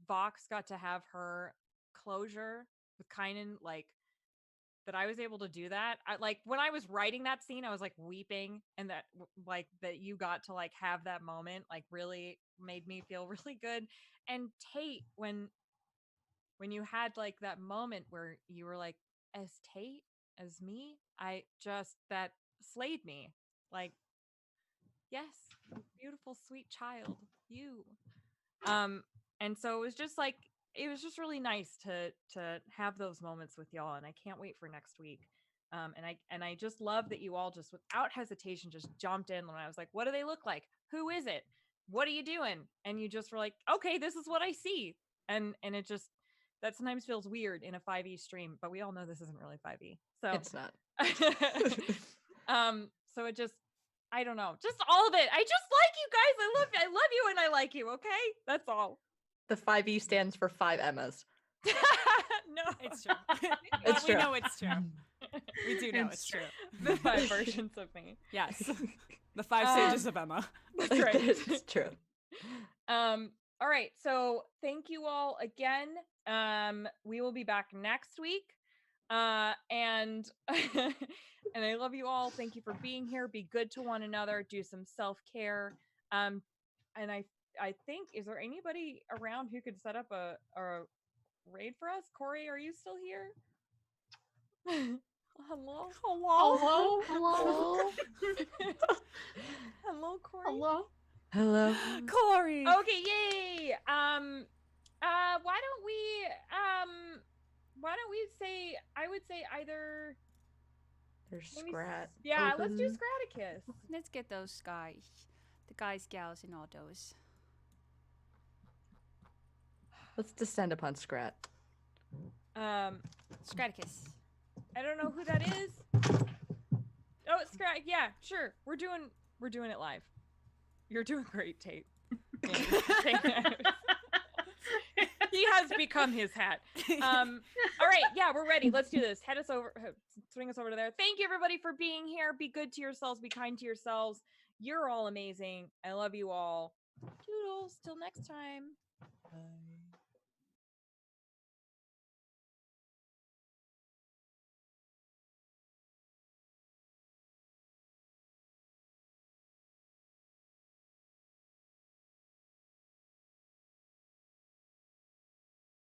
Vox got to have her closure with Kynan, like that I was able to do that. Like when I was writing that scene, I was like weeping, and that you got to like have that moment like really made me feel really good. And Tate, when you had like that moment where you were like, as Tate, as me, that slayed me. Like, yes, beautiful, sweet child, you. And so it was just really nice to have those moments with y'all, and I can't wait for next week. And I just love that you all just without hesitation just jumped in when I was like, what do they look like? Who is it? What are you doing? And you just were like, okay, this is what I see. And it just, that sometimes feels weird in a 5e stream, but we all know this isn't really 5e. So it's not. So it just, I don't know, just all of it. I just like you guys. I love you and I like you. Okay. That's all. The 5e stands for 5 Emmas. No, it's true. It's true. We know it's true. We do know And it's true. The 5 versions of me. Yes. The 5 stages of Emma. That's right. It's true. All right. So thank you all again. We will be back next week. And and I love you all. Thank you for being here. Be good to one another. Do some self-care. And I think, is there anybody around who could set up a raid for us? Corey, are you still here? Hello? Hello? Hello? Hello, Corey. Hello? Hello. Corey. Okay, yay. Why don't we say, I would say either There's maybe Scrat. yeah, let's do Open. Scraticus. Let's get those guys. The guys, gals, and all those. Let's descend upon Scrat. Scraticus. I don't know who that is. Oh, it's Scrat. Yeah, sure. We're doing it live. You're doing great, Tate. He has become his hat. All right, yeah, we're ready. Let's do this. Swing us over to there. Thank you, everybody, for being here. Be good to yourselves. Be kind to yourselves. You're all amazing. I love you all. Toodles. Till next time. Bye.